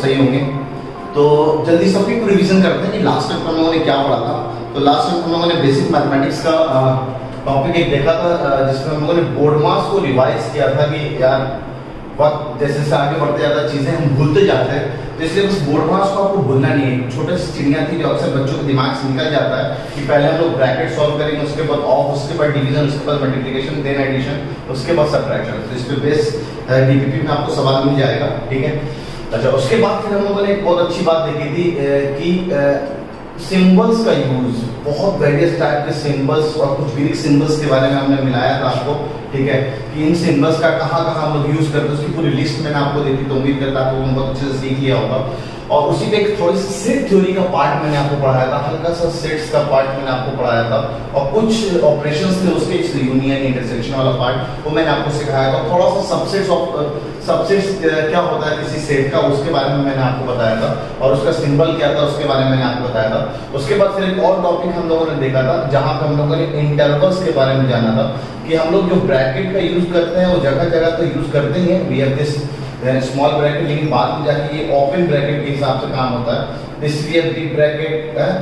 सही होंगे। तो जल्दी सब को रिवीजन करते हैं कि लास्ट टाइम हम लोगों ने क्या पढ़ा था। तो लास्ट टाइम हम लोगों ने बेसिक मैथमेटिक्स का टॉपिक एक देखा था, जिसमें हम लोगों ने बोर्ड मास को रिवाइज किया था कि यार वक्त जैसे जैसे आगे बढ़ते जाता है चीज़ें हम भूलते जाते हैं, तो इसलिए उस बोर्ड मास को आपको भूलना नहीं है। छोटे सी चिड़िया थी जो अक्सर बच्चों के दिमाग से निकल जाता है कि पहले हम लोग ब्रैकेट सॉल्व करेंगे, उसके बाद ऑफ, उसके बाद डिवीजन, उसके बाद मल्टीप्लिकेशन, देन एडिशन, उसके बाद सब्ट्रैक्शन। तो इस पे बेस डीपीपी में आपको सवाल मिल जाएगा, ठीक है। अच्छा, उसके बाद फिर हम लोगों ने एक बहुत अच्छी बात देखी थी कि सिंबल्स का यूज, बहुत वेरियस टाइप के सिंबल्स और कुछ वीक सिंबल्स के बारे में हमने मिलाया था आपको, ठीक है, कि इन सिंबल्स का कहाँ कहाँ हम लोग यूज करते हैं, उसकी पूरी लिस्ट मैंने आपको दी थी। तो उम्मीद करता हूँ आपको बहुत अच्छे से सीख लिया होगा। और उसी पे एक थोड़ी सी सेट थ्योरी का पार्ट मैंने आपको पढ़ाया था, हल्का सा सेट्स का पार्ट मैंने आपको पढ़ाया था, और कुछ ऑपरेशंस थे उसके, यूनियन इंटरसेक्शन वाला पार्ट वो मैंने आपको सिखाया था। थोड़ा सा सबसेट्स क्या होता है किसी सेट का, उसके बारे में मैंने आपको बताया था, और उसका सिंबल क्या था उसके बारे में मैंने आपको बताया था। उसके बाद फिर एक और टॉपिक हम लोगों ने देखा था जहां पे हम लोगों ने इंटरवल्स के बारे में जाना था, कि हम लोग जो ब्रैकेट का यूज करते हैं वो जगह जगह तो यूज करते ही हैं, we have this small bracket, लेकिन बाद में जाके ये ओपन ब्रैकेट के हिसाब से काम होता है। This we have big bracket,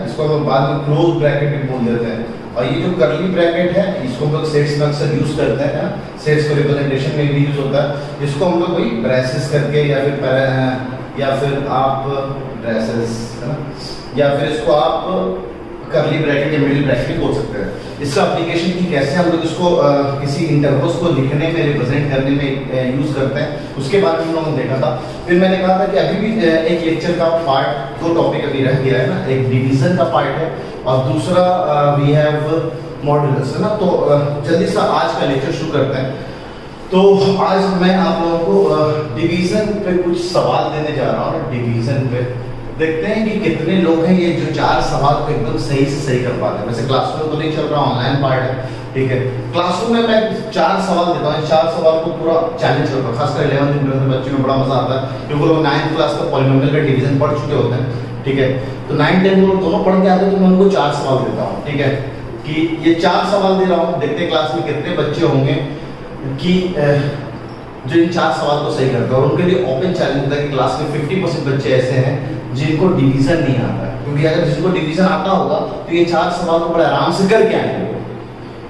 इसको हम बाद में क्लोज ब्रैकेट भी बोल देते हैं। और ये जो कर्ली ब्रैकेट है इसको हम लोग सेट्स में अक्सर यूज करते हैं, सेट्स को रिप्रेजेंटेशन में भी यूज होता है, जिसको हम लोग वही ब्रेसेस करके या फिर आप ब्रेसेस है ना, या फिर इसको आप कर्ली ब्रैकेट या मिडिल ब्रैकेट भी बोल सकते हैं। इसका एप्लीकेशन की कैसे हम लोग इसको किसी इंटरवल्स को लिखने में, रिप्रेजेंट करने में यूज करते हैं, उसके बारे में हम लोगों ने देखा था। फिर मैंने कहा था कि अभी भी एक लेक्चर का पार्ट, दो टॉपिक अभी रह गया है ना, एक डिवीजन का पार्ट है और दूसरा वी हैव मॉड्यूलस है ना। तो जल्दी से आज का लेक्चर शुरू करते हैं। तो आज मैं आप लोगों को डिवीजन पे कुछ सवाल देने जा रहा हूँ। डिवीजन पे देखते हैं कि कितने लोग हैं ये जो 4 सवाल को एकदम सही से सही कर पाते हैं। वैसे क्लासरूम तो नहीं चल रहा, ऑनलाइन पार्ट है, ठीक है। क्लासरूम में मैं 4 सवाल देता हूँ, 4 सवाल को पूरा चैलेंज करता हूँ, खासकर 11th में बच्चों में बड़ा मजा आता है क्योंकि वो 9th क्लास का पॉलिनोमियल का डिवीजन पढ़ चुके होते हैं, ठीक है। तो 9, 10 वो दोनों पढ़ के आते हैं, तो मैं उनको 4 सवाल देता हूँ, ठीक है, कि ये 4 सवाल दे रहा हूँ। देखते हैं क्लास में कितने बच्चे होंगे कि जो इन 4 सवाल को सही करते हैं। और उनके लिए ओपन चैलेंज होता है कि क्लास में 50% बच्चे ऐसे हैं जिनको डिवीजन नहीं आता है, क्योंकि अगर जिनको डिवीजन आता होगा तो ये 4 सवाल को बड़े आराम से करके आएंगे।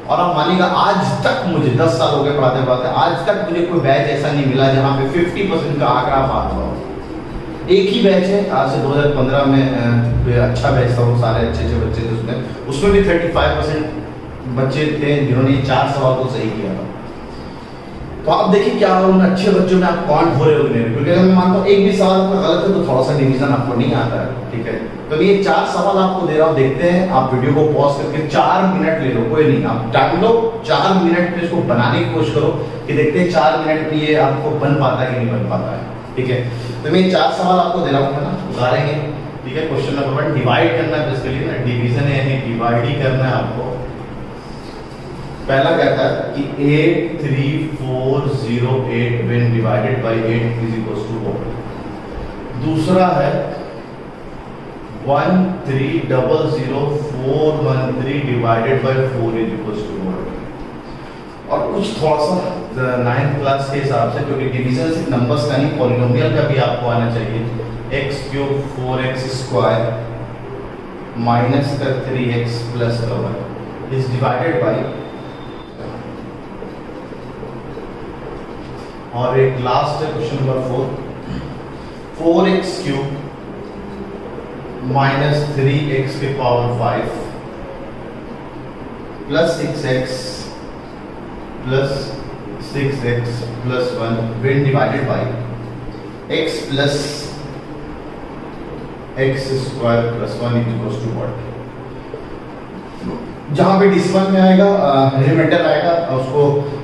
और आप मानिएगा आज तक मुझे 10 साल हो गए पढ़ाते पढ़ाते, आज तक मुझे कोई बैच ऐसा नहीं मिला जहां पे 50% का आंकड़ा पार हुआ। एक ही बैच है आज से 2015 में, अच्छा बैच था, वो सारे अच्छे अच्छे बच्चे थे उसमें भी 35% बच्चे थे जिन्होंने 4 सवाल को सही किया था। तो आप देखिए क्या उन अच्छे बच्चों में आप काउंट हो रहे हो नहीं, क्योंकि अगर मैं मानता हूँ एक भी सवाल आपका गलत है तो थोड़ा सा डिवीजन आपको नहीं आता है, ठीक है। तो ये 4 सवाल आपको दे रहा हूँ, देखते हैं। आप वीडियो को पॉज करके 4 मिनट ले लो, कोई नहीं, आप टाइम लो, 4 मिनट में इसको बनाने की कोशिश करो कि देखते हैं 4 मिनट में ये आपको बन पाता है कि नहीं बन पाता है, ठीक है। तो मैं 4 सवाल आपको दे रहा हूँ, है ना, उतारेंगे, ठीक है। क्वेश्चन नंबर 1 डिवाइड करना है, इसके लिए ना डिवीजन यानी डिवाइड ही करना है आपको। पहला कहता है कि 83408 when divided by 8 is equals to what? दूसरा है 1300413 divided by 4 is equals to what? और कुछ थोड़ा सा 9th क्लास के हिसाब से, क्योंकि डिवीजन सिर्फ नंबर्स का नहीं, पॉलिनोमियल का भी आपको आना चाहिए। x³ 4x² माइनस का 3x प्लस का 1 is divided by, और एक लास्ट है question number 4 4x³ minus 3x के power 5 plus 6x plus 6x plus 1 when divided by x plus x² plus 1 equals to what? जहां पे डिसिमल में आएगा रिमाइंडर आएगा, उसको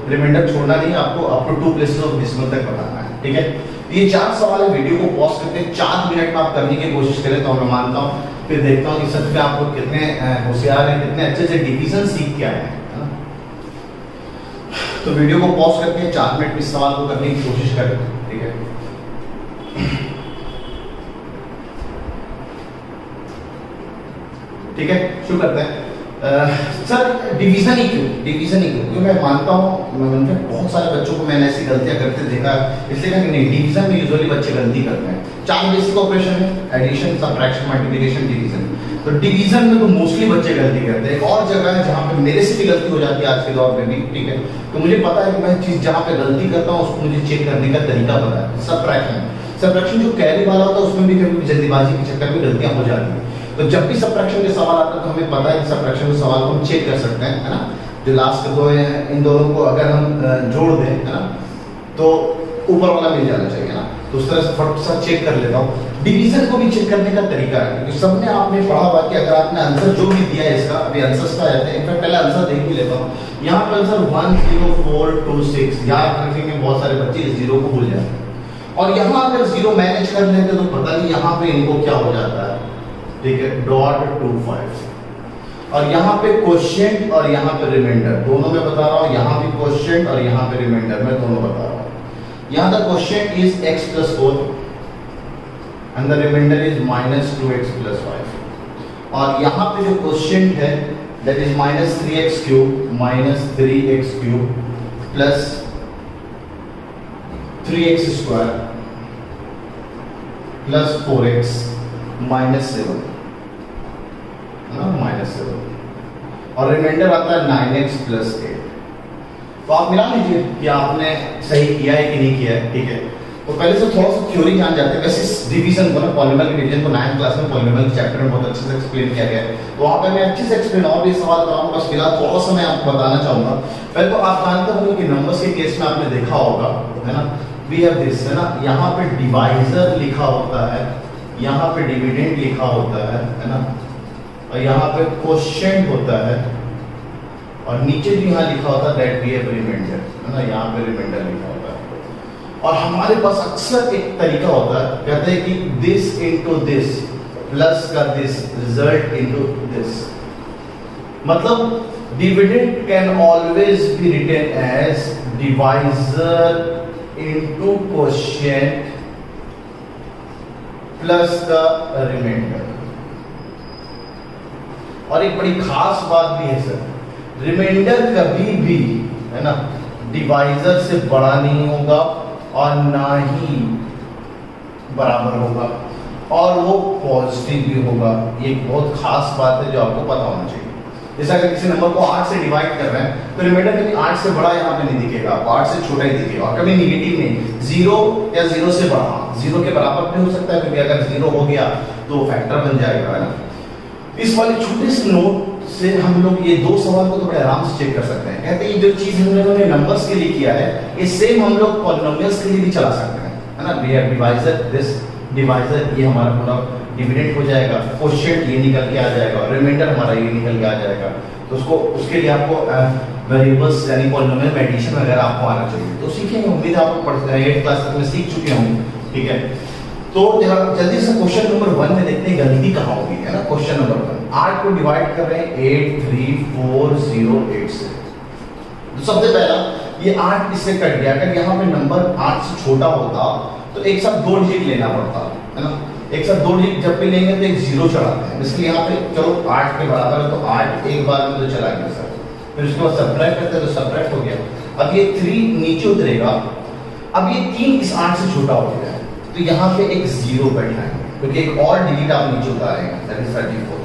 रिमाइंडर छोड़ना नहीं, आपको up to 2 places of decimal तक बताना है, ठीक है। ये 4 सवाल है, वीडियो को पॉज करके 4 मिनट में आप करने की कोशिश करें तो मैं मानता हूँ, फिर देखता हूँ कि सच में आप लोग कितने होशियार हैं, कितने अच्छे से डिवीजन सीख के आए हैं। तो वीडियो को पॉज करके 4 मिनट में इस सवाल को करने की कोशिश करें, ठीक है। ठीक है, शुरू करते हैं। सर डिवीजन ही क्यों मैं मानता हूँ बहुत सारे बच्चों को मैंने ऐसी गलतियां करते देखा, इसलिए कि नहीं डिवीजन में यूजुअली बच्चे गलती करते हैं। 4 बेसिक ऑपरेशन है, एडिशन, सब्ट्रैक्शन, मल्टीप्लिकेशन, डिवीजन। तो डिवीजन में तो मोस्टली बच्चे गलती करते हैं। और जगह है जहाँ पे मेरे से भी गलती हो जाती है आज के दौर में भी, ठीक है। तो मुझे पता है कि मैं चीज जहाँ पे गलती करता हूँ उसको मुझे चेक करने का तरीका पता है। सब्ट्रैक्शन जो कैरी वाला होता है उसमें भी कभी जल्दीबाजी के चक्कर में गलतियां हो जाती है। तो जब भी सब्ट्रैक्शन के सवाल आता है तो हमें पता है कि सब्ट्रैक्शन के सवाल को हम चेक कर सकते हैं, है ना। जो लास्ट के दो हैं इन दोनों को अगर हम जोड़ दें, है ना, तो ऊपर वाला मिल जाना चाहिए ना। तो उस तरह से फटाफट सा चेक कर लेता हूँ। डिवीजन को भी चेक करने का तरीका है, क्योंकि सबने आपने पढ़ा हुआ कि अगर आपने आंसर जो भी दिया है इसका, अभी आंसर्स का आते हैं, इनफैक्ट पहले आंसर देख भी लेता हूँ। यहाँ पर आंसर 10426 याद रखेंगे, बहुत सारे बच्चे इस जीरो को भूल जाते हैं। और यहाँ अगर जीरो मैनेज कर लेते तो पता नहीं यहाँ पे इनको क्या हो जाता है, ठीक है, .25। और यहाँ पे क्वोशिएंट और यहाँ पे रिमाइंडर दोनों में बता रहा हूँ। यहाँ भी क्वोशिएंट और यहाँ पे रिमाइंडर में दोनों बता रहा हूँ। यहाँ the quotient is x + 4 and the remainder is -2x + 5। और यहाँ पे जो क्वोशिएंट है that is -3x³ -3x³ plus 3x² plus 4x -7 -7 और रिमाइंडर आता है 9x + 8। तो आप मिला लीजिए कि आपने सही किया है कि नहीं किया है, ठीक है। तो पहले से थोड़ा सा थ्योरी जान जाते हैं। वैसे इस डिवीजन को ना, पॉलीनोमियल के डिवीजन को 9th क्लास में पॉलीनोमियल के चैप्टर में बहुत अच्छे से एक्सप्लेन किया गया है। तो वहां पे मैं अच्छे से एक्सप्लेन और भी सवाल कराऊंगा, बस फिलहाल थोड़ा सा मैं आपको बताना चाहूंगा। पहले तो आप जानते होंगे कि नंबर्स के केस में आपने देखा होगा, है ना, वी हैव दिस, है ना, यहाँ पे डिवाइजर लिखा होता है, यहाँ पे डिविडेंड लिखा होता है ना, और यहाँ पे क्वोशिएंट होता है, और नीचे जो यहाँ लिखा होता है दैट वी हैव रिमाइंडर, है ना, यहाँ पे रिमाइंडर लिखा होता है। और हमारे पास अक्सर एक तरीका होता है, कहते हैं कि दिस इनटू दिस प्लस का दिस रिजल्ट इनटू दिस। मतलब dividend can always be written as divisor into quotient plus the remainder. और एक बड़ी खास बात भी है सर, रिमाइंडर कभी भी, है ना, डिवाइजर से बड़ा नहीं होगा और ना ही बराबर होगा, और वो पॉजिटिव भी होगा। ये एक बहुत खास बात है जो आपको पता होना चाहिए। जैसे अगर किसी नंबर को 8 से डिवाइड कर रहे हैं तो रिमाइंडर कभी 8 से बड़ा यहाँ पे नहीं दिखेगा, 8 से छोटा ही दिखेगा, और कभी निगेटिव नहीं। 0 या 0 से बड़ा, 0 के बराबर भी हो सकता है, क्योंकि अगर 0 हो गया तो फैक्टर बन जाएगा, है ना। इस वाले छोटे से नोट से हम लोग ये दो सवाल को तो बड़े आराम से चेक कर सकते हैं। कहते हैं ये जो चीज हम लोगों ने नंबर्स के लिए किया है, ये सेम हम लोग पॉलिनोमियल्स के लिए भी चला सकते हैं, है ना। We have divisor this, divisor ये हमारा पूरा डिविडेंड हो जाएगा, क्वोशिएंट ये निकल के आ जाएगा, और रिमाइंडर हमारा ये निकल के आ जाएगा। तो उसको उसके लिए आपको वेरिएबल्स यानी पॉलिनोमियल में एडिशन वगैरह आपको आना चाहिए। तो सीखेंगे, उम्मीद है आपको 8th क्लास तक में सीख चुके होंगे, ठीक है। तो जल्दी से क्वेश्चन नंबर 1 में देखते हैं गलती कहाँ होगी, है ना। क्वेश्चन नंबर 1, 8 को डिवाइड कर रहे हैं 8 3 4 0 8 से। तो सबसे पहला ये 8 इससे कट गया। अगर यहाँ पे नंबर 8 से छोटा होता तो एक साथ 2 डिजिट लेना पड़ता, है ना। एक साथ 2 डिजिट जब भी लेंगे तो एक 0 चढ़ाते हैं, इसलिए यहाँ पे चलो 8 के बराबर है तो 8 एक बार में तो चला गया सर। फिर उसके बाद सब्ट्रैक्ट करते हैं तो सब्ट्रैक्ट हो गया। अब ये 3 नीचे उतरेगा, अब ये 3 इस 8 से छोटा हो गया है, तो यहाँ पे एक 0 बैठाएंगे, क्योंकि एक और डिजिट आप नीचे उतारेंगे, दैट इज 34।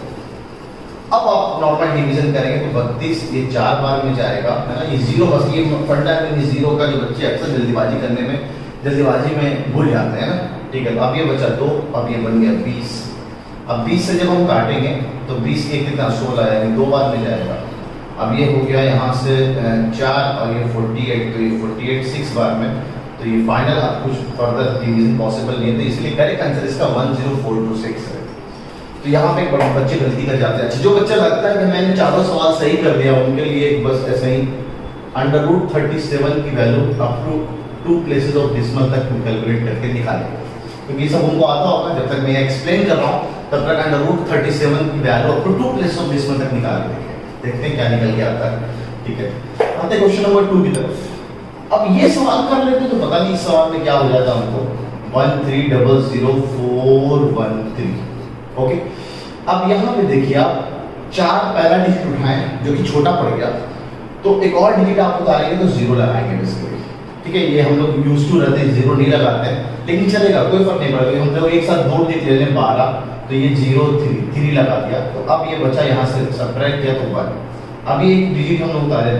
अब आप नॉर्मल डिवीजन करेंगे तो 32 ये 4 बार में जाएगा, है ना। ये 0 बस ये फंडा है, 0 का जो बच्चे अक्सर जल्दीबाजी में भूल जाते हैं ना, ठीक है। तो अब ये बचा 2, अब ये बन गया 20। अब 20 से जब हम काटेंगे तो 20 के कितना 16 यानी 2 बार में जाएगा। अब ये हो गया यहाँ से 4 और ये 48, तो ये 48 6 बार में। तो ये फाइनल आप कुछ फर्दर डिवीजन पॉसिबल नहीं है, तो इसलिए करेक्ट आंसर इसका 10426 है। तो यहाँ पे बड़ा बच्चे गलती कर जाते हैं। अच्छा, जो बच्चा लगता है कि मैंने चारों सवाल सही कर दिया, उनके लिए बस ऐसे ही √37 की value up to 2 places of decimal तक कैलकुलेट करके निकालेंगे, क्योंकि ये सब उनको आता होगा। जब तक मैं एक्सप्लेन कर रहा हूँ तब तक √37 की value up to 2 places of decimal तक निकाल के देखते हैं क्या निकल के आता है, ठीक है। आते हैं क्वेश्चन नंबर 2 की तरफ। अब ये सवाल कर लेते तो पता नहीं इस सवाल में क्या हो जाता हमको। 1300413, ओके। अब यहाँ पे देखिए आप 4 पहला डिजिट उठाएं जो कि छोटा पड़ गया, तो एक और डिजिट आप उतारेंगे तो 0 लगाएंगे बेसिकली। ठीक है, ये हम लोग यूज टू रहते हैं, 0 नहीं लगाते हैं, लेकिन चलेगा, कोई फर्क नहीं पड़ेगा। हम लोग एक साथ 2 डिजिट ले लें 12, तो ये 0 3 लगा दिया, तो अब ये बचा यहाँ से सब्ट्रैक्ट किया तो 1। अभी एक डिजिट हम लोग उतारे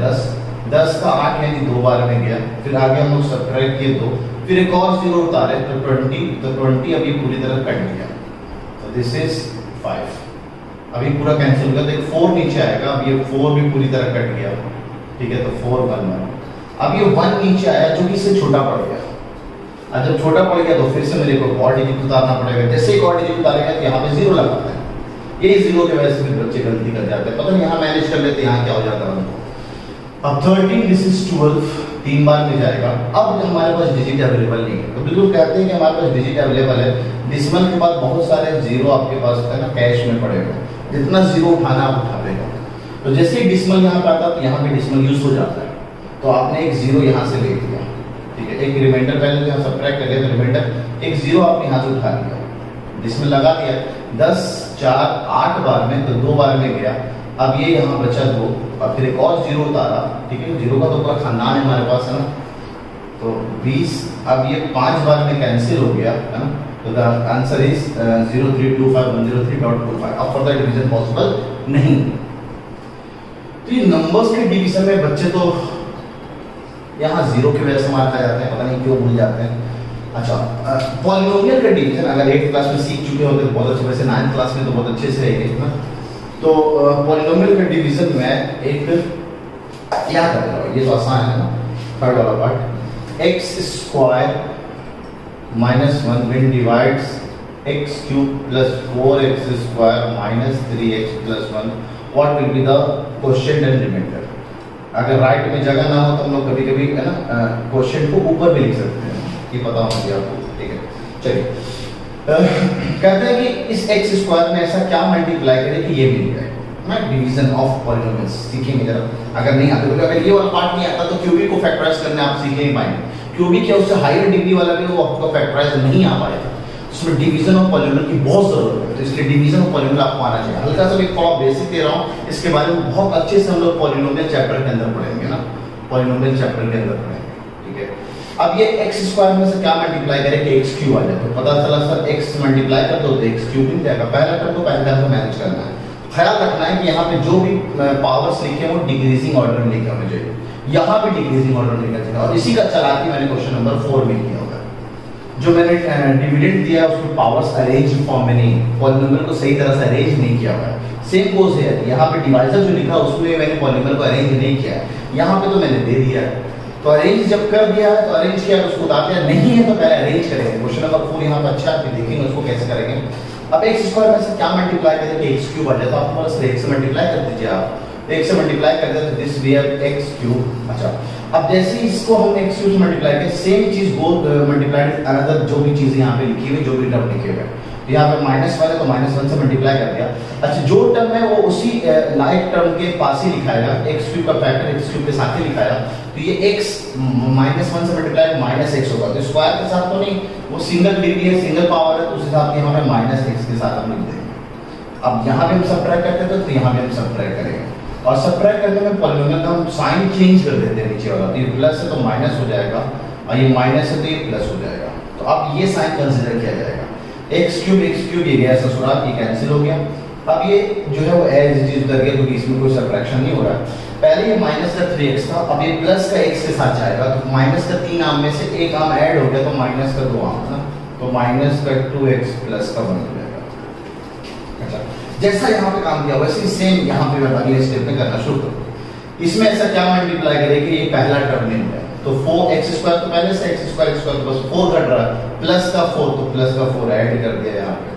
10 का 8 यानी 2 बार में गया, फिर आगे हम लोग सब्ट्रैक्ट किए 2, फिर एक और 0 उतारे तो 20, तो 20 अभी पूरी तरह कट गया, तो दिस इज 5। अभी पूरा कैंसिल हो गया, तो एक 4 नीचे आएगा, अब ये 4 भी पूरी तरह कट गया। ठीक है, तो 4 1 1। अब ये 1 नीचे आया जो कि इससे छोटा पड़ गया, और जब छोटा पड़ गया तो फिर से मेरे को और डिजिट उतारना पड़ेगा। जैसे एक और डिजिट उतारेगा तो यहाँ पे 0 लगाते हैं, ये 0 की वजह से फिर बच्चे गलती कर जाते हैं, पता नहीं यहाँ मैनेज कर लेते, यहाँ क्या हो जाता है उनको। अब 13 दिस इज 12, 3 बार में जाएगा। अब हमारे पास डिजिट अवेलेबल नहीं है, तो बिल्कुल कहते हैं कि हमारे पास डिजिट अवेलेबल है, डिसिमल के बाद बहुत सारे 0 आपके पास है ना, कैश में पड़ेगा, जितना 0 उठाना आप उठा लेगा। तो जैसे ही डिसिमल यहाँ पे आता है तो यहाँ पे डिसिमल यूज हो जाता है, तो आपने एक 0 यहाँ से ले लिया। ठीक है, एक रिमाइंडर पहले यहाँ सब्ट्रैक्ट कर लिया, तो रिमाइंडर एक 0 आपने यहाँ से उठा लिया, डिसिमल लगा दिया, 10 4 8 बार में, तो 2 बार में गया। अब ये यहाँ बचा 2, और फिर एक और 0 उतारा। ठीक है, 0 का तो पूरा खानदान है हमारे पास, है ना, तो 20। अब ये 5 बार में कैंसिल हो गया, है ना, तो द आंसर इज 0325103.25। अब फर्दर डिवीजन पॉसिबल नहीं। तो ये नंबर्स के डिवीजन में बच्चे तो यहाँ 0 की वजह से मार खा जाते हैं, पता नहीं क्यों भूल जाते हैं। अच्छा, पॉलिनोमियल का डिवीजन अगर 8th क्लास में सीख चुके होते तो बहुत अच्छे, वैसे 9th क्लास में तो बहुत अच्छे से रहेंगे ना। तो पॉलिनोमियल का डिवीजन में एक क्या करेगा, ये तो आसान है ना, थर्ड वाला part, x² -1 when divides x³ + 4x² - 3x + 1, what will be the quotient and remainder। अगर राइट में जगह ना हो तो हम लोग कभी कभी है ना क्वेश्चन को ऊपर भी लिख सकते हैं, ये पता होना चाहिए आपको। ठीक है, चलिए कहते हैं कि इस x² में ऐसा क्या मल्टीप्लाई करें कि ये मिल जाए ना, डिवीजन ऑफ पॉलिनोमियल्स सीखेंगे जरा। अगर नहीं आता तो अगर ये वाला पार्ट नहीं आता तो क्यूबिक को फैक्टराइज करने आप सीख नहीं पाएंगे। क्यूबिक या उससे हायर डिग्री वाला भी वो आपको फैक्टराइज नहीं आ पाएगा, उसमें डिवीजन ऑफ पॉलिनोमियल की बहुत जरूरत है, तो इसलिए डिवीजन ऑफ पॉलिनोमियल आपको आना चाहिए। हल्का सा एक थोड़ा बेसिक दे रहा हूँ, इसके बारे में बहुत अच्छे से हम लोग पॉलिनोमियल चैप्टर के अंदर पढ़ेंगे ना, पॉलिनोमियल चैप्टर के अंदर पढ़ेंगे। ठीक है, अब ये x² में से क्या मल्टीप्लाई करें कि x³ आ जाए, तो पता चला सर x मल्टीप्लाई कर दो तो x³ मिल जाएगा। पहला कर दो, पहले टर्म को मैनेज करना है। ख्याल रखना है कि यहाँ पे जो भी पावर्स लिखे हैं वो डिक्रीजिंग ऑर्डर में लिखे होने चाहिए, यहाँ पे डिक्रीजिंग ऑर्डर में लिखा चाहिए, और इसी का चालाकी मैंने क्वेश्चन नंबर 4 में किया होगा। जो मैंने डिविडेंड दिया उसमें पावर्स अरेंज फॉर्म में नहीं, पॉलिनोमियल को सही तरह से अरेंज नहीं किया हुआ है। सेम कोर्स है, यहाँ पे डिवाइजर जो लिखा उसमें मैंने पॉलिनोमियल को अरेंज नहीं किया है, यहाँ पे तो मैंने दे दिया है। तो अरेंज जब कर दिया है तो अरेंज किया, उसको उतार दिया, नहीं है तो पहले अरेंज करेंगे। क्वेश्चन नंबर 4 यहाँ पे अच्छा है, देखेंगे उसको कैसे करेंगे। अब x² में से क्या मल्टीप्लाई करें कि x³ आ जाए, तो आपको बस x से मल्टीप्लाई कर दीजिए। आप x से मल्टीप्लाई कर दें तो दिस वी हैव x³। अच्छा, अब जैसे इसको हम x³ से मल्टीप्लाई करें, सेम चीज गो मल्टीप्लाइड अनदर जो भी चीज यहाँ पे लिखी हुई, जो भी टर्म लिखे हुए हैं, यहाँ पे -1 है तो -1 से मल्टीप्लाई कर दिया। अच्छा, जो टर्म है वो उसी लाइक टर्म के पास ही लिखाएगा, x³ का फैक्टर x³ के साथ ही लिखाएगा, तो ये x -1 से मल्टीप्लाई -x होगा, तो स्क्वायर के साथ तो नहीं, वो सिंगल डिग्री है, सिंगल पावर है, तो उस हिसाब से यहाँ पे -x के साथ हम लिख देंगे। अब यहाँ पे हम सब्ट्रैक्ट करते थे तो यहाँ पे हम सब्ट्रैक्ट करेंगे, और सब्ट्रैक्ट करने में पॉलिनोमियल का हम साइन चेंज कर देते हैं नीचे वाला, तो ये प्लस है तो माइनस हो जाएगा, और ये माइनस है तो ये प्लस हो जाएगा। तो अब ये साइन कंसीडर किया जाएगा, x³ ये गया ससुराल, ये कैंसिल हो गया। अब ये जो है वो एज इट इज उधर गया, क्योंकि इसमें कोई सब्ट्रैक्शन नहीं हो रहा है। पहले ये माइनस का 3x था, अब ये प्लस का x के साथ जाएगा, तो माइनस का 3 आम में से एक आम ऐड हो गया, तो माइनस का 2 आम ना, तो माइनस का 2x प्लस का 1 हो जाएगा। अच्छा, जैसा यहाँ पे काम किया वैसे सेम यहाँ पे मैं अगले स्टेप में करना शुरू करूँ। इसमें ऐसा क्या मल्टीप्लाई करेंगे, ये पहला टर्म मिल गया, तो 4x² तो पहले से x² बस 4 घट रहा है, प्लस का 4 तो प्लस का 4 ऐड कर दिया यहाँ पे।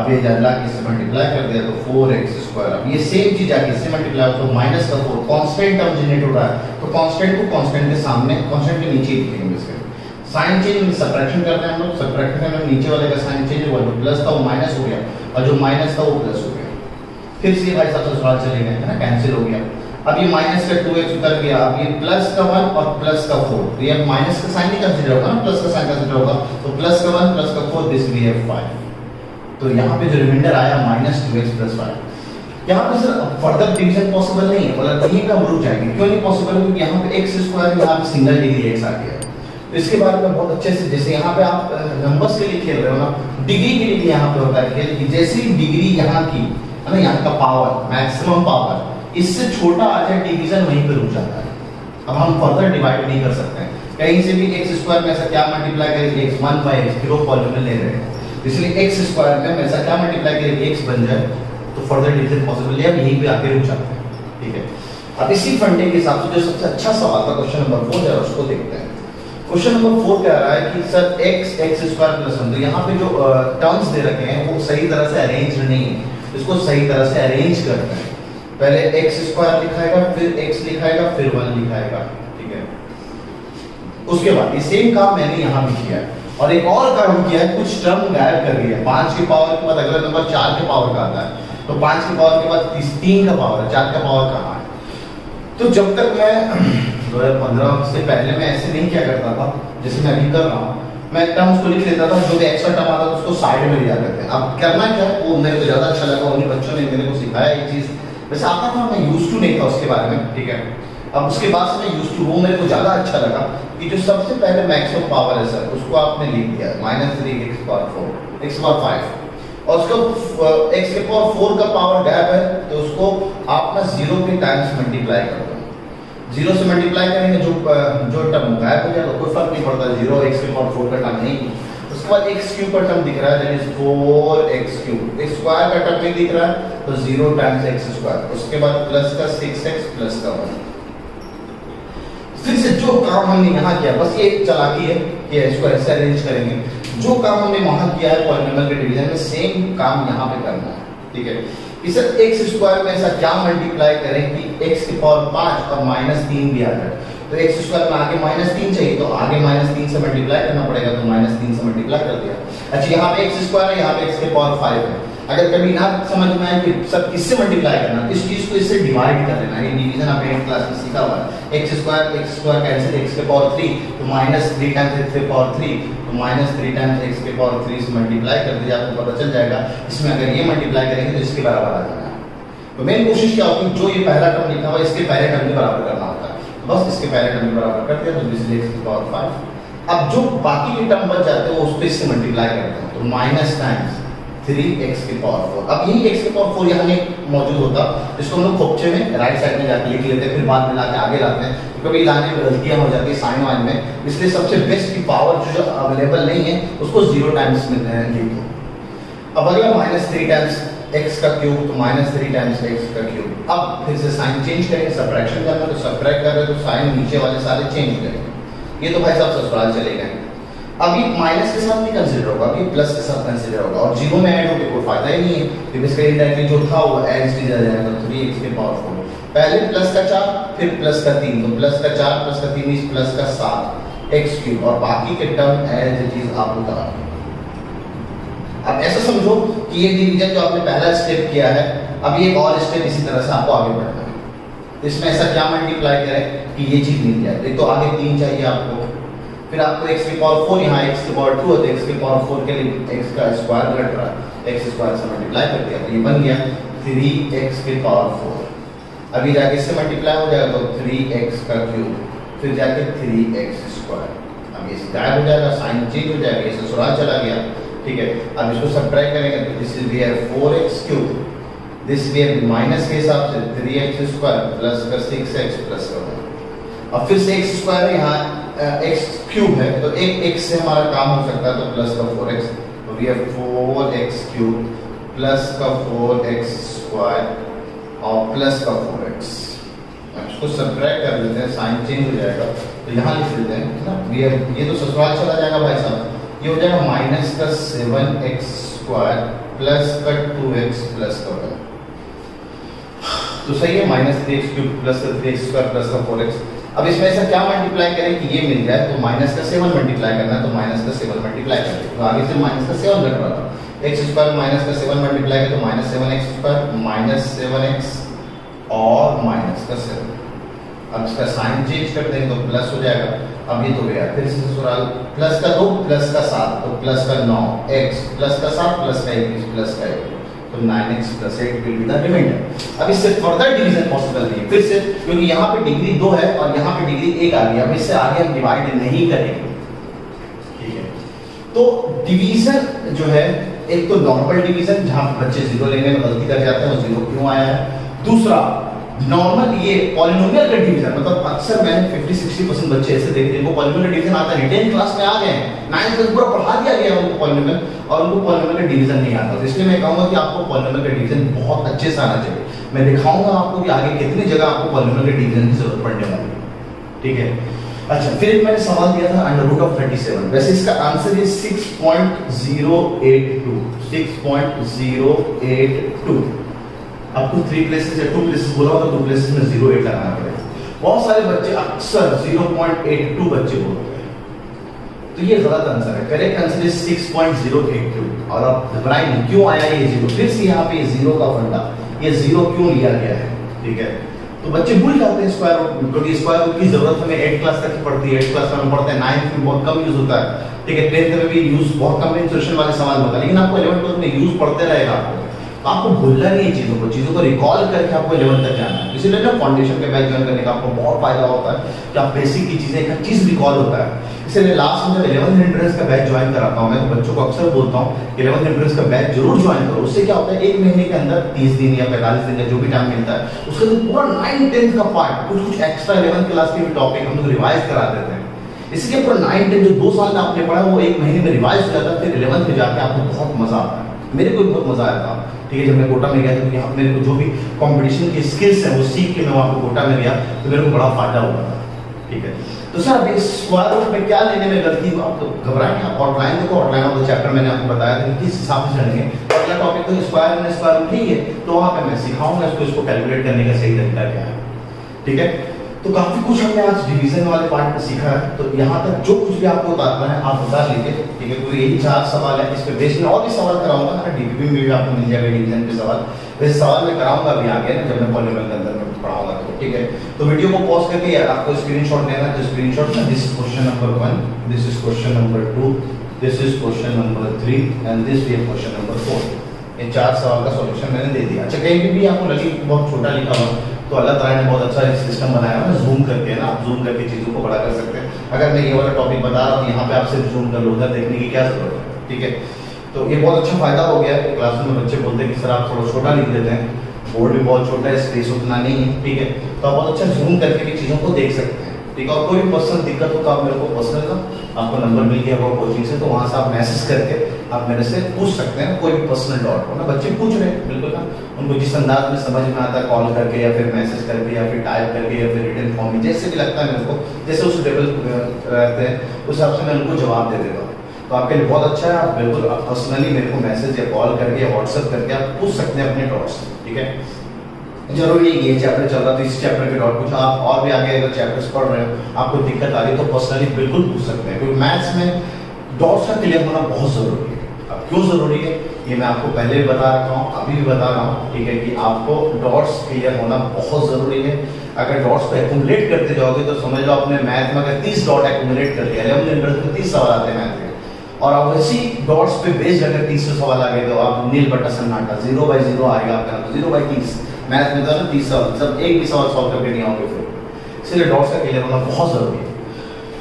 अब ये जानला किससे मल्टीप्लाई कर दिया तो 4x²। अब ये सेम चीज आके इससे मल्टीप्लाई हो तो -4 कांस्टेंट टर्म जनरेट हो रहा है, तो कांस्टेंट को कांस्टेंट के सामने, कांस्टेंट के नीचे लिखेंगे इसके। साइन चेंज में सब्ट्रैक्शन कर रहे हैं हम लोग, सब्ट्रैक्शन करने में नीचे वाले का साइन चेंज हुआ, जो प्लस था वो माइनस हो गया, और जो माइनस था वो प्लस हो गया। फिर से भाई साहब ससुराल चले गए, है ना, कैंसिल हो गया। अब ये माइनस का 2x उतर गया, अब ये प्लस का 1 और प्लस का 4, तो ये माइनस का साइन नहीं कंसीडर होगा ना, प्लस का साइन कंसीडर होगा, तो प्लस का 1 प्लस का 4 दिस वी हैव 5। तो यहाँ पे जो रिमाइंडर आया -2x + 5। यहाँ पे सर फर्दर डिवीजन पॉसिबल नहीं है, मतलब यहीं पे हम रुक जाएंगे। क्यों नहीं पॉसिबल है? क्योंकि यहाँ पे एक्स स्क्वायर यहाँ पे सिंगल डिग्री एक्स आ गया। तो इसके बारे में बहुत अच्छे से, जैसे यहाँ पे आप नंबर्स के लिए खेल रहे हो ना, डिग्री के लिए यहाँ पे होता है खेल कि जैसी डिग्री यहाँ की है ना, यहाँ का पावर मैक्सिमम पावर इससे छोटा आ जाए डिवीजन वहीं पे रुक जाता है। अब हम फर्दर डिवाइड नहीं कर सकते हैं कहीं से भी। एक्स स्क्वायर में ऐसा क्या मल्टीप्लाई करेंगे, एक्स 1 बाई एक्स, फिर पॉलिनोमियल ले रहे हैं, इसलिए एक्स स्क्वायर में हम ऐसा क्या मल्टीप्लाई करेंगे, एक्स बन जाए तो फर्दर डिवीजन पॉसिबल है। अब यहीं पे आके रुक जाते हैं, ठीक है। अब इसी फंडे के हिसाब से जो सबसे अच्छा सवाल था क्वेश्चन नंबर 4 है उसको देखते हैं। क्वेश्चन नंबर 4 कह रहा है कि sir x x square plus 1, तो यहाँ पे जो टर्म्स दे रखे हैं वो सही तरह से अरेंज नहीं है, इसको सही तरह से अरेंज करते हैं। पहले एक्स स्क्वायर लिखाएगा, फिर एक्स लिखाएगा, फिर 1 लिखाएगा, ठीक है। उसके बाद ये सेम काम मैंने यहाँ भी किया है और एक और काम किया है, कुछ टर्म गायब कर दिया है। 5 की पावर के बाद अगला नंबर 4 के पावर का आता है, तो 5 की पावर के बाद 3 का पावर है, 4 का पावर कहाँ है? तो जब तक मैं 2015 से पहले मैं ऐसे नहीं किया करता था जैसे मैं अभी कर रहा हूँ। मैं टर्म्स को लिख लेता था, जो भी एक्स्ट्रा टर्म आता था उसको साइड में ले जाते थे। अब करना क्या है वो मेरे को ज्यादा अच्छा लगा, उन्हीं बच्चों ने मेरे को सिखाया एक चीज, वैसे आता था मैं यूज टू नहीं था उसके बारे में, ठीक है। अब उसके बाद से मैं यूज टू, वो मेरे को ज्यादा अच्छा लगा कि जो सबसे पहले मैक्सिमम पावर है सर उसको आपने लिख दिया -3 x पावर 4 x पावर 5 और उसको x के पावर 4 का पावर गैप है तो उसको आप ना 0 के टाइम्स मल्टीप्लाई कर दो। 0 से मल्टीप्लाई करेंगे जो टर्म गायब हो जाएगा, कोई फर्क नहीं पड़ता, 0 x के पावर 4 का टर्म नहीं। उसके बाद x क्यूब का टर्म दिख रहा है, that is 4x cube. x square का टर्म नहीं दिख रहा है तो 0 टाइम्स x स्क्वायर। उसके बाद प्लस का 6x प्लस का 1। फिर से जो काम हमने यहाँ किया, बस ये चालाकी है कि इसको ऐसे अरेंज करेंगे। जो काम हमने वहां किया है पॉलिनोमियल के डिवीजन में, सेम काम यहाँ पे करना है, ठीक है। इस एक्स स्क्वायर में ऐसा क्या मल्टीप्लाई करें कि x की पावर 5 और -3 भी आ जाए। तो x स्क्वायर में आगे -3 चाहिए तो आगे -3 से मल्टीप्लाई करना पड़ेगा, तो -3 से मल्टीप्लाई कर दिया। अच्छा यहाँ पे x स्क्वायर है, यहाँ पे x की पावर 5 है। अगर कभी ना समझ में आए कि सर किससे मल्टीप्लाई करना, इस चीज को इससे डिवाइड कर लेना। ये डिवीजन आपने 8th क्लास में सीखा हुआ है। x स्क्वायर कैंसिल, x के पावर 3 तो -3 टाइम्स x के पावर 3 तो -3 टाइम्स x के पावर 3 से मल्टीप्लाई कर दीजिए, आपको पता चल जाएगा। इसमें अगर ये मल्टीप्लाई करेंगे तो इसके बराबर आ जाएगा। तो मेन कोशिश क्या होगी, जो ये पहला टर्म लिखा हुआ है इसके पहले टर्म के बराबर करना होता है, तो बस इसके पहले टर्म के बराबर कर दिया तो दिस इज x की पावर 5। अब जो बाकी के टर्म बच जाते हैं वो उसको इससे मल्टीप्लाई करते हैं, तो माइनस टाइम्स 3x की पावर 4। अब यही x की पावर 4 यहाँ नहीं मौजूद होता, इसको हम लोग खोपचे में राइट साइड में जाके लिख लेते हैं, फिर बाद में लाके आगे लाते हैं, तो कभी लाने में गलतियां हो जाती है साइन वाइन में। इसलिए सबसे बेस्ट की पावर जो अवेलेबल नहीं है उसको 0 टाइम्स में लिख दो। अब अगला -3 टाइम्स x का क्यूब, तो -3 टाइम्स x का क्यूब। अब फिर से साइन चेंज करेंगे, सबट्रैक्शन करना तो सबट्रैक्ट कर रहे तो साइन नीचे वाले सारे चेंज करेंगे। ये तो भाई साहब ससुराल चले गए। अब ये माइनस के साथ नहीं कंसीडर होगा, अभी प्लस के साथ कंसीडर होगा और 0 में ऐड होके कोई फायदा ही नहीं है, तो इसका डायरेक्टली जो था वो एज डी जाएगा 3x के पावर 4। पहले प्लस का 4 फिर प्लस का 3, तो प्लस का 4 प्लस का 3 इज प्लस का 7 x क्यूब और बाकी के टर्म एज इट इज आप उतार। अब ऐसा समझो कि ये डिवीजन जो आपने पहला स्टेप किया है, अब ये एक और स्टेप इसी तरह से आपको आगे बढ़ना है। इसमें ऐसा क्या मल्टीप्लाई करें कि ये चीज मिल जाए। एक तो आगे 3 चाहिए आपको, फिर आपको x की पावर 4 यहाँ x की पावर 2 है, x की पावर 4 के लिए x का स्क्वायर घट रहा है, x स्क्वायर से मल्टीप्लाई कर दिया तो ये बन गया 3x की पावर 4। अभी जाके इससे मल्टीप्लाई हो जाएगा तो 3x का क्यूब, फिर जाके 3x स्क्वायर। अब ये गायब हो जाएगा, साइन चेंज हो जाएगा, ये ससुराल चला गया, ठीक है। अब इसको सब्ट्रैक्ट करेंगे तो this is here 4x cube, this we है माइनस के हिसाब से 3x स्क्वायर प्लस का 6x प्लस का 1। अब फिर से x स्क्वायर है, यहाँ x क्यूब है तो एक x से हमारा काम हो सकता है, तो प्लस का 4x, तो we have 4x cube plus का 4x स्क्वायर और प्लस का 4x। अब इसको सब्ट्रैक्ट कर लेते हैं, साइन चेंज हो जाएगा तो यहाँ लिख देते हैं ना, वी हैव, ये तो ससुराल चला जाएगा भाई साहब, ये हो जाएगा माइनस का 7x स्क्वायर प्लस का 2x प्लस का 1। तो सही है, -3x क्यूब प्लस का 3x स्क्वायर प्लस का 4x। अब इसमें ऐसा क्या मल्टीप्लाई करें कि ये मिल जाए, तो माइनस का 7 मल्टीप्लाई करना है, तो माइनस का 7 मल्टीप्लाई करें, तो आगे से माइनस का 7 घट रहा था, x स्क्वायर माइनस का 7 मल्टीप्लाई करें तो -7x स्क्वायर -7x और माइनस का 7। अब इसका साइन चेंज कर देंगे तो प्लस हो जाएगा। अब ये तो गया, फिर से ससुराल प्लस का 2 प्लस का 7 तो प्लस का 9x प्लस का 7 प्लस का 21 प्लस का 1, तो 9x + 8 will be the remainder. अब इससे फर्दर डिवीजन पॉसिबल नहीं है फिर से, क्योंकि यहाँ पे डिग्री 2 है और यहाँ पे डिग्री 1 आ गई। अब इससे आगे हम डिवाइड नहीं करेंगे, ठीक है। तो डिवीजन जो है, एक तो नॉर्मल डिवीजन जहां बच्चे 0 लेने में गलती कर जाते हैं, वो 0 क्यों आया है। दूसरा नॉर्मल ये पॉलिनोमियल का डिवीजन, मतलब अक्सर मैंने 50-60% बच्चे ऐसे देखे जिनको पॉलिनोमियल का डिवीजन आता है, 10th क्लास में आ गए हैं, 9th क्लास पूरा पढ़ा दिया गया उनको पॉलिनोमियल, और उनको पॉलिनोमियल का डिवीजन नहीं आता। तो इसलिए मैं कहूंगा कि आपको पॉलिनोमियल का डिवीजन बहुत अच्छे से आना चाहिए। मैं दिखाऊंगा आपको कि आगे कितनी जगह आपको पॉलिनोमियल के डिवीजन की जरूरत पड़ने वाली है, ठीक है। अच्छा, फिर एक मैंने सवाल दिया था √37, वैसे इसका आंसर है 6.082, 6.082। अब तो 3 प्लेसेस या 2 प्लेसेस बोला होगा, 2 प्लेसेस में 0.8 लगाना पड़ेगा। बहुत सारे बच्चे अक्सर 0.82 बच्चे बोलते हैं, तो ये गलत आंसर है। Correct answer is 6.082। और अब घबराइए नहीं, क्यों आया ये 0, फिर से यहाँ पे 0 का फंडा, ये 0 क्यों लिया गया है, ठीक है। तो बच्चे भूल जाते हैं स्क्वायर रूट, क्योंकि स्क्वायर रूट की जरूरत हमें 8 क्लास तक पड़ती है, 8 क्लास में पढ़ते हैं, 9th में बहुत कम यूज होता है, ठीक है। 10th में भी यूज बहुत कम इंसर्शन वाले सवाल होता है, लेकिन आपको 11th 12th में यूज पढ़ते रहेगा आपको, तो आपको भूलना नहीं है चीजों को रिकॉल करके आपको 11th तक जाना है। इसीलिए ना फाउंडेशन के बैच ज्वाइन करने का आपको बहुत फायदा होता है कि आप बेसिक की चीजें, हर चीज रिकॉल होता है। इसलिए लास्ट में जब 11th एंट्रेंस का बैच ज्वाइन कराता हूं मैं, तो बच्चों को अक्सर बोलता हूं कि 11th एंट्रेंस का बैच जरूर ज्वाइन करो। उससे क्या होता है, 1 महीने के अंदर 30 दिन या 45 दिन का जो भी टाइम मिलता है, उसके अंदर पूरा 9th 10th का पार्ट, कुछ एक्स्ट्रा 11th क्लास के भी टॉपिक हम लोग रिवाइज करा देते हैं। इसलिए पूरा 9th 10th जो 2 साल में आपने पढ़ा वो 1 महीने में रिवाइज हो जाता है, फिर 11th में जाके आपको बहुत मजा आता है। मेरे को बहुत मजा आया था, ठीक है। जब मैं कोटा में गया था, तो मेरे को जो भी कंपटीशन की स्किल्स है वो सीख के मैं वहाँ पे कोटा में गया, तो मेरे को बड़ा फायदा हुआ था, ठीक है। तो सर अभी स्क्वायर रूट में क्या लेने में गलती, आप तो घबराएंगे, आप आउटलाइन देखो, आउटलाइन ऑफ द चैप्टर मैंने आपको बताया था किस हिसाब से चलेंगे। अगला टॉपिक तो स्क्वायर रूट नहीं है, तो वहाँ पे मैं सिखाऊंगा इसको कैलकुलेट करने का सही तरीका क्या है, ठीक है। तो काफी कुछ हमने आज डिवीजन वाले पार्ट में सीखा है। तो यहाँ तक जो कुछ भी आपको बताना है आप बता लीजिए, ठीक है। पूरे यही 4 सवाल है, इस पे बेस में और भी सवाल कराऊंगा, डीपीपी में भी आपको मिल जाएगा डिवीजन के सवाल। वैसे सवाल मैं कराऊंगा अभी आगे जब मैं पॉलिनोमियल के अंदर में पढ़ाऊंगा, तो ठीक है। तो वीडियो को पॉज करके यार आपको स्क्रीनशॉट लेना है, तो स्क्रीनशॉट में this is question number 1, this is question number 2, this is question number 3 and this भी क्वेश्चन नंबर 4। ये 4 सवाल का सॉल्यूशन मैंने दे दिया। अच्छा, कहीं भी आपको लगे बहुत छोटा लिखा हुआ, तो अल्लाह ताला ने बहुत अच्छा सिस्टम बनाया है, जूम करके ना, आप जूम करके चीज़ों को बड़ा कर सकते हैं। अगर मैं ये वाला टॉपिक बता रहा हूँ, यहाँ पे आप सिर्फ जूम कर लो, उधर देखने की क्या जरूरत है, ठीक है। तो ये बहुत अच्छा फायदा हो गया है। क्लासरूम में बच्चे बोलते हैं कि सर आप थोड़ा छोटा लिख देते हैं, बोर्ड भी बहुत छोटा है, स्पेस उतना नहीं है, ठीक है। तो आप बहुत अच्छा जूम करके भी चीज़ों को देख सकते हैं, ठीक है। और कोई भी पर्सनल दिक्कत हो तो आप मेरे को पर्सनल का आपको नंबर मिल गया होगा कोचिंग से, तो वहाँ से आप मैसेज करके आप मेरे से पूछ सकते हैं, कोई भी पर्सनल डाउट हो ना। बच्चे पूछ रहे हैं बिल्कुल ना, उनको जिस अंदाज में समझ में आता है, कॉल करके या फिर मैसेज करके या फिर टाइप करके या फिर रिटन फॉर्म में, जैसे भी लगता है मेरे को, जैसे उस लेवल रहते हैं उस हिसाब से मैं उनको जवाब दे देता हूँ। तो आपके लिए बहुत अच्छा है, आप बिल्कुल पर्सनली मेरे को मैसेज या कॉल करके या व्हाट्सएप करके आप पूछ सकते हैं अपने डाउट्स, ठीक है। जरूरी नहीं ये चैप्टर चल रहा तो इस चैप्टर के डाउट पूछो, आप और भी आगे अगर चैप्टर्स पढ़ रहे हो, आपको दिक्कत आ रही है तो पर्सनली बिल्कुल पूछ सकते हैं, क्योंकि मैथ्स में डॉट्स का क्लियर होना बहुत जरूरी है। अब क्यों जरूरी है ये मैं आपको पहले भी बता रखा हूँ, अभी भी बता रहा हूँ, ठीक है, कि आपको डॉट्स क्लियर होना बहुत जरूरी है। अगर डॉट्स को एक्यूमुलेट करते जाओगे तो समझ लो अपने मैथ में अगर 30 डॉट एक्यूमुलेट कर दिया, 11th एंट्रेंस में 30 सवाल आते हैं मैथ के, और अब इसी डॉट्स पे बेस्ड अगर 30 सवाल आ गए तो आप नील बट्टा सन्नाटा 0/0 आएगा आपका, 0/30 मैथ में तो 30 सवाल, सब एक भी सवाल सॉल्व करके नहीं आओगे फिर। इसलिए डॉट्स का क्लियर होना बहुत जरूरी है।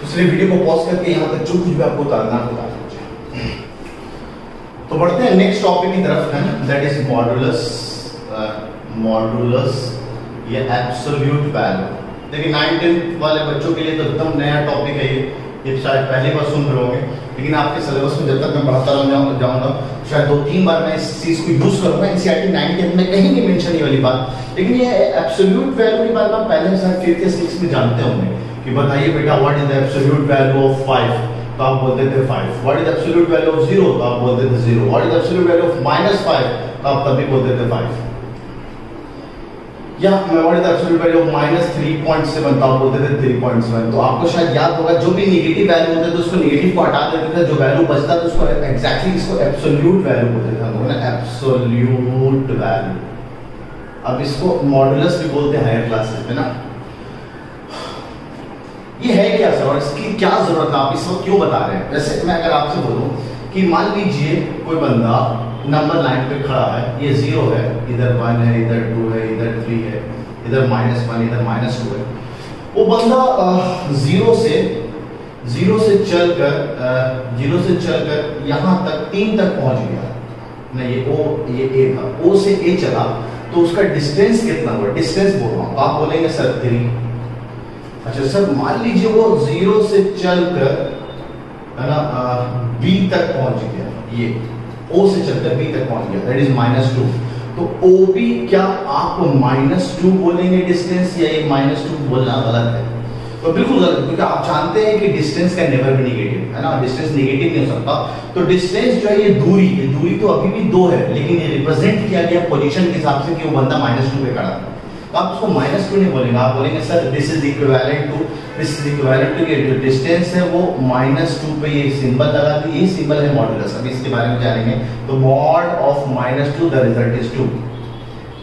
इसलिए वीडियो को पॉज करके यहाँ तक जो कुछ भी आपको उतारना है उतार लीजिए। तो बढ़ते हैं नेक्स्ट टॉपिक की तरफ, है ना, दैट इज मॉडुलस। मॉडुलस ये एब्सोल्यूट वैल्यू। देखिए 9th वाले बच्चों के लिए तो एकदम नया टॉपिक है ये शायद पहली बार सुन रहे होंगे, लेकिन आपके सिलेबस में जब तक मैं बढ़ाता जाऊंगा शायद 2-3 बार मैं इस चीज को यूज करूंगा। एनसीईआरटी 9th में कहीं नहीं मेंशन ये वाली बात, लेकिन ये एब्सोल्यूट वैल्यू की बात आप पहले शायद 5th या 6th में जानते होंगे कि बताइए बेटा what is the absolute value of 5, तो आप बोलते थे 5। What is absolute value of 0, तो आप बोलते थे 0। What is absolute value of -5, तो आप तभी बोलते थे 5। या what is absolute value of -3.7, तो आप बोलते थे 3.7। तो आपको शायद याद होगा जो भी नेगेटिव वैल्यू होते थे उसको नेगेटिव को हटा देते थे, जो वैल्यू बचता था उसको एग्जैक्टली इसको एब्सोल्यूट वैल्यू बोलते थे हम लोग ना, एब्सोल्यूट वैल्यू। अब इसको मॉडुलस भी बोलते हैं हायर क्लासेस में ना। ये है क्या सर और इसकी क्या जरूरत है, आप इसको क्यों बता रहे हैं? वैसे मैं अगर आपसे बोलूं कि मान लीजिए कोई बंदा नंबर लाइन पे खड़ा है, ये 0 है, इधर 1 है, इधर 2 है, इधर 3 है, इधर -1, इधर -2 है। वो बंदा 0 से चलकर यहाँ तक 3 तक पहुंच गया ना, ये ए था, ओ से ए चला, तो उसका डिस्टेंस कितना हुआ? डिस्टेंस बोल रहा हूँ, आप बोलेंगे सर 3। अच्छा सर, मान लीजिए वो 0 से चलकर है ना बी तक पहुंच गया, ये ओ से चलकर बी तक पहुंच गया, दैट इज -2। तो ओ बी, क्या आप -2 बोलेंगे डिस्टेंस, या ये -2 बोलना गलत है? तो बिल्कुल गलत, क्योंकि आप जानते हैं कि distance can never be negative, है ना, डिस्टेंस नेगेटिव नहीं हो सकता। तो डिस्टेंस जो है, ये दूरी तो अभी भी 2 है, लेकिन ये रिप्रेजेंट किया गया पोजीशन के हिसाब से कि वो बंदा -2 पे खड़ा है। तो आप उसको -2 नहीं बोलेंगे, आप बोलेंगे sir this is equivalent to ये जो डिस्टेंस है वो -2 पे ये सिंबल लगा दी, ये सिंबल है मॉडुलस। अभी इसके बारे में जानेंगे। तो mod of -2 the result is 2।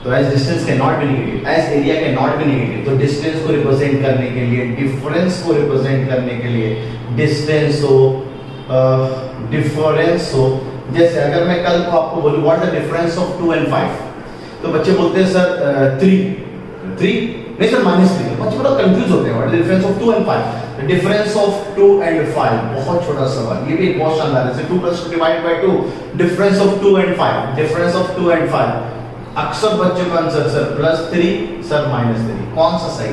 तो as distance can not be negative, as area can not be negative, तो डिस्टेंस को रिप्रेजेंट करने के लिए, डिफरेंस को रिप्रेजेंट करने के लिए डिस्टेंस हो, जैसे अगर मैं कल को आपको बोलूं what the difference of 2 and 5, तो बच्चे बोलते हैं सर 3 नहीं सर -3। बच्चे बड़ा कंफ्यूज होते हैं, what the difference of 2 and 5। The difference of 2 and 5, बहुत छोटा सवाल, ये भी एक बहुत शानदार है। 2 + 2 divided by 2, difference of 2 and 5, difference of 2 and 5। अक्सर बच्चों का आंसर सर +3 सर -3, कौन सा सही है?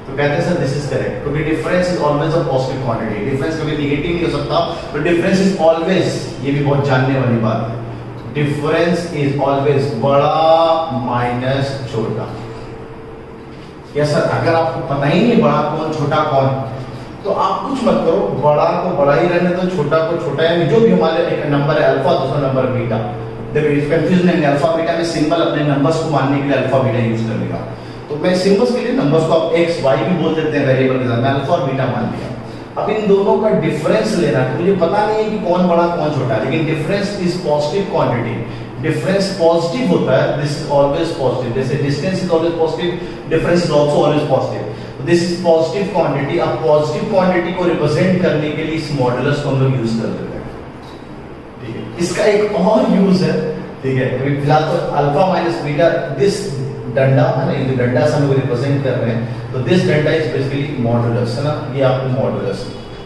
तो कहते हैं सर दिस इज करेक्ट, क्योंकि difference is always a positive quantity, difference कभी नेगेटिव नहीं हो सकता, तो डिफरेंस इज ऑलवेज, ये भी बहुत जानने वाली बात है, डिफरेंस इज ऑलवेज बड़ा माइनस छोटा। या सर अगर आपको पता ही नहीं बड़ा कौन छोटा कौन, तो आप कुछ मत करो, बड़ा को बड़ा ही रहने दो, छोटा को छोटा, यानी जो भी हमारे एक नंबर है अल्फा, दूसरा नंबर बीटा। देखो इस कंफ्यूजन है, अल्फा बीटा में सिंबल अपने नंबर्स को मानने के लिए अल्फा बीटा यूज कर लेगा। तो मैं सिंबल्स के लिए नंबर्स को आप एक्स वाई भी बोल देते हैं वेरिएबल के साथ, मैं अल्फा और बीटा मान लिया। अब इन दोनों का डिफरेंस लेना है, मुझे पता नहीं है कि कौन बड़ा कौन छोटा, लेकिन difference is positive quantity, difference positive होता है, दिस इज ऑलवेज पॉजिटिव। जैसे distance is always positive, difference is also always positive, this is positive quantity. अब पॉजिटिव क्वांटिटी को रिप्रेजेंट करने के लिए इस मॉडुलस को हम लोग यूज कर देते हैं, ठीक है। इसका एक और यूज है, ठीक है, अभी फिलहाल तो अल्फा माइनस बीटा, दिस डंडा है ना, ये जो डंडा से हम लोग रिप्रेजेंट कर रहे हैं, तो दिस डंडा इज बेसिकली मॉडुलस, है ना, ये आपको मॉडुलस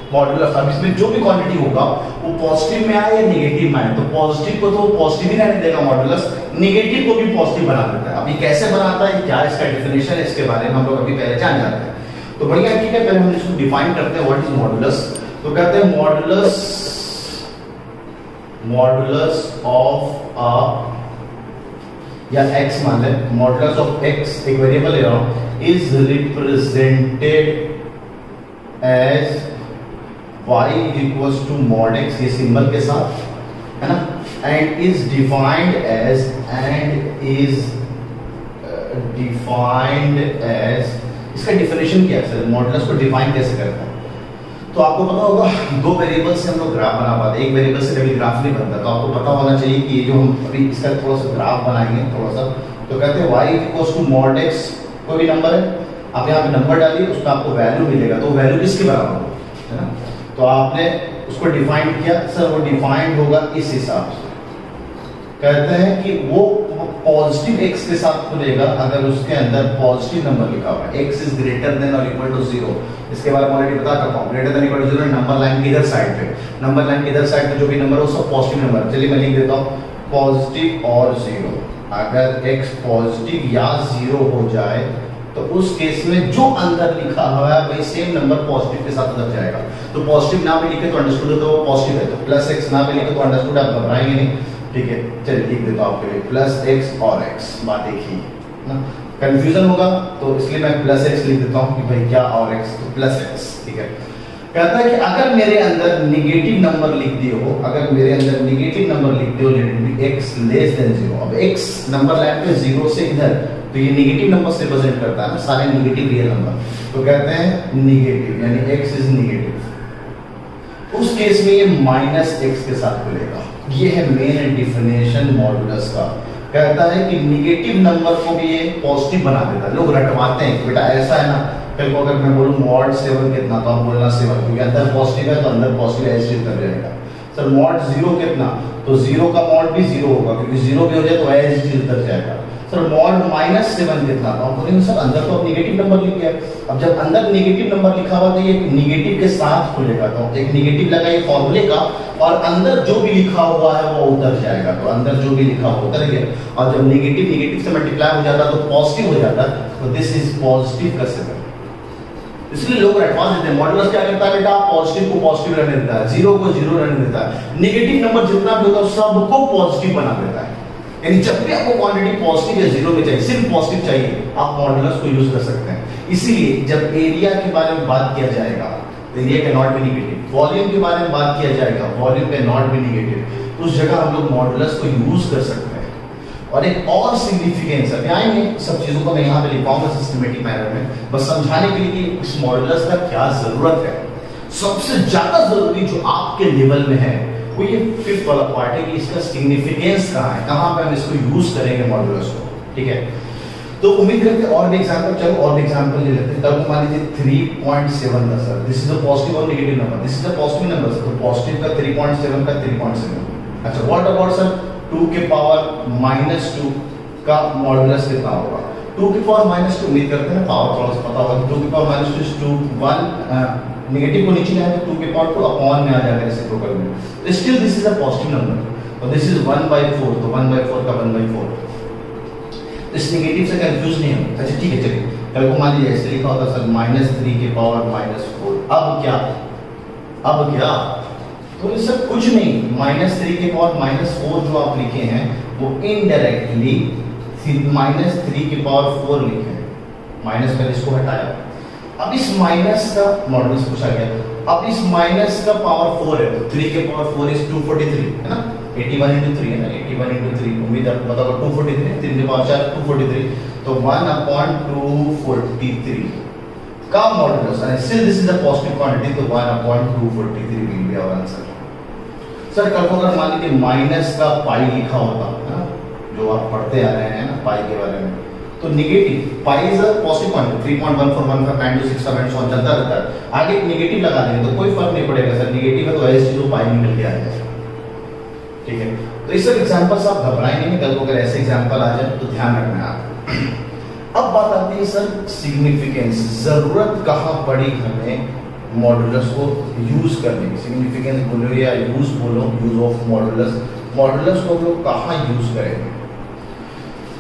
अब इसमें जो भी क्वांटिटी होगा वो पॉजिटिव में आए या नेगेटिव में आए, तो पॉजिटिव को तो पॉजिटिव ही रहने देगा मॉडुलस, नेगेटिव को भी पॉजिटिव बना देता है। अभी कैसे बनाता है, क्या इसका डेफिनेशन है, इसके बारे में हम लोग अभी पहले जान जाते हैं। तो बढ़िया, ठीक है, पहले हम इसको डिफाइन करते हैं, व्हाट इज मॉडुलस। तो कहते हैं मॉडुलस ऑफ अ, या x मान ले, मॉडुलस ऑफ x एक वेरिएबल ले रहा हूं, is represented as y equals to mod x, ये सिंबल के साथ, है ना, एंड इज डिफाइंड एज इसका डिफिनेशन क्या है सर, मॉडुलस को डिफाइन कैसे करता है? तो आपको पता होगा दो वेरिएबल से हम लोग ग्राफ बना पाते हैं, एक वेरिएबल से कभी ग्राफ नहीं बनता, तो आपको पता होना चाहिए कि ये जो हम अभी इसका थोड़ा सा ग्राफ बनाएंगे थोड़ा सा, तो कहते हैं y equals to mod x, कोई भी नंबर है, आप यहाँ पे नंबर डालिए, उसका आपको वैल्यू मिलेगा, तो वैल्यू किसके बराबर होगा, है ना। तो आपने उसको डिफाइन किया सर, वो डिफाइंड होगा इस हिसाब से, कहते हैं कि वो पॉजिटिव x के साथ खुलेगा अगर उसके अंदर पॉजिटिव नंबर लिखा हुआ है, x इज ग्रेटर देन और इक्वल टू 0। इसके बारे में ऑलरेडी बता चुका हूं, greater than equal to 0 number line की इधर साइड पे, नंबर लाइन की इधर साइड पे जो भी नंबर हो सब पॉजिटिव नंबर। चलिए मैं लिख देता हूं पॉजिटिव और 0, अगर x पॉजिटिव या 0 हो जाए तो उस केस में जो अंदर लिखा हुआ है वही सेम नंबर पॉजिटिव के साथ लग जाएगा। तो पॉजिटिव ना भी लिखे तो अंडरस्टूड है, तो वो पॉजिटिव है, तो प्लस x ना भी लिखे तो अंडरस्टूड, आप घबराएंगे नहीं, ठीक है। चलिए लिख देता हूं आपके लिए प्लस x और x, बात एक ही ना, कंफ्यूजन होगा तो इसलिए मैं प्लस x लिख देता हूं कि भाई क्या और x, तो प्लस x, ठीक है। कहता है कि अगर मेरे अंदर नेगेटिव नंबर लिख दिए हो, अगर मेरे अंदर नेगेटिव नंबर लिख दिए हो x लेस देन 0, अब x नंबर लाइन पे 0 से इधर, तो ये नेगेटिव नंबर से रिप्रेजेंट करता है, सारे नेगेटिव रियल नंबर, तो कहते हैं नेगेटिव, यानी x इज नेगेटिव, उस केस में ये माइनस x के साथ खुलेगा। ये है मेन डिफिनेशन मॉडुलस का। कहता है कि नेगेटिव नंबर को भी ये पॉजिटिव बना देता है। लोग रटवाते हैं बेटा ऐसा है ना, कल को अगर मैं बोलूं mod 7 कितना, तो आप बोलना 7, क्योंकि अंदर पॉजिटिव है तो अंदर पॉजिटिव एसिड कर जाएगा। सर mod 0 कितना, तो 0 का मॉड भी 0 होगा, क्योंकि 0 भी हो जाए तो एज इट इज उतर जाएगा। सर मॉड -7 के था, आप बोलेंगे सर अंदर तो अब नेगेटिव नंबर लिख गया। अब जब अंदर नेगेटिव नंबर लिखा हुआ तो ये नेगेटिव के साथ खुलेगा, तो एक नेगेटिव लगाइए फॉर्मूले का और अंदर जो भी लिखा हुआ है वो उतर जाएगा। तो अंदर जो भी लिखा हुआ उतर गया, और जब नेगेटिव नेगेटिव से मल्टीप्लाई हो जाता तो पॉजिटिव हो जाता, तो दिस इज पॉजिटिव का 7। इसलिए लोग एडवांस देते हैं। मॉडुलस क्या करता है बेटा, पॉजिटिव को पॉजिटिव रहने देता है, 0 को 0 रहने देता है, नेगेटिव नंबर जितना भी होगा सबको पॉजिटिव बना देता है। यानी जब भी आपको क्वांटिटी पॉजिटिव या 0 में चाहिए, सिर्फ पॉजिटिव चाहिए, आप मॉडुलस को यूज कर सकते हैं। इसीलिए जब एरिया के बारे में बात किया जाएगा, area can not be negative. Volume के बारे में बात किया जाएगा, volume can not be negative. उस जगह हम लोग मॉडुलस को यूज कर सकते हैं। और एक और सिग्निफिकेंस है, आएंगे सब चीजों को मैं यहाँ पे लिखवाऊंगा सिस्टमेटिक मैनर में, बस समझाने के लिए कि इस मॉडुलस का क्या जरूरत है। सबसे ज्यादा जरूरी जो आपके लेवल में है वो ये 5th वाला पार्ट है कि इसका सिग्निफिकेंस कहाँ है, कहाँ पे हम इसको यूज करेंगे मॉडुलस को, ठीक है। तो उम्मीद करते हैं और भी एग्जांपल, चलो और भी एग्जांपल ले लेते हैं। तब मान लीजिए 3.7 था sir, this is a positive और negative number, this is a positive number, तो पॉजिटिव का 3.7 का 3.7। अच्छा व्हाट अबाउट सर 2 के पावर -2 का मॉडुलस कितना होगा? 2 की पावर -2, उम्मीद करते हैं पावर थोड़ा सा पता होगा। 2 की पावर -2 is 2, 1 नेगेटिव को नीचे लाए तो 2 के पावर 2 अपॉन में आ जाएगा रेसिप्रोकल में, तो still this is a positive number और दिस इज 1/4, तो 1/4 का 1/4, इस नेगेटिव से कंफ्यूज नहीं हो। अच्छा ठीक है, चलिए कल को मान लीजिए ऐसे लिखा होता सर -3 के पावर -4, अब क्या तो सर कुछ नहीं, -3 के पावर -4 जो आप लिखे हैं वो इनडायरेक्टली -3 के पावर 4 लिखे हैं, माइनस कर इसको हटाया। अब इस माइनस का मॉडुलस पूछा गया, अब इस माइनस का पावर 4 है, तो 3 के पावर 4 इज 243 है ना, 81 into 3 है ना, 81 into 3 उम्मीद आपको पता होगा 243, 3 के पावर 4 243, तो 1/243 का मॉडुलस है। Still this is a positive quantity, तो 1/243 will be our answer. Sir कल को अगर मान लीजिए माइनस का पाई लिखा होता है ना, जो आप पढ़ते आ रहे हैं ना पाई के बारे में, तो negative pi is a positive quantity, 3.141 926 7 चलता रहता है, आगे नेगेटिव लगा देंगे तो कोई फर्क नहीं पड़ेगा सर, नेगेटिव है तो ऐसे चीजों पाई निकल के आ जाएगा, ठीक है। तो इस सब एग्जांपल्स आप घबराएंगे नहीं, कल को अगर ऐसे एग्जांपल आ जाए तो ध्यान रखना आप। अब बात आती है सर सिग्निफिकेंस, जरूरत कहाँ पड़ी हमें मॉडुलस को यूज करने की, सिग्निफिकेंस बोलो या यूज बोलो, यूज ऑफ मॉडुलस, मॉडुलस को हम लोग कहाँ यूज करेंगे।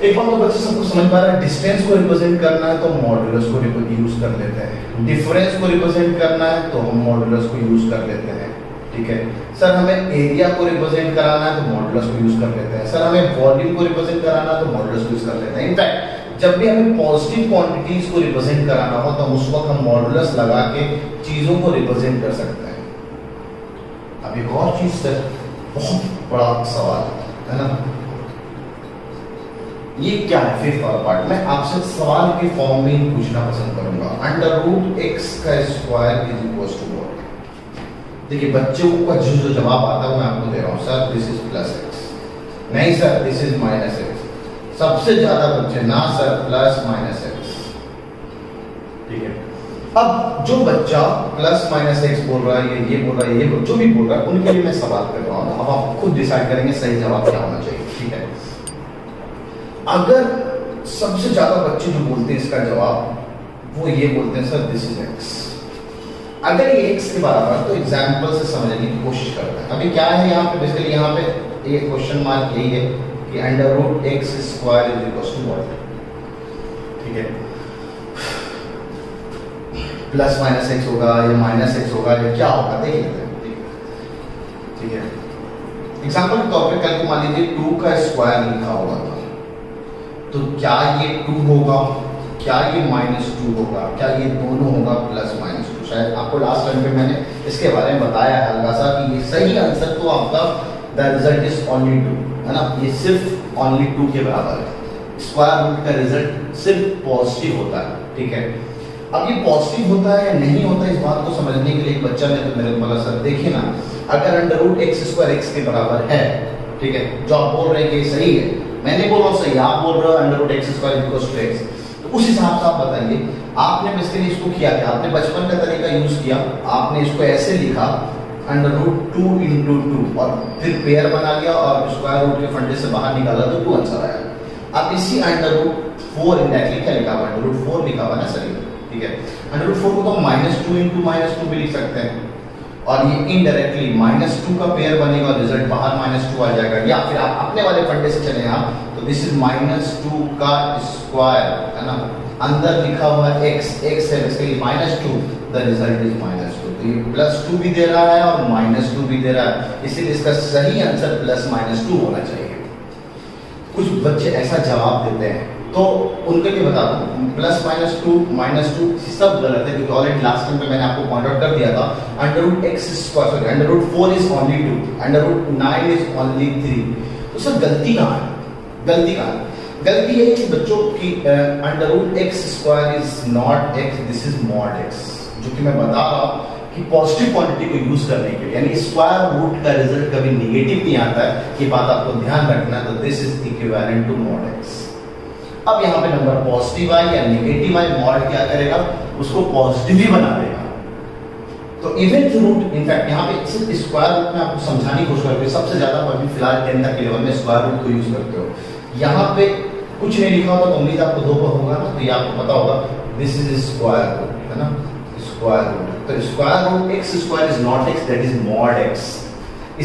एक बात तो बच्चे सबको समझ पा रहा है, डिस्टेंस को रिप्रेजेंट करना है तो मॉडुलस को यूज कर लेते हैं, डिफरेंस को रिप्रेजेंट करना है तो हम मॉडुलस को यूज कर लेते हैं, ठीक है। सर हमें एरिया को रिप्रेजेंट कराना है तो मॉडुलस को यूज कर लेते हैं, सर हमें वॉल्यूम को रिप्रेजेंट कराना है तो मॉडुलस को यूज कर लेते हैं। इनफैक्ट जब भी हमें पॉजिटिव क्वांटिटीज को रिप्रेजेंट कराना हो तो उस वक्त हम मॉडुलस लगा के चीजों को रिप्रेजेंट कर सकते हैं। अब एक और चीज सर, बहुत बड़ा सवाल है ना, ये क्या है 5th वाला पार्ट, मैं आपसे सवाल के फॉर्म में पूछना पसंद करूंगा। √x² is equal to what? देखिए बच्चों का जो जवाब आता है मैं आपको दे रहा हूं, सर दिस इज +x, नहीं सर दिस इज -x, सबसे ज्यादा बच्चे ना सर +-x, ठीक है। अब जो बच्चा +-x बोल रहा है, ये बोल रहा है, ये जो भी बोल रहा है, उनके लिए मैं सवाल कर रहा हूं, अब आप खुद डिसाइड करेंगे सही जवाब क्या होना चाहिए, ठीक है। अगर सबसे ज्यादा बच्चे जो बोलते हैं इसका जवाब वो ये बोलते हैं सर दिस इज x, अगर ये x के बराबर तो एग्जांपल से समझने की कोशिश करते हैं। अभी क्या है यहाँ पे, बेसिकली यहाँ पे एक क्वेश्चन मार्क यही है कि √x² is equal to what, ठीक है। +-x होगा या -x होगा या क्या होगा देख लेते हैं, ठीक है। एग्जांपल के तौर पे कल को मान लीजिए 2 का स्क्वायर लिखा होगा, तो क्या ये 2 होगा, क्या ये -2 होगा, क्या ये दोनों होगा +-2? शायद आपको लास्ट टाइम पे मैंने इसके बारे में बताया है हल्का सा कि ये सही आंसर तो आपका द रिजल्ट इज ओनली 2 है ना, ये सिर्फ ओनली 2 के बराबर है। स्क्वायर रूट का रिजल्ट सिर्फ पॉजिटिव होता है, ठीक है। अब ये पॉजिटिव होता है या नहीं होता है, इस बात को समझने के लिए एक बच्चा ने तो मेरे को बोला सर देखिए ना, अगर √x² x के बराबर है, ठीक है, जो आप बोल रहे हैं कि सही है, मैं नहीं बोल रहा हूँ सही, आप बोल रहे हो √x² x, तो उस हिसाब से आप बताइए आपने बेसिकली इसको किया क्या, आपने बचपन का तरीका यूज किया, आपने इसको ऐसे लिखा √2 into 2 और फिर पेयर बना लिया और स्क्वायर रूट के फंडे से बाहर निकाला तो 2 आंसर आया। अब इसी √4 इंडायरेक्टली क्या लिखा हुआ है, √4 लिखा हुआ ना सर, ठीक है। √4 को तो -2 into -2 भी लिख सकते हैं और ये इनडायरेक्टली -2 का पेयर बनेगा और रिजल्ट बाहर -2 आ जाएगा। या फिर आप अपने वाले फंडे से चले यहाँ तो दिस इज -2 का स्क्वायर है ना, अंदर लिखा हुआ है x है बेसिकली -2, द रिजल्ट इज -2। तो ये +2 भी दे रहा है और -2 भी दे रहा है, इसीलिए इसका सही आंसर +-2 होना चाहिए। कुछ बच्चे ऐसा जवाब देते हैं तो उनके लिए बता दूं +-2 -2 सब गलत है, क्योंकि ऑलरेडी लास्ट टाइम पे मैंने आपको पॉइंट आउट कर दिया था √4 इज ओनली 2, √9 इज ओनली 3। तो सर गलती कहाँ है? गलती ये है कि बच्चों की √x² is not x, this is mod x, जो कि मैं बता रहा हूँ कि पॉजिटिव क्वांटिटी को यूज करने के लिए, यानी स्क्वायर रूट का रिजल्ट कभी नेगेटिव नहीं आता है, ये बात आपको ध्यान रखना है। तो this is equivalent to mod x। अब यहाँ पे नंबर पॉजिटिव आए या नेगेटिव आए, मॉड क्या करेगा, उसको पॉजिटिव ही बना देगा। तो इवेंट रूट इनफैक्ट यहाँ पे सिर्फ स्क्वायर रूट में आपको समझाने की कोशिश करते, सबसे ज्यादा अभी फिलहाल 10 तक के लेवल में स्क्वायर रूट को यूज करते हो। यहाँ पे कुछ नहीं लिखा होगा तो उम्मीद आपको 2 पर होगा ना, तो ये आपको पता होगा दिस इज स्क्वायर रूट है ना, स्क्वायर रूट। तो square root x² is not x, that is mod x।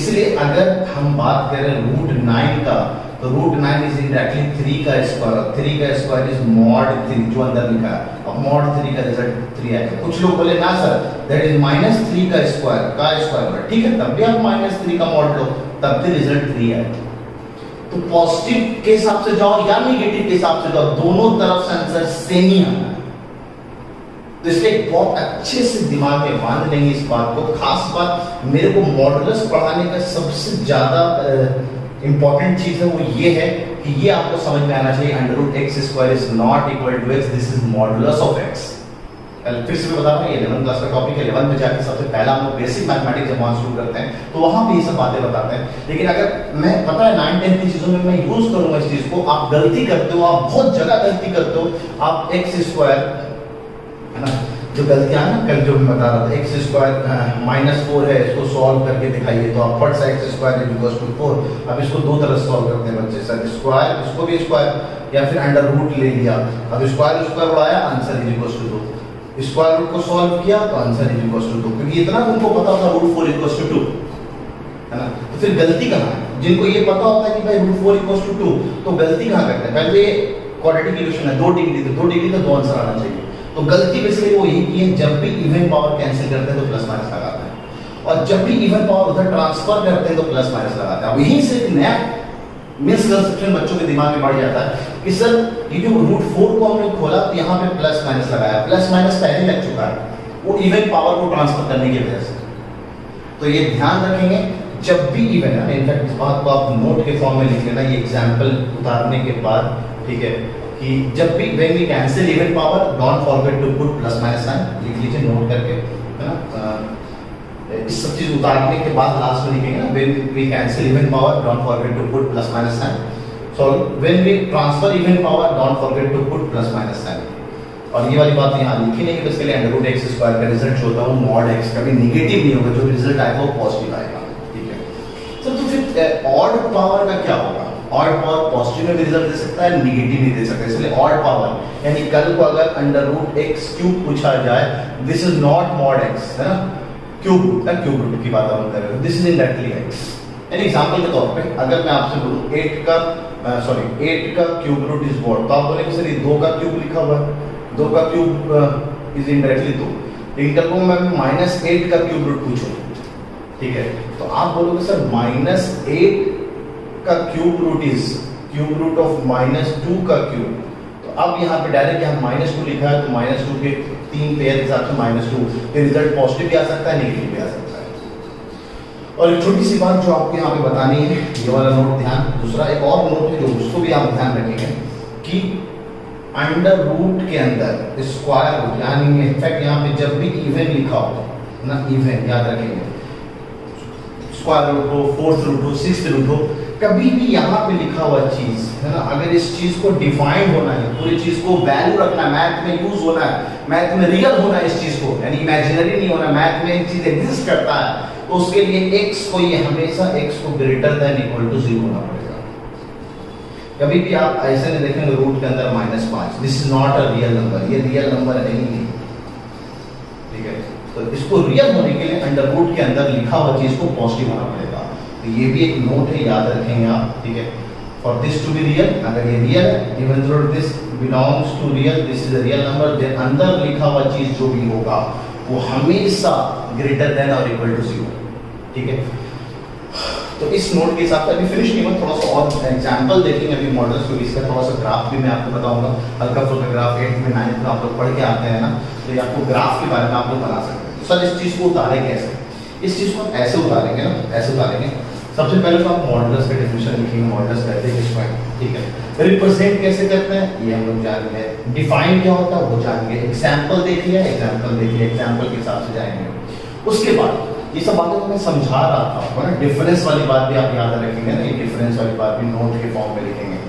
इसलिए अगर हम बात करें √9 का तो √9 इज इंडायरेक्टली 3 का स्क्वायर, और 3 का स्क्वायर इज mod 3 जो अंदर लिखा है। अब mod 3 का रिजल्ट 3 आएगा। कुछ लोग बोले ना सर दैट इज -3 का स्क्वायर, ठीक है, तब भी आप -3 का mod लो, तब भी रिजल्ट 3 आएगा। तो पॉजिटिव के हिसाब से जाओ या नेगेटिव के हिसाब से जाओ, दोनों तरफ से आंसर सेम ही आना है। तो इसलिए बहुत अच्छे से दिमाग में बांध लेंगे इस बात को। खास बात मेरे को मॉडुलस पढ़ाने का सबसे ज्यादा इंपॉर्टेंट चीज है वो ये है कि ये आपको समझ में आना चाहिए √x² is not equal to x, this is modulus of x। फिर से मैं बता रहा हूँ, ये 11th क्लास का टॉपिक है। 11th में जाकर सबसे पहला हम लोग बेसिक मैथमेटिक्स जब वहाँ शुरू करते हैं तो वहाँ पे ये सब बातें बताते हैं। लेकिन अगर मैं पता है 9-10 की चीजों में मैं यूज करूंगा इस चीज को, आप गलती करते हो, आप बहुत जगह गलती करते हो। आप x² है ना, जो गलतियां ना कल जो मैं बता रहा था, x² -4 है, इसको सॉल्व करके दिखाइए, तो आप फट से x² = 4। अब इसको दो तरह से सॉल्व करते हैं बच्चे, सर स्क्वायर, इसको भी स्क्वायर या फिर अंडर रूट ले लिया। अब स्क्वायर उड़ाया, आंसर = 2। स्क्वायर रूट को सॉल्व किया तो आंसर = 2, क्योंकि इतना तुमको पता होता √4 = 2 है ना। तो फिर गलती कहाँ है? जिनको ये पता होता है कि भाई √4 = 2, तो गलती कहाँ करते हैं? पहले क्वाड्रेटिक इक्वेशन है 2 डिग्री, तो 2 डिग्री तो 2 आंसर आना चाहिए। तो गलती बेसिकली वो यही की है, जब भी इवन पावर कैंसिल करते हैं तो प्लस माइनस लगाते हैं, और जब भी इवन पावर उधर ट्रांसफर करते हैं तो प्लस माइनस लगाते हैं। अब यहीं से एक नया मिसकंसेप्शन बच्चों के दिमाग में बढ़ जाता है कि सर ये जो √4 को हमने खोला तो यहाँ पे प्लस माइनस लगाया, प्लस माइनस पहले लग चुका है, वो इवन पावर को ट्रांसफर करने की वजह से। तो ये ध्यान रखेंगे जब भी इवन है, इनफैक्ट इस बात को आप नोट के फॉर्म में लिख लेना, ये एग्जाम्पल उतारने के बाद, ठीक है, कि जब भी when we cancel even power don't forget to put plus minus sign, लिख लीजिए नोट करके, है ना। इस सब चीज उतारने के बाद लास्ट में लिखेंगे ना, when we cancel even power don't forget to put plus minus sign, so when we transfer even power don't forget to put plus minus sign। और ये वाली बात यहाँ लिखी नहीं है, बस के लिए √x² का रिजल्ट जो होता है वो mod x कभी नेगेटिव नहीं होगा, जो रिजल्ट आएगा वो पॉजिटिव आएगा, ठीक है। तो फिर ऑड पावर का क्या होगा? ऑड पावर पॉजिटिव में भी रिजल्ट दे सकता है, नेगेटिव भी दे सकता है, इसलिए ऑड पावर यानी कल को अगर √x³ पूछा जाए, this is not mod x, है ना, क्यूब रूट की बात हम कर रहे हैं, दिस इज इंडायरेक्टली x। यानी एग्जांपल के तौर पे अगर मैं आपसे बोलूं 8 का क्यूब रूट इज व्हाट, तो आप बोलेंगे सर ये 2 का क्यूब लिखा हुआ है, 2 का क्यूब इज इंडायरेक्टली 2। लेकिन कल को मैं -8 का क्यूब रूट पूछूं, ठीक है, तो आप बोलोगे सर -8 का cube root is cube root of -2 का क्यूब। तो अब यहाँ पे डायरेक्ट यहाँ -2 लिखा है, तो -2 के 3 पेयर के साथ -2, तो रिजल्ट पॉजिटिव भी आ सकता है, नेगेटिव भी आ सकता है। और एक छोटी सी बात जो आपको यहाँ पे बतानी है, ये वाला नोट ध्यान, दूसरा एक और नोट है जो उसको भी आप ध्यान रखेंगे कि अंडर रूट के अंदर स्क्वायर रूट, यानी इनफैक्ट यहाँ पे जब भी इवन लिखा हो ना, इवन याद रखेंगे, स्क्वायर रूट हो, 4th रूट हो, 6th रूट हो, कभी भी यहाँ पे लिखा हुआ चीज है ना, अगर इस चीज को डिफाइंड होना है, पूरी चीज को वैल्यू रखना है, मैथ में यूज होना है, मैथ में रियल होना है इस चीज को, यानी इमेजिनरी नहीं होना, मैथ में एक चीज एग्जिस्ट करता है, तो उसके लिए x को ये हमेशा x को ग्रेटर देन इक्वल टू 0 होना पड़ेगा। कभी भी आप ऐसे नहीं देखेंगे रूट के अंदर -5, this is not a real number, ये रियल नंबर है ही नहीं, ठीक है। तो इसको रियल होने के लिए अंडर रूट के अंदर लिखा हुआ चीज को पॉजिटिव होना पड़ेगा। तो ये भी एक नोट है, याद रखेंगे आप, ठीक है। For this to be real, अगर ये रियल है, even though this belongs to real, this is a real number, then अंदर लिखा हुआ चीज जो भी होगा वो हमेशा ग्रेटर देन और इक्वल टू 0, ठीक है। तो इस नोट के हिसाब से अभी फिनिश नहीं हुआ, थोड़ा सा और एग्जांपल देखेंगे अभी मॉडल स्टोरीज का, थोड़ा सा ग्राफ भी मैं आपको बताऊंगा, हल्का फुल्का ग्राफ 8th में 9th में आप लोग पढ़ के आते हैं ना, तो ये आपको ग्राफ के बारे में आप लोग बना सकते हैं। तो सर इस चीज को उतारे कैसे, इस चीज को ऐसे उतारेंगे ना, ऐसे उतारेंगे। सबसे पहले तो आप मॉडल्स का डेफिनेशन लिखेंगे, मॉडल्स कहते हैं किसको, ठीक है। रिप्रेजेंट कैसे करते हैं ये हम लोग जान गए, डिफाइन क्या होता है वो जान गए, एग्जांपल देख लिया, एग्जांपल देख लिया, एग्जांपल के हिसाब से जाएंगे। उसके बाद ये सब बातें तो मैं समझा रहा था आपको ना, डिफरेंस वाली बात भी आप याद रखेंगे ना, ये डिफरेंस वाली बात भी नोट के फॉर्म में लिखेंगे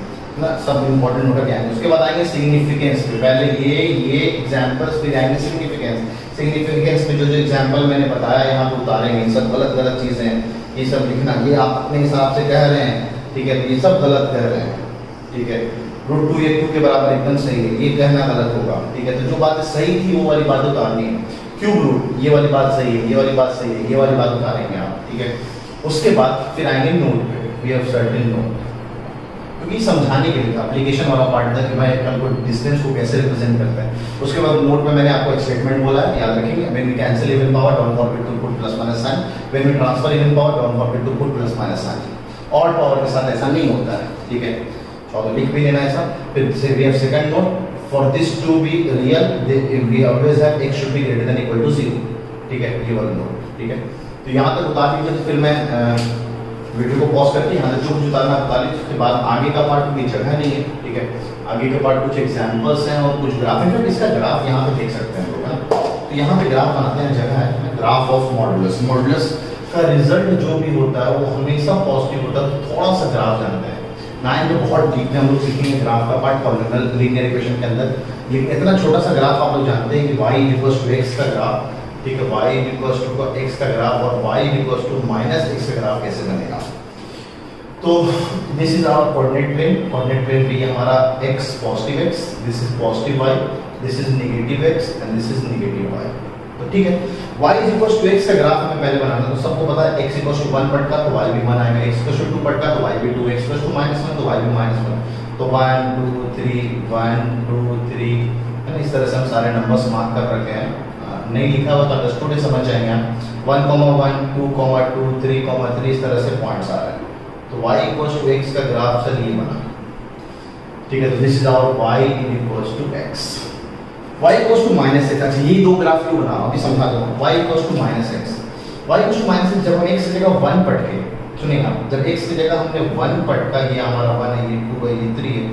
ना, सब इंपॉर्टेंट नोट क्या है। उसके बाद आएंगे सिग्निफिकेंस पे, पहले ये एग्जांपल्स फिर आएंगे सिग्निफिकेंस। सिग्निफिकेंस में जो जो एग्जांपल मैंने बताया यहाँ पे उतारेंगे, सब गलत गलत चीजें हैं, ये सब लिखना, ये आप अपने हिसाब से कह रहे हैं, ठीक है, तो ये सब गलत कह रहे हैं, ठीक है। √2 ये 2 के बराबर एकदम सही है, ये कहना गलत होगा, ठीक है। तो जो बातें सही थी वो वाली बात उतारनी है। क्यूब रूट ये वाली बात सही है, ये वाली बात सही है, ये वाली बात उतारेंगे आप, ठीक है। उसके बाद फिर आएंगे नोट पे, वी हैव सर्टेन नोट, क्योंकि समझाने के लिए एप्लीकेशन वाला पार्ट था कि भाई हमको डिस्टेंस को कैसे रिप्रेजेंट करते हैं। उसके बाद नोट में मैंने आपको एक स्टेटमेंट बोला है, याद रखेंगे, when we cancel even power don't forget to put plus minus sign, when we transfer even power don't forget to put plus minus sign. Odd power के साथ ऐसा नहीं होता है, ठीक है, तो लिख भी लेना ऐसा। फिर से we have second note, for this to be real we always have x should be greater than equal to 0, ठीक है, ये वाला नोट, ठीक है। तो यहाँ तक उतार लीजिए, तो फिर मैं वीडियो को पॉज करके यहाँ तक जो कुछ उतारना उतार लीजिए। उसके बाद आगे का पार्ट की जगह नहीं है, ठीक है, आगे का पार्ट कुछ एग्जांपल्स हैं और कुछ ग्राफ है, इसका ग्राफ यहाँ पे देख सकते हैं लोग, है ना। तो यहाँ पे ग्राफ बनाते हैं, जगह है, ग्राफ ऑफ मॉडुलस। मॉडुलस का रिजल्ट जो भी होता है वो हमेशा पॉजिटिव होता है। तो थोड़ा सा ग्राफ जानते हैं, 9 में बहुत डीप में हम लोग सीखेंगे ग्राफ का पार्ट पॉलिनोमियल लीनियर इक्वेशन के अंदर। लेकिन इतना छोटा सा ग्राफ आप लोग जानते हैं कि y इक्वल्स टू x का ग्राफ, ठीक है, y इक्वल्स टू x का ग्राफ और y equals to minus x का ग्राफ कैसे बनेगा। तो this is our coordinate plane, coordinate plane पे हमारा x positive x, this is positive y, this is negative x and this is negative y। तो ठीक है, y इक्वल्स टू x का ग्राफ हमें पहले बनाना, तो सबको पता है x इक्वल्स टू 1 पटका तो y भी 1 आएगा, x इक्वल्स टू 2 पटका तो y भी 2, x इक्वल्स टू -1 तो y भी -1। तो 1 2 3 1 2 3 है ना, इस तरह से हम सारे नंबर्स मार्क कर रखे हैं। नहीं लिखा हुआ तो अंडरस्टूड समझ जाएंगे आप, 1 1 2 2 3 3 इस तरह से पॉइंट्स आ रहे हैं। तो y इक्वल्स टू x का ग्राफ सर ये बना, ठीक है। तो this is our y equals to x, y equals to -x। अच्छा ये दो ग्राफ क्यों बना, अभी समझा दो। y equals to -x, y equals to -x जब हम x की जगह 1 पटके, सुनिएगा, जब x की जगह हमने 1 पटका, ये हमारा 1 है, ये 2 है, ये 3 है,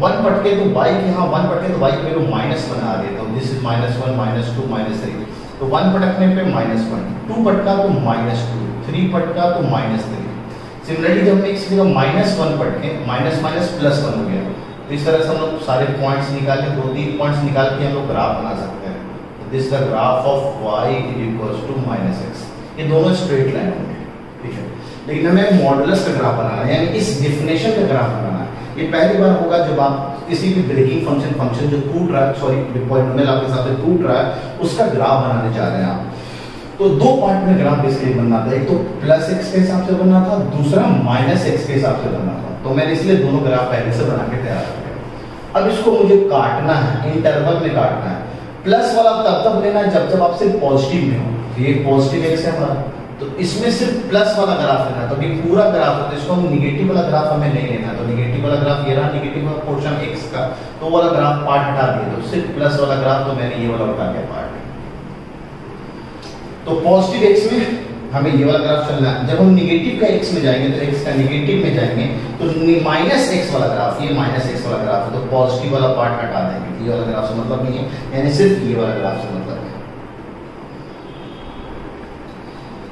1 पटके तो y के यहाँ 1 पटके तो y की वैल्यू माइनस बना दिए, तो दिस इज -1 -2 -3। तो 1 पटकने पे -1, 2 पटका तो -2, 3 पटका तो -3। सिमिलरली जब हम x की जगह -1 पटके, माइनस माइनस प्लस 1 हो गया। तो इस तरह से हम लोग सारे पॉइंट्स निकाल के 2-3 पॉइंट्स निकाल के हम लोग ग्राफ बना सकते हैं। This the graph of y equals to -x, ये दोनों स्ट्रेट लाइन होंगे, ठीक है। लेकिन हमें मॉडुलस का ग्राफ बनाना है, यानी इस डेफिनेशन का ग्राफ बनाना है। ये पहली बार होगा जब आप किसी भी ब्रेकिंग फंक्शन जो टूट रहा है, सॉरी पॉलिनोमियल आपके साथ टूट रहा है, उसका ग्राफ बनाने जा रहे हैं आप। तो दो पार्ट में ग्राफ बेसिकली बनना था, एक तो +x के हिसाब से बनना था, दूसरा -x के हिसाब से बनना था। तो मैंने इसलिए दोनों ग्राफ पहले से बना के तैयार किया। अब इसको मुझे काटना है, इंटरवल में काटना है। प्लस वाला तब लेना है जब आप सिर्फ पॉजिटिव में हो, ये पॉजिटिव x है हमारा, तो इसमें सिर्फ प्लस वाला ग्राफ लेना है। तो अभी पूरा ग्राफ होता है, इसको हम निगेटिव वाला ग्राफ हमें नहीं लेना। तो निगेटिव वाला ग्राफ ये रहा, निगेटिव वाला पोर्शन x का, तो वाला ग्राफ पार्ट हटा दिया, तो सिर्फ प्लस वाला ग्राफ, तो मैंने ये वाला उठा दिया पार्ट। तो पॉजिटिव x में हमें ये वाला ग्राफ चलना है। जब हम निगेटिव का x में जाएंगे, तो x का निगेटिव में जाएंगे, तो -x वाला ग्राफ, ये -x वाला ग्राफ है, तो पॉजिटिव वाला पार्ट हटा देंगे, ये वाला ग्राफ से मतलब नहीं है, यानी सिर्फ ये वाला ग्राफ से मतलब है।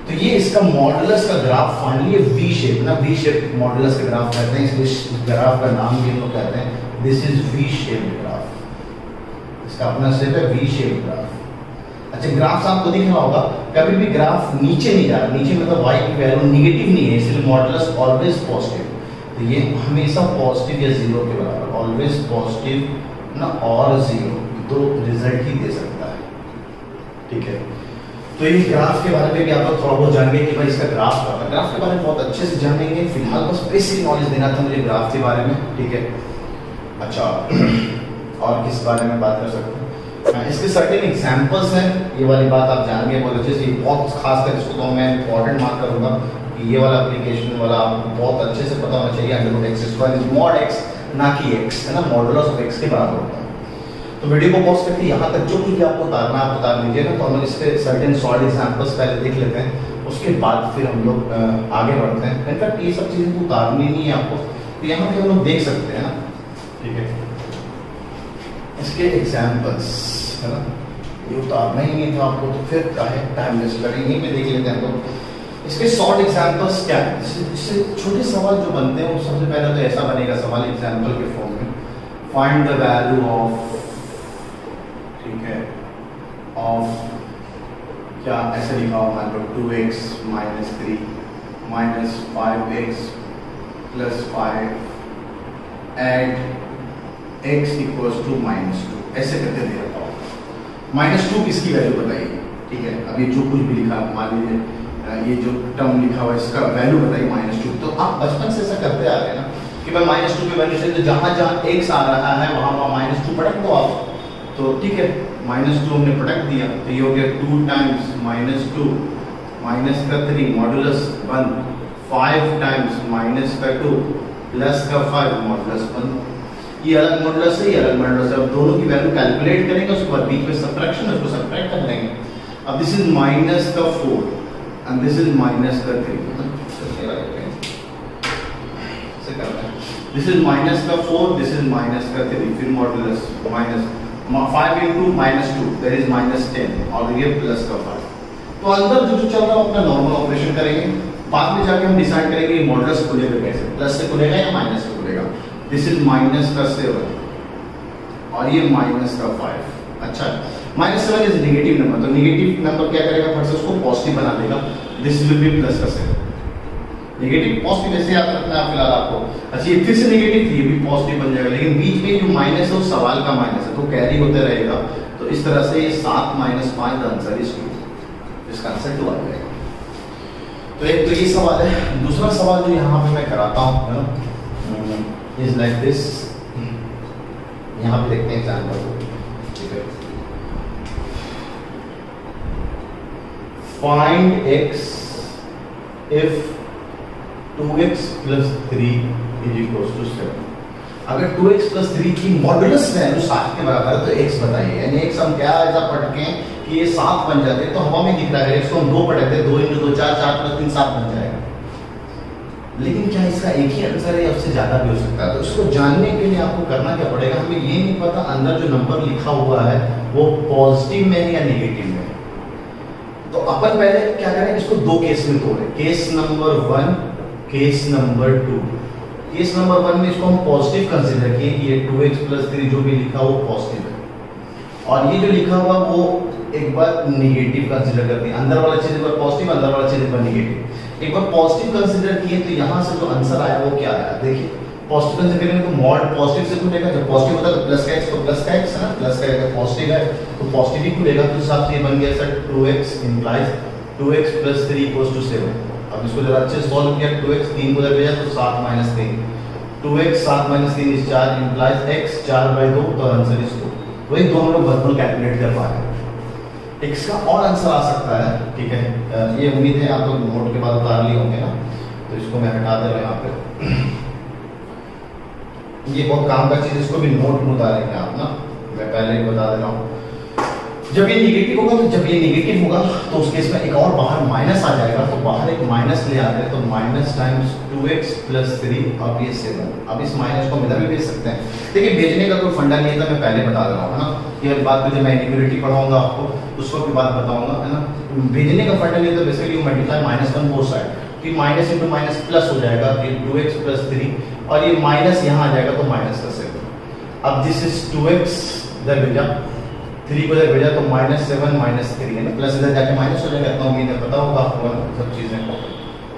तो ये इसका मॉडुलस का ग्राफ फाइनली वी शेप ना, वी शेप मॉडुलस का ग्राफ कहते हैं। इस ग्राफ का नाम भी हम लोग कहते हैं this is V shape graph, इसका अपना शेप है वी शेप ग्राफ। अच्छा ग्राफ आपको दिख रहा होगा, कभी भी ग्राफ नीचे नहीं जा रहा, नीचे मतलब y की वैल्यू निगेटिव नहीं है, इसलिए मॉडुलस ऑलवेज पॉजिटिव। तो ये हमेशा पॉजिटिव या जीरो के बराबर, ऑलवेज पॉजिटिव ना और जीरो, तो रिजल्ट ही दे सकता है, ठीक है। तो ये ग्राफ के बारे में भी आप लोग थोड़ा बहुत जानेंगे कि भाई इसका ग्राफ क्या है, ग्राफ के बारे में बहुत अच्छे से जानेंगे। फिलहाल बस बेसिक नॉलेज देना था मुझे ग्राफ के बारे में, ठीक है। अच्छा और किस बारे में बात कर सकते हैं, इसके सर्टेन एग्जांपल्स हैं, ये वाली बात आप जानेंगे बहुत अच्छे से, बहुत खासकर इसको तो मैं इंपॉर्टेंट मार्क करूंगा कि ये वाला एप्लीकेशन वाला आपको बहुत अच्छे से पता होना चाहिए। Under root x square is mod x, ना कि एक्स, है ना, मॉडुलस ऑफ एक्स के बराबर होता है। तो वीडियो को पॉज करके यहाँ तक जो कुछ आपको उतारना आप उतार लीजिएगा। तो हम लोग इसके सर्टेन सॉलिड एग्जांपल्स पहले देख लेते हैं, उसके बाद फिर हम लोग आगे बढ़ते हैं। इनफैक्ट ये सब चीज़ें तो उतारनी नहीं है आपको, तो यहाँ पे हम लोग देख सकते हैं ना, ठीक है, इसके एग्जांपल्स, है ना, ये उतारना ही नहीं था आपको, तो फिर टाइम वेस्ट करेंगे, यहीं पे देख लेते हैं। तो इसके शॉर्ट एग्जांपल्स क्या है, इससे छोटे सवाल जो बनते हैं वो सबसे पहले तो ऐसा बनेगा सवाल एग्जांपल के फॉर्म में, फाइंड द वैल्यू ऑफ, ठीक है, ऑफ क्या ऐसे लिखा हुआ मान लो 2x minus 3 minus 5x plus 5 at x equals to -2, ऐसे करके दे रखा हूँ। -2 किसकी वैल्यू बताइए, ठीक है। अब ये जो कुछ भी लिखा मान लीजिए ये जो टर्म लिखा हुआ है इसका वैल्यू बताइए -2। तो आप बचपन से ऐसा करते आ रहे हैं ना कि मैं -2 की वैल्यू से, तो जहाँ जहाँ x आ रहा है वहाँ -2 पटक दो आप, तो ठीक है, -2 हमने पटक दिया, तो ये हो गया 2 टाइम्स -2 माइनस का 3 मॉडुलस 1, 5 टाइम्स माइनस का 2 प्लस का 5 मॉडुलस 1। ये अलग मॉडुलस है, ये अलग मॉडुलस है। अब दोनों की वैल्यू कैलकुलेट करेंगे, उसके बाद बीच में सबट्रैक्शन, उसको सबट्रैक्ट कर देंगे। अब दिस इज माइनस का 4 एंड दिस इज माइनस का 3, दिस इज माइनस का 4, दिस इज माइनस का 3, फिर modulus minus 5 into -2 that is -10 और ये प्लस का 5। तो अंदर जो चल रहा है अपना नॉर्मल ऑपरेशन करेंगे, बाद में जाके हम डिसाइड करेंगे ये मॉडुलस खुलेगा कैसे, प्लस से खुलेगा या माइनस से खुलेगा। दिस इज माइनस का 7 और ये माइनस का 5। अच्छा -7 इज नेगेटिव नंबर, तो नेगेटिव नंबर क्या करेगा, फिर से उसको पॉजिटिव बना देगा। दिस विल बी प्लस का 7, नेगेटिव पॉजिटिव ऐसे याद रखना है फिलहाल आपको। अच्छा ये फिर से नेगेटिव थी, ये भी पॉजिटिव बन जाएगा, लेकिन बीच में जो माइनस है वो सवाल का माइनस है, तो कैरी होते रहेगा। तो इस तरह से ये 7 - 5 का आंसर इज 2, इसका आंसर 2 आ जाएगा। तो एक तो ये सवाल है। दूसरा सवाल जो यहाँ पे मैं कराता हूँ इज लाइक दिस, यहाँ पे देखते हैं एग्जाम्पल, ठीक है। Find x if 2x plus 3 is equals to 7। अगर 2x plus 3 की मॉडुलस वैल्यू 7 के बराबर है तो x बताइए, यानी x हम क्या ऐसा पटकें कि ये 7 बन जाते हैं, तो हवा में दिख रहा है x को हम 2 पटकते 2 × 2 4, 4 + 3 7 बन जाएगा। लेकिन क्या इसका एक ही आंसर है या उससे ज्यादा भी हो सकता है? तो इसको जानने के लिए आपको करना क्या पड़ेगा, हमें ये नहीं पता अंदर जो नंबर लिखा हुआ है वो पॉजिटिव में है या नेगेटिव में। तो अपन पहले क्या करें, इसको 2 केस में तोड़ें, case number 1, case number 2। Case number 1 में इसको हम पॉजिटिव कंसीडर किए कि ये 2x + 3 जो भी लिखा वो पॉजिटिव है, और ये जो लिखा हुआ वो एक बार नेगेटिव कंसीडर करते हैं। अंदर वाला चीज एक बार पॉजिटिव, अंदर वाला चीज एक बार नेगेटिव। एक बार पॉजिटिव कंसीडर किए तो यहाँ से जो आंसर आया वो क्या आया, देखिए पॉजिटिव कंसीडर करेंगे तो मॉड पॉजिटिव से खुलेगा, जब पॉजिटिव होता है तो प्लस का x, तो प्लस का x है ना, प्लस का x पॉजिटिव है तो पॉजिटिव ही खुलेगा। तो हिसाब से ये बन गया सर 2x implies 2x + 3 = 7। अब इसको जरा अच्छे से सॉल्व किया, 2x 3 को उधर भेजा तो 7 - 3, 2x 7 - 3 is 4 implies x 4/2, तो आंसर इज 2। वही 2 हम लोग बदल कैलकुलेट कर पा रहे हैं। x का और आंसर आ सकता है, ठीक है। ये उम्मीद है आप लोग नोट के बाद उतार लिए होंगे ना, तो इसको मैं हटा दे रहा हूँ यहाँ पे। ये बहुत काम का चीज, इसको भी नोट में उतारेंगे आप ना, मैं पहले ही बता दे रहा हूँ। जब ये नेगेटिव होगा तो जब ये नेगेटिव होगा तो उस केस में एक और बाहर माइनस आ जाएगा, तो बाहर एक माइनस ले आते हैं, तो माइनस टाइम्स 2x प्लस 3 अब ये 7। अब इस माइनस को इधर भी भेज सकते हैं। देखिए भेजने का कोई फंडा नहीं था, मैं पहले बता रहा हूँ, है ना। ये बात को जब मैं इनइक्वालिटी पढ़ाऊंगा आपको उस वक्त भी बात बताऊंगा, है ना। भेजने का फंडा नहीं था, basically you multiply -1 both side, कि माइनस इंटू माइनस प्लस हो जाएगा, ये 2x प्लस 3 और ये माइनस यहाँ आ जाएगा तो माइनस का 7। अब दिस इज 2x इधर भेजा, 3 को इधर भेजा तो -7 -3 है ना, प्लस इधर जाके माइनस हो जाएगा, इतना उम्मीद है पता होगा आपको सब चीजें।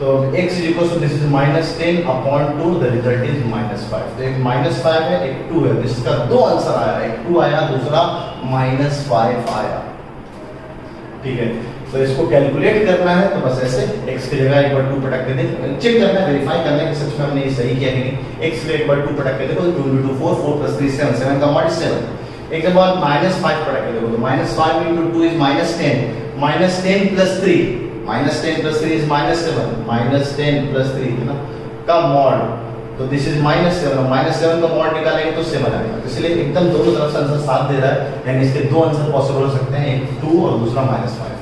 तो x is equal to this is -10/2, the result is -5। तो एक -5 है, एक 2 है, इसका दो आंसर आया, एक 2 आया, दूसरा -5 आया। ठीक है, तो इसको कैलकुलेट करना है तो बस ऐसे x की जगह एक बार 2 पटक के दें, चेक करना है, वेरीफाई करना है कि सच में हमने ये सही किया कि नहीं। x की एक बार 2 पटक के देखो, 2 × 2 4, 4 + 3 7, 7 का mod 7। एक के बाद -5 पटक के देखो, तो -5 × 2 इज -10, -10 + 3, -10 + 3 इज -7, -10 + 3 है ना का mod, तो दिस इज -7, -7 का mod निकालेंगे तो 7 आएगा। तो इसलिए एकदम दोनों तरफ से आंसर 7 दे रहा है, यानी इसके दो आंसर पॉसिबल हो सकते हैं, एक 2 और दूसरा -5।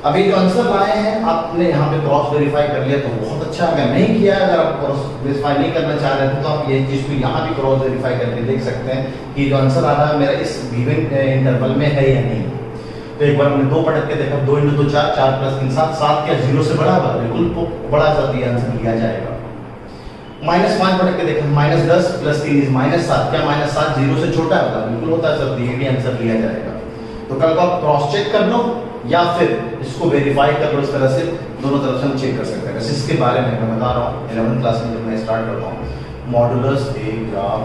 अभी जो आंसर लाए हैं आपने यहाँ पे क्रॉस वेरीफाई कर लिया तो बहुत अच्छा, अगर नहीं किया, अगर आप क्रॉस वेरीफाई नहीं करना चाह रहे थे तो आप ये चीज को यहाँ भी क्रॉस वेरीफाई करके देख सकते हैं कि जो आंसर आ रहा है मेरा इस गिवन इंटरवल में है या नहीं। तो एक बार हमने 2 पटक के देखा, 2 × 2 4, 4 + 3 7, 7 क्या 0 से बड़ा होगा, बिल्कुल बड़ा सा ये आंसर लिया जाएगा। -5 पटक के देखा, -10 + 3 इज -7, क्या -7 0 से छोटा होगा, बिल्कुल होता है सर, ये भी आंसर लिया जाएगा। तो कल को आप क्रॉस चेक कर लो या फिर इसको वेरीफाई कर लो, इस तरह से दोनों तरफ से हम चेक कर सकते हैं। वैसे इसके बारे में मैं बता रहा हूँ 11th क्लास में जब मैं स्टार्ट करता हूँ मॉडुलस ए ग्राफ,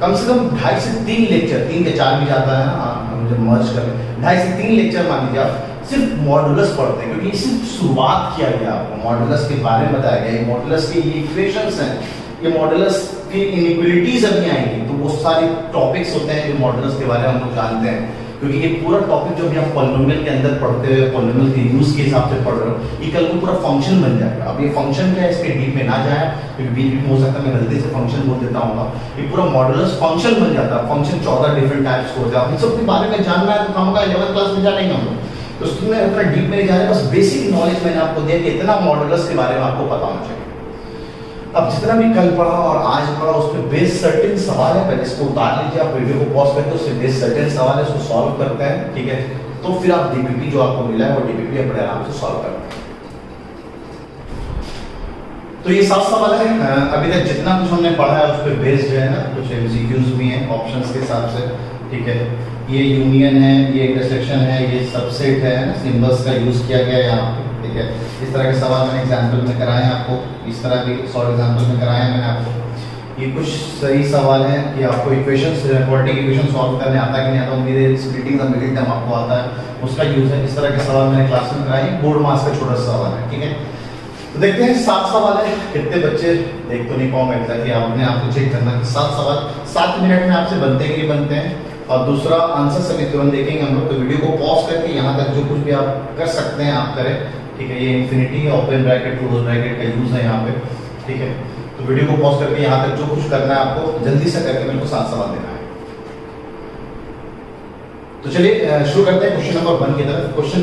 कम से कम 2.5 से 3 लेक्चर, 3 के 4 भी जाता है ना, हम जब मर्ज करें 2.5 से 3 लेक्चर मान लीजिए आप सिर्फ मॉडुलस पढ़ते हैं, क्योंकि सिर्फ शुरुआत किया गया, आपको मॉडुलस के बारे में बताया गया। मॉडुलस के ये इक्वेशंस हैं, ये मॉडुलस की इनइक्वालिटीज अभी आएंगी, तो वो सारे टॉपिक्स होते हैं जो मॉडुलस के बारे में हम लोग जानते हैं, क्योंकि ये पूरा टॉपिक जो भी आप पॉलिनोमियल के अंदर पढ़ते हुए पॉलिनोमियल के यूज के हिसाब से पढ़ रहे हो, ये कल को पूरा फंक्शन बन जाएगा। अब ये फंक्शन क्या है, इसके डीप में ना जाए, क्योंकि बीच में हो सकता है मैं गलती से फंक्शन बोल देता हूँ, ये पूरा मॉडुलस फंक्शन बन जाता है। फंक्शन 14 डिफरेंट टाइप्स के होते हैं, इन सब के बारे में जानना है तो हम 11th क्लास में जानेंगे हम लोग, तो उसमें इतना डीप में नहीं जा रहे, बस बेसिक नॉलेज मैंने आपको दिया कि इतना मॉडुलस के बारे में आपको पता होना चाहिए। अब जितना भी कल पढ़ा और आज पढ़ा उस पर बेस सर्टेन सवाल है, पहले इसको उतार लीजिए, आप वीडियो को पॉज करके उससे बेस सर्टेन सवाल है उसको सॉल्व करते हैं, ठीक है। तो फिर आप डीपीपी जो आपको मिला है वो डीपीपी बड़े आराम से सॉल्व करते हैं। तो ये 7 सवाल है, अभी तक जितना कुछ हमने पढ़ा है उस पर बेस्ड है ना, कुछ एमसीक्यूज भी हैं ऑप्शंस के हिसाब से, ठीक है। ये यूनियन है, ये इंटरसेक्शन है, ये सबसेट है, सिंबल्स का यूज किया गया है यहाँ पे, ठीक है। इस तरह के सवाल मैंने एग्जाम्पल में कराए हैं आपको, इस तरह के शॉर्ट एग्जाम्पल में कराए हैं मैंने आपको। ये कुछ सही सवाल हैं कि आपको इक्वेशंस, क्वाड्रेटिक इक्वेशन सॉल्व करने आता है कि नहीं आता, मेरे स्प्लिटिंग द मिडिल टर्म आपको आता है, उसका यूज है। इस तरह के सवाल मैंने क्लास में कराए, बोर्ड मास का छोटा सा सवाल है, ठीक है। तो देखते हैं 7 सवाल है, कितने बच्चे देख तो नहीं पाऊंगा एग्जैक्टली, आपने आपको चेक करना है 7 सवाल 7 मिनट में आपसे बनते हैं कि नहीं बनते हैं, और दूसरा आंसर सभी तुरंत देखेंगे हम लोग। तो वीडियो को पॉज करके यहाँ तक जो कुछ भी आप कर सकते हैं आप करें, ठीक है। ये infinity open bracket close bracket का यूज है यहाँ पे, ठीक है। तो वीडियो को पॉज करके यहाँ तक जो कुछ करना है आपको जल्दी से करके मेरे को 7 सवाल देना है। तो चलिए शुरू करते हैं क्वेश्चन नंबर 1 की तरफ। क्वेश्चन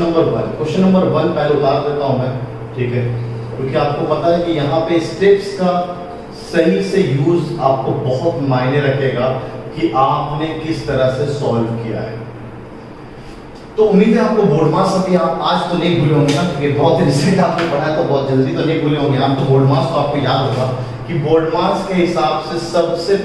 नंबर 1 पहले उतार देता हूँ मैं, ठीक है, क्योंकि आपको पता है कि यहाँ पे स्टेप्स का सही से यूज आपको बहुत मायने रखेगा कि आपने किस तरह से सॉल्व किया है। तो उम्मीद है आपको बोर्ड मास अभी आप आज तो नहीं भूले होंगे ना, क्योंकि बहुत रिसेंट आपने पढ़ा है तो बहुत जल्दी तो नहीं भूले होंगे आप, तो बोर्ड मास तो आपको याद होगा कि बोर्ड मास के हिसाब से सबसे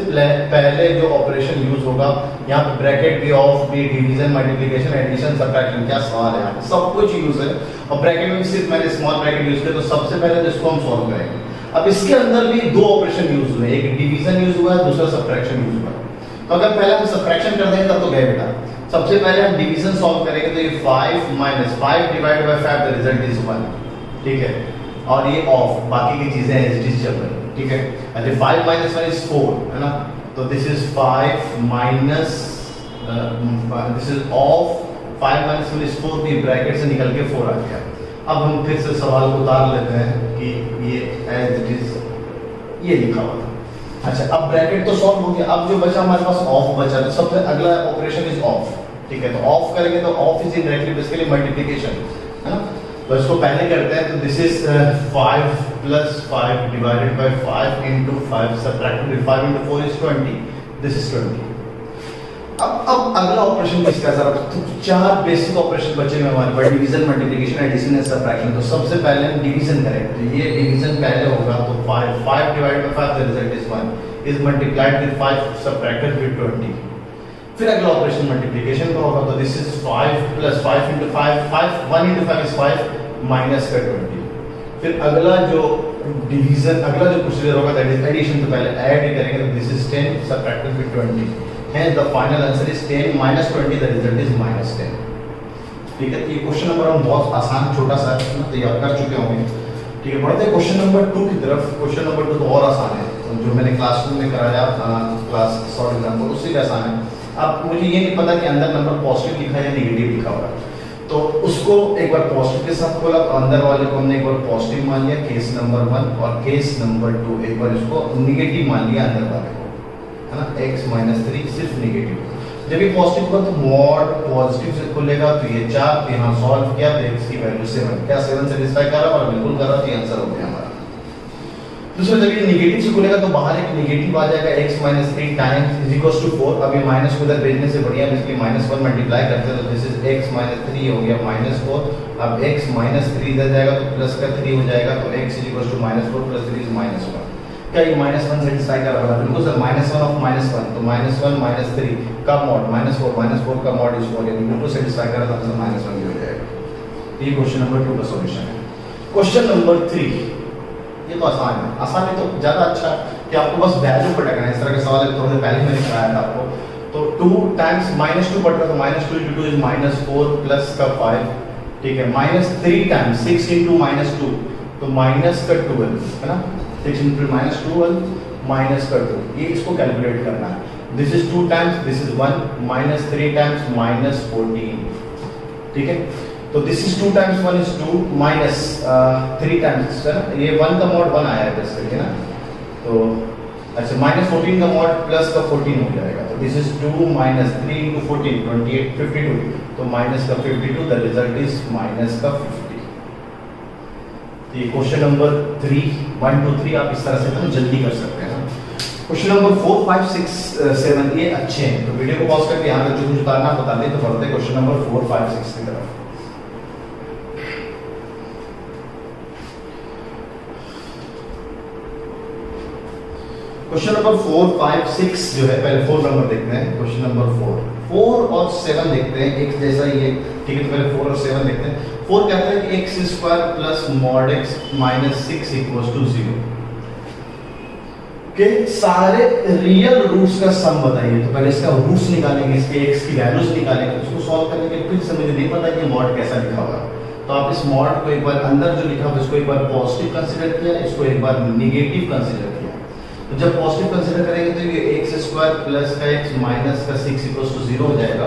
पहले जो ऑपरेशन यूज होगा यहाँ पे ब्रैकेट भी ऑफ भी डिवीजन मल्टीप्लिकेशन एडिशन सब्ट्रैक्शन, क्या सवाल है यहाँ पे सब कुछ यूज है, और ब्रैकेट में सिर्फ मैंने स्मॉल ब्रैकेट यूज किया। तो सबसे पहले तो इसको हम सॉल्व करेंगे। अब इसके अंदर भी 2 ऑपरेशन यूज हुए, एक डिवीजन यूज हुआ है, दूसरा सब्ट्रैक्शन यूज हुआ है। तो अगर पहले हम सब्ट्रैक्शन कर देंगे तब तो गए बेटा। सबसे पहले हम डिवीजन सॉल्व करेंगे, तो ये 5 - 5 divided by 5 the result is 1, ठीक है। और ये ऑफ, बाकी की चीजें एज इट इज चल रही है, ठीक है। अच्छा 5 - 1 इज 4, है ना, तो this is 5 minus this is of 5 - 1 is 4, भी ब्रैकेट से निकल के 4 आ गया। अब हम फिर से सवाल को उतार लेते हैं कि ये एज इट इज ये लिखा हुआ था। अच्छा अब ब्रैकेट तो सॉल्व हो गया, अब जो बचा हमारे पास ऑफ बचा, तो सबसे अगला ऑपरेशन इज ऑफ, ठीक है, तो ऑफ करेंगे तो of is indirectly basically multiplication है ना। तो इसको पहले करते हैं, तो this is 5 + 5 divided by 5 × 5 subtracted 5 × 4 is 20, this is 20। अब अगला ऑपरेशन किसका है जरा, तो चार बेसिक ऑपरेशन बचे हुए हमारे पास, division, multiplication, addition and subtraction. तो सबसे पहले हम डिवीजन करेंगे, तो ये डिवीजन पहले होगा, तो 5 divided by 5 the result is 1 is multiplied with 5 subtracted with 20। फिर अगला ऑपरेशन मल्टीप्लिकेशन का होगा, तो दिस इज 5 + 5 × 5 1 × 5 इज 5 माइनस का 20। फिर अगला जो डिवीजन, अगला जो प्रोसीजर होगा दैट इज एडिशन। तो पहले ऐड करेंगे, तो this is 10 subtracted with 20, hence the final answer is 10 - 20, the result is -10। ठीक है, ये क्वेश्चन नंबर हम बहुत आसान छोटा सा तैयार कर चुके होंगे। ठीक है, बढ़ते हैं क्वेश्चन नंबर 2 की तरफ। क्वेश्चन नंबर 2 तो और आसान है, जो मैंने क्लासरूम में कराया क्लास शॉर्ट एग्जाम्पल, उससे भी आसान है। अब मुझे ये नहीं पता कि अंदर नंबर पॉजिटिव लिखा है या नेगेटिव लिखा हुआ है, तो उसको एक बार पॉजिटिव के साथ खोला, तो अंदर वाले को हमने एक बार पॉजिटिव मान लिया, केस नंबर 1, और केस नंबर 2 एक बार इसको नेगेटिव मान लिया अंदर वाले को, है ना, x - 3 सिर्फ नेगेटिव। जब ये पॉजिटिव होगा तो मॉड पॉजिटिव से खुलेगा, तो ये 4 यहाँ सॉल्व किया तो x की वैल्यू 7, क्या 7 सेटिस्फाई कर रहा है, और बिल्कुल कर रहा है, तो आंसर हो गया हमारा। दूसरा, जब ये नेगेटिव से खुलेगा तो बाहर एक नेगेटिव आ जाएगा, x - 3 times is equal to 4। अब ये माइनस को इधर भेजने से बढ़िया इसलिए -1 मल्टीप्लाई करते हैं, तो दिस इज x - 3 हो गया -4। अब x - 3 इधर जाएगा तो प्लस का 3 हो जाएगा, तो x is equal to -4 + 3 is -1। क्या ये -1 सेटिस्फाई कर रहा है, बिल्कुल सर, -1 ऑफ -1, तो -1 - 3 का मॉड -4 का मॉड इज 4, यानी बिल्कुल सेटिस्फाई कर रहा है, तो -1 भी हो जाएगा। ये क्वेश्चन नंबर 2 का सॉल्यूशन है। क्वेश्चन नंबर 3, ये तो आसान है, आसान है तो ज्यादा अच्छा कि आपको बस वैल्यू पता करना है। इस तरह के सवाल थोड़े पहले मैंने कराया था आपको। तो 2 टाइम्स -2 पढ़ रहा, तो -2 × 2 इज -4 प्लस का 5, ठीक है, -3 टाइम्स 6 × -2, तो माइनस का 12, है ना, 6 × -12 माइनस का 2, ये इसको कैलकुलेट करना है। This is 2 times, this is 1, -3 times -14, ठीक है। तो this is 2 times 1 is 2 minus 3 times, है ना, ये 1 का मॉड 1 आया है बेसिकली, है ना, तो अच्छा -14 का मॉड प्लस का 14 हो जाएगा, तो दिस इज 2 - 3 × 14 28 52, तो माइनस का 52, द रिजल्ट इज माइनस का 50। ये क्वेश्चन नंबर 3 1 2 3 आप इस तरह से तो जल्दी कर सकते हैं। क्वेश्चन नंबर 4 5 6 7 ये अच्छे हैं, तो वीडियो को पॉज करके यहाँ तक जो कुछ उतारना बता दें, तो बढ़ते हैं क्वेश्चन नंबर 4 5 6 की तरफ। क्वेश्चन नंबर 4 5 6 जो है, पहले 4 नंबर देखते हैं। क्वेश्चन नंबर 4 और 7 देखते हैं, एक जैसा ही है, ठीक है, तो पहले 4 और 7 देखते हैं। 4 कहता है कि x² plus mod x - 6 equals to 0 के सारे रियल रूट्स का सम बताइए। तो पहले इसका रूट्स निकालेंगे, इसके x की वैल्यूज निकालेंगे, उसको सॉल्व करने के फिर से मुझे नहीं पता कि मॉड कैसा लिखा हुआ है, तो आप इस मॉड को एक बार अंदर जो लिखा हुआ है इसको एक बार पॉजिटिव कंसीडर किया, इसको एक बार नेगेटिव कंसीडर किया। तो जब पॉजिटिव कंसीडर करेंगे तो ये x² प्लस का x माइनस का 6 इक्वल्स टू 0 हो जाएगा,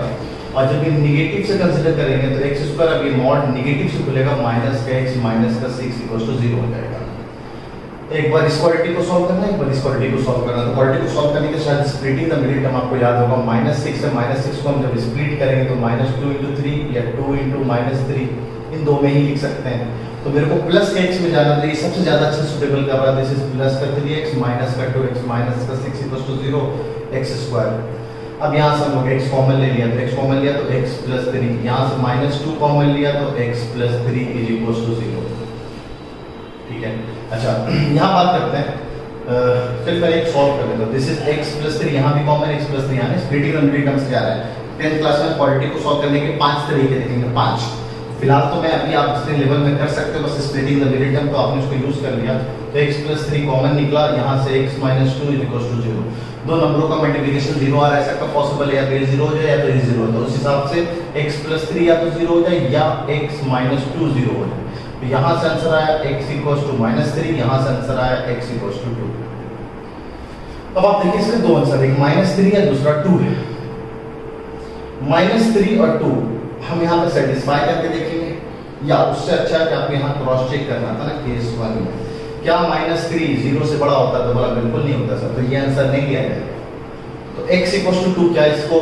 और जब ये नेगेटिव से कंसीडर करेंगे तो x², अब ये मॉड नेगेटिव से खुलेगा, माइनस का x माइनस का 6 इक्वल्स टू 0 हो जाएगा। एक बार इस क्वालिटी को सॉल्व करना है, एक बार इस क्वालिटी को सॉल्व करना है। तो क्वालिटी को सॉल्व करने के साथ स्प्लिटिंग द मिडिल टर्म आपको याद होगा, -6 से -6 को हम जब स्प्लिट करेंगे तो -2 × 3 या 2 × -3 इन दो में ही लिख सकते हैं। तो मेरे को प्लस के x में जाना था, ये सबसे ज्यादा अच्छा सुटेबल कर रहा है। दिस इज प्लस का 3x माइनस का 2x माइनस का 6 इक्वल्स टू 0 x²। अब यहाँ से हम लोग x कॉमन ले लिया, तो x कॉमन लिया तो x + 3, यहाँ से -2 कॉमन लिया तो x + 3 इज इक्वल्स टू 0, ठीक है। अच्छा, यहाँ बात करते हैं, फिर पहले एक सॉल्व कर लेते हैं। दिस इज x + 3, यहाँ भी कॉमन x + 3, यानी स्प्लिटिंग द मिडिल टर्म से जा रहा है। 10th क्लास में क्वालिटी को सॉल्व करने के 5 तरीके देखेंगे, 5। फिलहाल तो मैं अभी आप जितने लेवल में कर सकते हो, बस स्प्लिटिंग द मिडिल टर्म, तो आपने उसको यूज कर लिया, तो x + 3 कॉमन निकला, यहाँ से x - 2 इज इक्वल टू 0। दो नंबरों का मल्टीप्लिकेशन 0 आ रहा है, ऐसा कब पॉसिबल है, या तो ये 0 हो जाए या तो ये 0 हो जाए। तो उस हिसाब से x + 3 या तो 0 हो जाए या x - 2 0 हो जाए। तो यहाँ से आंसर आया x = -3, यहाँ से आंसर आया x = 2। अब आप देखिए इसके दो आंसर, एक -3 है, दूसरा 2 है। -3 और 2 हम यहाँ पे सेटिस्फाई करके देखेंगे, या उससे अच्छा है कि आपको यहाँ क्रॉस चेक करना था ना केस 1 में, क्या -3 0 से बड़ा होता है, तो बोला बिल्कुल नहीं होता सर, तो ये आंसर नहीं लिया जाएगा। तो x इक्वल टू 2 क्या इसको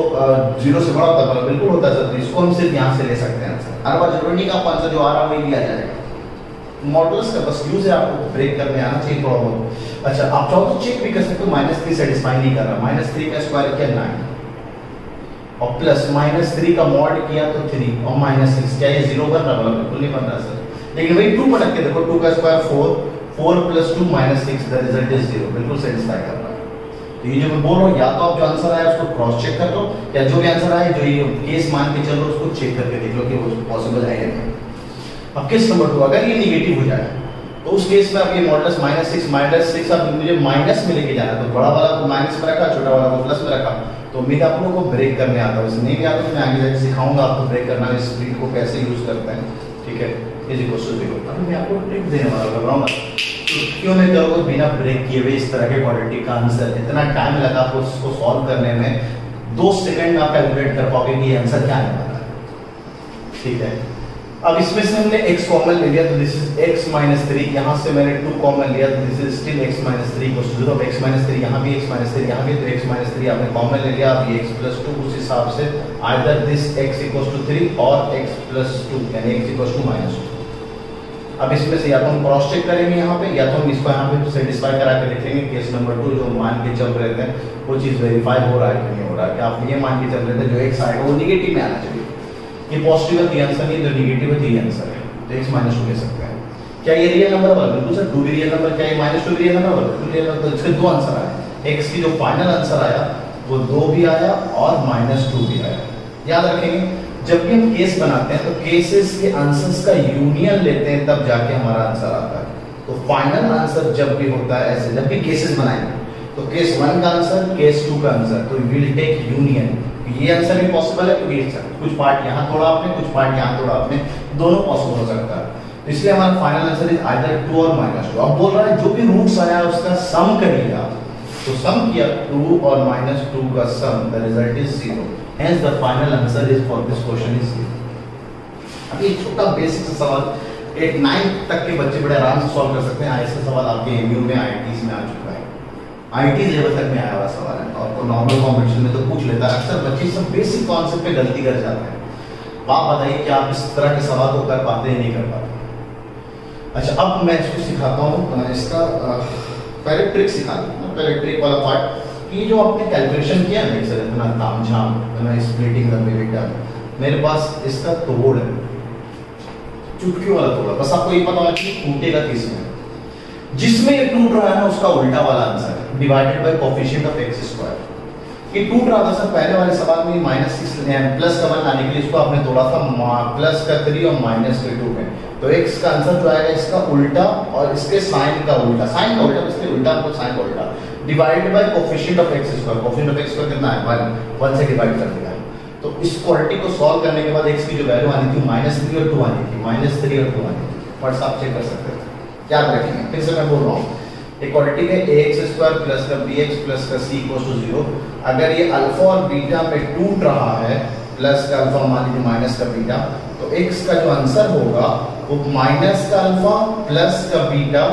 0 से बड़ा होता है? बिल्कुल होता है सर। तो इसको हम सिर्फ यहाँ से ले सकते हैं आंसर। हर बार जरूरी नहीं कि आपको आंसर जो आ रहा है वही लिया जाएगा। मॉडल्स का बस यूज है, आपको ब्रेक करने आना चाहिए थोड़ा बहुत। अच्छा, आप चाहो तो चेक भी कर सकते हो, -3 सेटिस्फाई नहीं कर रहा। -3 का स्क्वायर किया 9 और प्लस -3 का मॉड किया तो 3 और -6 क्या ये 0 बन रहा है? बिल्कुल नहीं बन रहा सर। लेकिन वही 2 पटक के देखो, 2 का स्क्वायर 4 + 2 -6 द रिजल्ट इज 0, बिल्कुल सेटिस्फाई कर रहा है। तो ये जो मैं बोल रहा हूँ, या तो आप जो आंसर आया उसको क्रॉस चेक कर लो, या जो भी आंसर आया जो ये केस मान के चल रहे हो उसको चेक करके देख लो कि वो पॉसिबल है या नहीं। अब केस नंबर 2, अगर ये नेगेटिव हो जाए तो उस केस में आप ये मॉडुलस -6 आप मुझे माइनस में लेके जाना, तो बड़ा वाला को माइनस में रखा, छोटा वाला को प्लस में रखा। तो उम्मीद आप लोगों को ब्रेक करने आता है, नहीं भी आता तो मैं आगे जाके सिखाऊंगा आपको ब्रेक करना, इस स्प्लिट को कैसे यूज करते हैं। ठीक है, इज इक्वल टू 0। अभी मैं आपको ट्रिक देने वाला कर रहा हूँ, क्यों नहीं करोगे बिना ब्रेक किए हुए इस तरह के क्वाड्रेटिक का आंसर। इतना टाइम लगा आपको उसको सॉल्व करने में, 2 सेकंड में आप कैलकुलेट कर पाओगे कि ये आंसर क्या आने वाला है। ठीक है, अब इसमें से हमने x कॉमन ले लिया तो दिस इज x - 3, यहाँ से मैंने 2 कॉमन लिया तो दिस इज स्टिल x - 3 = 0। अब x - 3 यहाँ भी x - 3 यहाँ भी, तो x - 3 आपने कॉमन ले लिया। अब ये x + 2 उस हिसाब से आइदर दिस x = 3 और x + 2 यानी x = -2। अब इसमें से या तो हम क्रॉस चेक करेंगे यहाँ पे, या तो हम इसको यहाँ पे सेटिस्फाई करा के देखेंगे। केस नंबर 2 जो मान के चल रहे थे वो चीज वेरीफाई हो रहा है कि नहीं हो रहा है। कि आप ये मान के चल रहे थे जो x आएगा वो नेगेटिव में आना चाहिए। ये पॉजिटिव है तो ये आंसर नहीं, जो नेगेटिव है तो ये आंसर है। तो x - 2 ले सकते हैं। क्या ये रियल नंबर है? बिल्कुल सर। 2 भी रियल नंबर, क्या ये -2 रियल नंबर है? बिल्कुल रियल नंबर। तो इसके 2 आंसर आए। x की जो फाइनल आंसर आया वो 2 भी आया और -2 भी आया। याद रखेंगे, जब भी हम केस बनाते हैं तो केसेस के आंसर्स का यूनियन लेते हैं, तब जाके हमारा आंसर आता है। तो फाइनल आंसर जब भी होता है ऐसे, जब भी केसेस बनाएंगे तो केस 1 का आंसर, केस 2 का आंसर, तो विल टेक यूनियन। ये आंसर भी पॉसिबल है क्योंकि कुछ पार्ट यहाँ तोड़ा आपने, कुछ पार्ट यहाँ तोड़ा आपने, दोनों पॉसिबल हो सकता है। तो इसलिए हमारा फाइनल आंसर इज आइदर 2 और -2। अब बोल रहा है जो भी रूट्स आया उसका सम करिएगा, तो सम किया 2 और -2 का sum, the result is 0। Hence the final answer is for this question is 0। अभी एक छोटा बेसिक सा सवाल 8 9 तक के बच्चे बड़े आराम से सॉल्व कर सकते हैं। ऐसे सवाल आपके एमयू में आईआईटीज में आ चुका है, आईआईटी लेवल तक में आया हुआ सवाल है। और नॉर्मल कॉम्पिटिशन में तो पूछ लेता है अक्सर बच्चे, सब बेसिक कॉन्सेप्ट पे गलती कर जाते हैं। आप बताइए कि आप इस तरह के सवाल को कर पाते हैं नहीं कर पाते? अच्छा, अब मैं इसको सिखाता हूँ, इसका पहले ट्रिक सिखा दूँ। पहले ट्रिक वाला पार्ट, ये जो आपने कैलकुलेशन किया ना सर, इतना तामझाम, इतना स्प्लिटिंग करने बेटा, मेरे पास इसका तोड़ है, चुटकी वाला तोड़। बस आपको ये पता होना चाहिए टूटेगा किसमें, जिसमें ये टूट रहा है ना उसका उल्टा वाला आंसर है, divided by coefficient of x²। ये टूट रहा था सर पहले वाले सवाल में -6 प्लस का 1 लाने के लिए इसको आपने तोड़ा था प्लस का 3 और माइनस का 2 में। तो x का आंसर जो आएगा इसका उल्टा और इसके साइन का उल्टा, साइन का उल्टा, इसके उल्टा और साइन का उल्टा, divided by coefficient of x²। Coefficient of x² कितना है? 1 से डिवाइड कर दिया। तो इस क्वाड्रेटिक को सॉल्व करने के बाद x की जो वैल्यू आनी थी -3 और 2 आनी थी, -3 और 2 आनी थी। फर्स्ट आप चेक कर सकते हैं, याद रखेंगे। फिर से मैं बोल रहा हूँ, एक क्वाड्रेटिक है ax² प्लस का bx प्लस का c = 0। अगर ये अल्फा और बीटा में टूट रहा है, प्लस का अल्फा मान लीजिए माइनस का बीटा, तो x का जो आंसर होगा वो माइनस का अल्फा प्लस का बीटा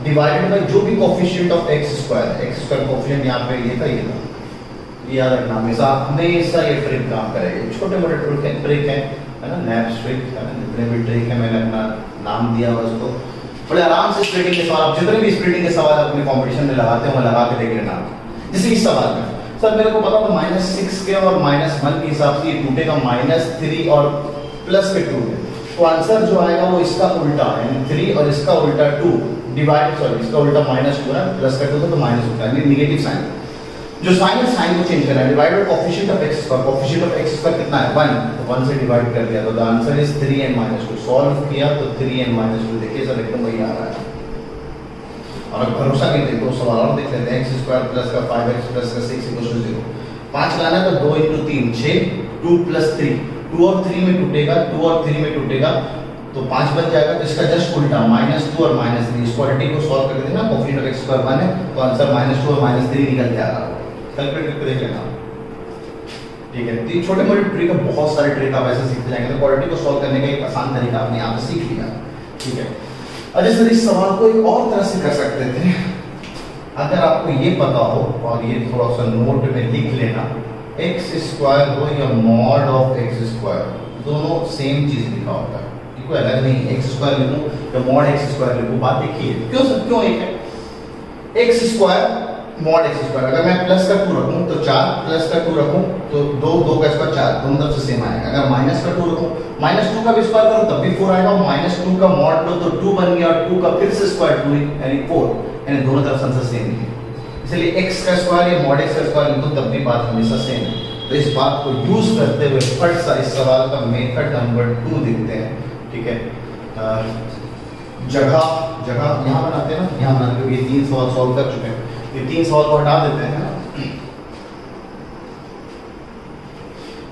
डिवाइडेड बाय जो भी कोएफिशिएंट ऑफ x² है। x² कोएफिशिएंट यहाँ पे ये था, ये था, ये याद रखना हमेशा हमेशा। ये ट्रिक काम करेगी, छोटे मोटे ट्रिक है ना, नैप्स ट्रिक है ना, जितने भी ट्रिक है मैंने अपना नाम दिया हुआ उसको। बड़े आराम से स्प्लिटिंग के सवाल, आप जितने भी स्प्लिटिंग के सवाल अपने कंपटीशन में लगाते हैं वो लगा के देख लेना। जैसे इस सवाल में सर मेरे को पता था -6 के और -1 के हिसाब से ये टूटेगा -3 और प्लस के 2 में, तो आंसर जो आएगा वो इसका उल्टा यानी 3 और इसका उल्टा 2 डिवाइड, सॉरी इसका उल्टा -2 है, प्लस का 2 था तो माइनस होता है, नेगेटिव साइन। जो साइन है साइन को चेंज करना है, divided coefficient of x²। Coefficient of x² कितना है? 1, तो 1 से डिवाइड कर दिया, तो the answer is 3n - 2। Solve किया तो 3n - 2, देखिए सर एकदम वही आ रहा है। और अब भरोसा नहीं देते तो सवाल और देख लेते हैं। x² प्लस का 5x प्लस का 6 = 0। 5 लाना है तो 2 × 3 6, 2 + 3, 2 और 3 में टूटेगा, 2 और 3 में टूटेगा तो 5 बन जाएगा। तो इसका जस्ट उल्टा -2 और -3, इस क्वाड्रेटिक को सॉल्व कर देना, कोएफिशिएंट ऑफ x² 1 है तो आंसर -2 और -3 निकल के आ रहा है। कैलकुलेट करके देख लेना, ठीक है। तो छोटे मोटे ट्रिक है, बहुत सारे ट्रिक आप ऐसे सीखते जाएंगे। तो क्वाड्रेटिक को सॉल्व करने का एक आसान तरीका आपने यहाँ पे सीख लिया, ठीक है। अच्छा सर इस सवाल को एक और तरह से कर सकते थे, अगर आपको ये पता हो, और ये थोड़ा सा नोट में लिख लेना, एक्स स्क्वायर हो या मॉड ऑफ एक्स स्क्वायर, दोनों सेम चीज लिखा होता है, कोई अलग नहीं। एक्स स्क्वायर लिखूं या मॉड एक्स स्क्वायर लिखूं, बात एक ही है। क्यों एक है? X square mod x square, अगर मैं प्लस का 2 रखूं तो 4, प्लस का 2 रखूं तो 2 का स्क्वायर 4, दोनों तरफ से सेम आएगा। अगर माइनस का 2 रखूं, -2 का भी स्क्वायर करूं तब भी 4 आएगा, और -2 का मॉड लो तो 2 बन गया, और 2 का फिर से स्क्वायर 2 यानी 4, यानी दोनों तरफ आंसर सेम है। इसलिए x का स्क्वायर या मॉड x का स्क्वायर लिखो तब भी बात हमेशा सेम है। तो इस बात को यूज करते हुए फट सा इस सवाल का मेथड नंबर 2 देखते हैं, ठीक है। जगह यहाँ बनाते हैं ना, यहाँ बनाते हुए ये 3 सवाल सॉल्व कर चुके हैं, ये 3 सवाल को हटा देते हैं ना।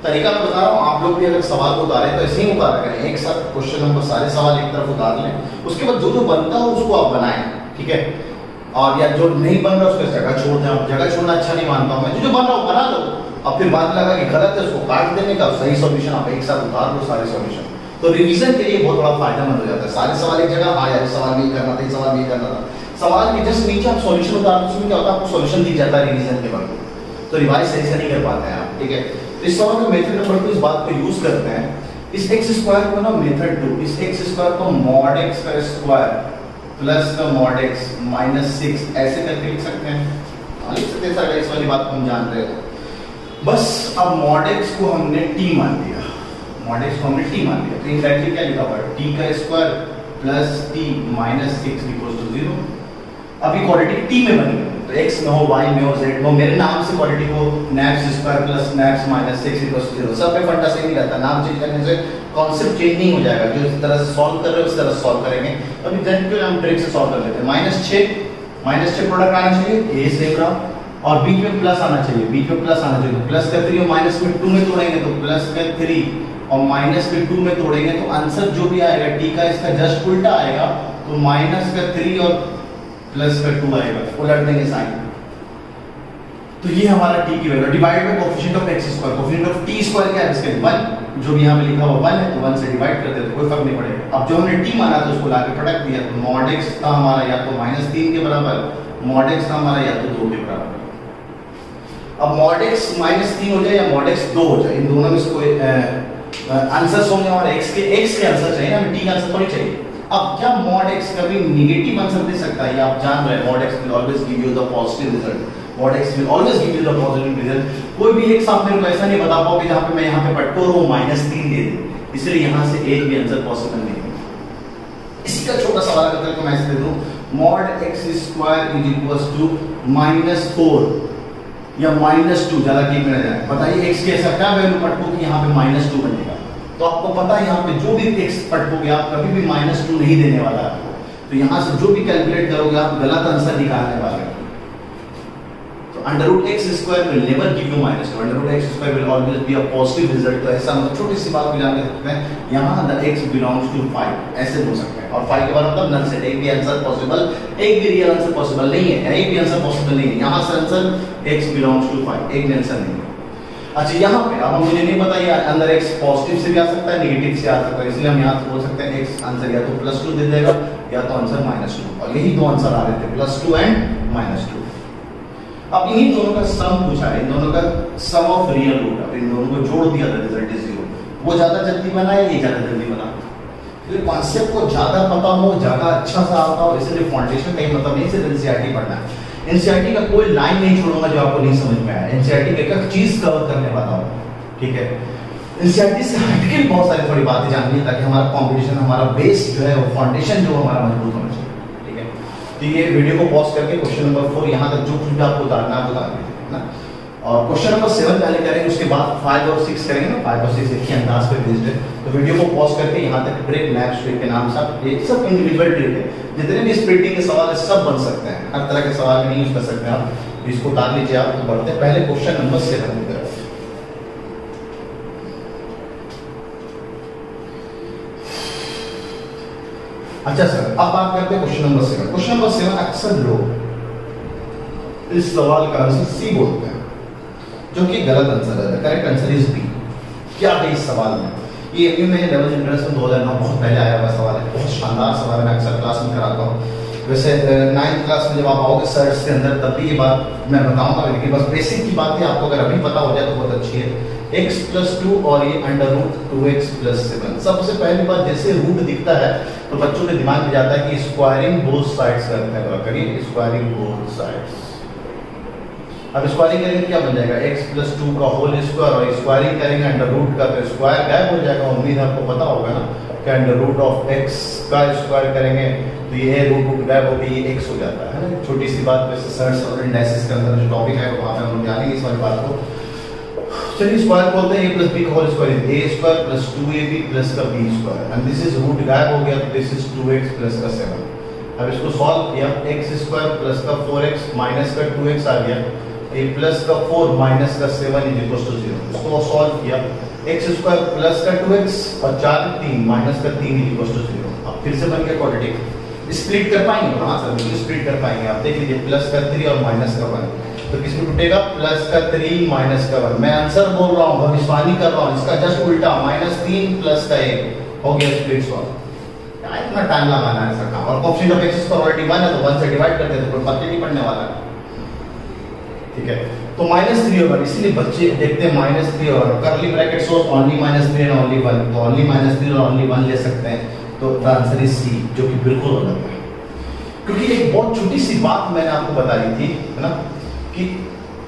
तरीका मैं बता रहा हूँ, आप लोग भी अगर सवाल को उतारें तो ऐसे ही उतारा करें, एक साथ क्वेश्चन नंबर सारे सवाल एक तरफ उतार लें, उसके बाद जो जो बनता हो उसको आप बनाएं, ठीक है। और या जो नहीं बन रहा उसको जगह छोड़ दें। आप जगह छोड़ना अच्छा नहीं मानता हूँ मैं, जो बन रहा हो बना लो, और फिर बाद लगा कि गलत है उसको काट देने का, सही सॉल्यूशन आप एक साथ उतार लो सारे सॉल्यूशन। तो रिवीजन के लिए बहुत बड़ा फायदेमंद हो जाता है। सारे सवाल एक जगह, हाँ यार सवाल भी करना था, सवाल भी करना था, सवाल के जस्ट नीचे आप सॉल्यूशन उतार दो, उसमें क्या होता है आपको सॉल्यूशन दिख जाता है रिवीजन के वक्त, तो रिवाइज सही से नहीं कर पाते हैं आप, ठीक है। तो इस सवाल में मेथड नंबर 2 इस बात को यूज करते हैं, इस एक्स स्क्वायर को ना मेथड 2, इस एक्स स्क्वायर को मॉड एक्स का स्क्वायर प्लस का मॉड एक्स -6 ऐसे करके लिख सकते हैं, लिख सकते हैं सर, इस वाली बात को हम जान रहे हैं। बस अब मॉड एक्स को हमने t मान लिया, मॉड एक्स को हमने t मान लिया, तो इनडायरेक्टली क्या लिखा हुआ है, t का square plus t -6 equals to 0। अब ये क्वाड्रेटिक t में बनी है, तो x में हो, y में हो, z में हो, मेरे नाम से क्वाड्रेटिक हो, naps square plus naps -6 equals to 0। सब में फंडा सही नहीं रहता, नाम चेंज करने से कॉन्सेप्ट चेंज नहीं हो जाएगा, जो इस तरह से सॉल्व कर रहे हो उस तरह से सॉल्व करेंगे। अभी देन क्यों हम ट्रिक से सॉल्व कर लेते हैं, -6 प्रोडक्ट आना चाहिए, ये सेम रहा, और बीच में प्लस आना चाहिए, बीच में प्लस आना चाहिए, तो प्लस का 3 और माइनस में 2 में तोड़ेंगे तो प्लस का 3 और माइनस के 2 में तोड़ेंगे तो आंसर जो भी आएगा t का इसका जस्ट उल्टा आएगा, तो माइनस का 3 और प्लस का 2 आएगा, उलट देंगे साइन। तो ये हमारा t की value divide by coefficient of x square, coefficient of t square क्या है इसके 1, जो भी यहां पे लिखा हुआ 1 है तो 1 से डिवाइड कर देते, कोई फर्क नहीं पड़ेगा। अब जो हमने t माना था उसको लाके प्रोडक्ट दिया, तो मॉड x था हमारा या तो -3 के बराबर, मॉड x था हमारा या तो 2 के बराबर। अब मॉड x -3 हो जाए या मॉड x 2 हो जाए, इन दोनों में से कोई आंसर्स होंगे हमारे x के आंसर चाहिए ना, हमें t का आंसर थोड़ी चाहिए। अब क्या मॉड x कभी नेगेटिव आंसर दे सकता है, ये आप जान रहे हैं, mod x will always give you the positive result, mod x will always give you the positive result। कोई भी एक साथ मेरे को ऐसा नहीं बता पाओगे जहां पे मैं यहां पे पटको रहा हूं -3 दे दे, इसलिए यहां से एक भी आंसर पॉसिबल नहीं है। इसी का छोटा सवाल अगर को मैं ऐसे दे दूं, mod x square is equals to -4 या -2, ज्यादा ठीक में जाए, बताइए x के ऐसा क्या वैल्यू पटको कि यहां पे -2 बनेगा, तो आपको पता है यहाँ पे जो भी x पटकोगे आप कभी भी -2 नहीं देने वाला है, तो यहाँ से जो भी कैलकुलेट करोगे आप गलत आंसर निकालने वाले हो। तो √x² will never give you -2, √x² will always be a positive result। तो ऐसा मतलब छोटी सी बात भी जान सकते हैं, यहाँ the x belongs to 5 ऐसे बोल सकते हैं, और 5 के बाद मतलब नल सेट, एक भी आंसर पॉसिबल, एक भी रियल आंसर पॉसिबल नहीं है, एक भी आंसर पॉसिबल नहीं है, यहाँ से आंसर x belongs to 5, एक भी आंसर नहीं है। अच्छा यहाँ पे अब मुझे नहीं पता ये अंदर x पॉजिटिव से भी आ सकता है, नेगेटिव से आ सकता है, इसलिए हम यहाँ बोल सकते हैं x आंसर या तो +2 दे देगा या तो आंसर -2, और यही दो आंसर आ रहे थे, +2 एंड -2। अब इन्हीं दोनों का सम पूछा है, इन दोनों का सम ऑफ रियल रूट, अब इन दोनों को जोड़ दिया था, रिजल्ट इज 0। वो ज्यादा जल्दी बना है, ये ज्यादा जल्दी बना, तो कॉन्सेप्ट को ज्यादा पता हो, ज्यादा अच्छा सा आता हो, इसलिए फाउंडेशन का ही मतलब नहीं सिर्फ एनसीईआरटी पढ़ना है। एनसीईआरटी का कोई लाइन नहीं छोड़ूंगा जो आपको नहीं समझ में आया, एनसीईआरटी का एक चीज कवर करने वाला हूं, ठीक है। एनसीईआरटी से हटके बहुत सारी थोड़ी बातें जाननी है ताकि हमारा कंपटीशन, हमारा बेस जो है वो फाउंडेशन जो हमारा मजबूत होना चाहिए, ठीक है। तो ये वीडियो को पॉज करके क्वेश्चन नंबर 4 यहाँ तक जो कुछ भी आपको उतारना है उतार दीजिए ना, और क्वेश्चन नंबर 7 पहले करेंगे, उसके बाद 5 और 6 करेंगे ना, 5 और 6 एक ही अंदाज पे बेस्ड है। तो वीडियो को पॉज करके यहाँ तक ट्रिक, नैप्स ट्रिक के नाम से ये सब इंडिविजुअल ट्रिक है, जितने भी स्प्लिटिंग के सवाल है सब बन सकते हैं, हर तरह के सवाल में नहीं यूज कर सकते आप, इसको उतार लीजिए आप। तो बढ़ते हैं पहले क्वेश्चन नंबर 7 की तरफ। अच्छा सर, अब बात करते हैं क्वेश्चन नंबर 7। क्वेश्चन नंबर 7 अक्सर लोग इस सवाल का आंसर सी बोलते हैं, जो कि गलत आंसर है, करेक्ट आंसर इज बी। क्या है इस सवाल में, ये एमयू में 11 इंटरेस्ट में 2009 बहुत पहले आया हुआ सवाल है, बहुत शानदार सवाल है, मैं अक्सर क्लास में कराता हूँ। वैसे 9th क्लास में जब आप आओगे सर्च के अंदर तब भी ये बात मैं बताऊंगा, लेकिन बस बेसिक की बात है, आपको अगर अभी पता हो जाए तो बहुत अच्छी है। x + 2 और ये √2x + 7। सबसे पहली बात, जैसे रूट दिखता है तो बच्चों के दिमाग में जाता है कि स्क्वायरिंग बोथ साइड्स करते हैं, करिए स्क्वायरिंग बोथ साइड्स। अब स्क्वायरिंग करेंगे क्या बन जाएगा, x + 2 का होल स्क्वायर, और स्क्वायरिंग करेंगे √, का तो स्क्वायर गायब हो जाएगा। उम्मीद है आपको पता होगा ना कि √x का स्क्वायर करेंगे तो ये √2 गायब हो गई, ये x हो जाता है ना। छोटी सी बात, वैसे सर्च और इंडाइसिस के अंदर जो टॉपिक है वहां पे हम लोग जानेंगे इस वाली बात को। चलिए स्क्वायर बोलते हैं, a + b का whole square is a² + 2ab + का b², and this is root गायब हो गया तो दिस इज 2x + का 7। अब इसको सॉल्व किया, x² + का 4x माइनस का 2x आ गया, a + का 4 माइनस का 7 = 0। इसको सॉल्व किया, x² + का 2x और 4 3 माइनस का 3 = 0। अब फिर से बन गया क्वाड्रेटिक। स्प्लिट कर पाएंगे? हाँ सर बिल्कुल स्प्लिट कर पाएंगे। आप देख लीजिए, प्लस का 3 और माइनस का 1, तो किसमें टूटेगा, प्लस का 3 माइनस का 1। मैं आंसर बोल रहा हूँ, भविष्यवाणी कर रहा हूँ, इसका जस्ट उल्टा, -3 प्लस का 1 हो गया स्प्लिट सॉल्व। इतना टाइम लगाना है सर, और कोएफिशिएंट ऑफ x ऑलरेडी 1 है तो 1 से डिवाइड कर देते, कोई फर्क नहीं पड़ने वाला है। ठीक है, तो -3 होगा, इसीलिए बच्चे देखते हैं -3 और करली bracket source only -3 and only 1, तो ओनली -3 और ओनली 1 ले सकते हैं, तो द आंसर इज सी, जो कि बिल्कुल गलत है। क्योंकि एक बहुत छोटी सी बात मैंने आपको बताई थी, है ना, कि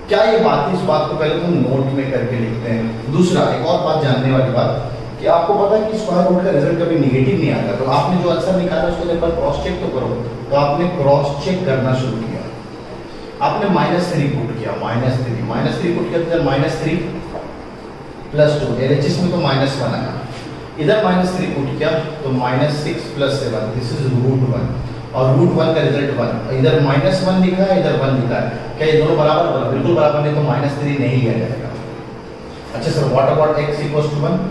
क्या ये बात है, इस बात को पहले तो हम नोट में करके लिखते हैं। दूसरा, एक और बात जानने वाली बात, कि आपको पता है कि स्क्वायर रूट का रिजल्ट कभी नेगेटिव नहीं आता, तो आपने जो आंसर निकाला उसको एक बार क्रॉस चेक तो करो। तो आपने क्रॉस चेक करना शुरू किया, आपने -3 पुट किया, -3 पुट किया, तो -3 + 2, LHS में तो -1 आया, इधर -3 पुट किया तो -6 + 7, दिस इज √1, और √1 का रिजल्ट 1, इधर -1 लिखा है, इधर 1 लिखा है, क्या ये दोनों बराबर होगा? बिल्कुल बराबर नहीं, तो -3 नहीं लिया जाएगा। अच्छा सर, व्हाट अबाउट x =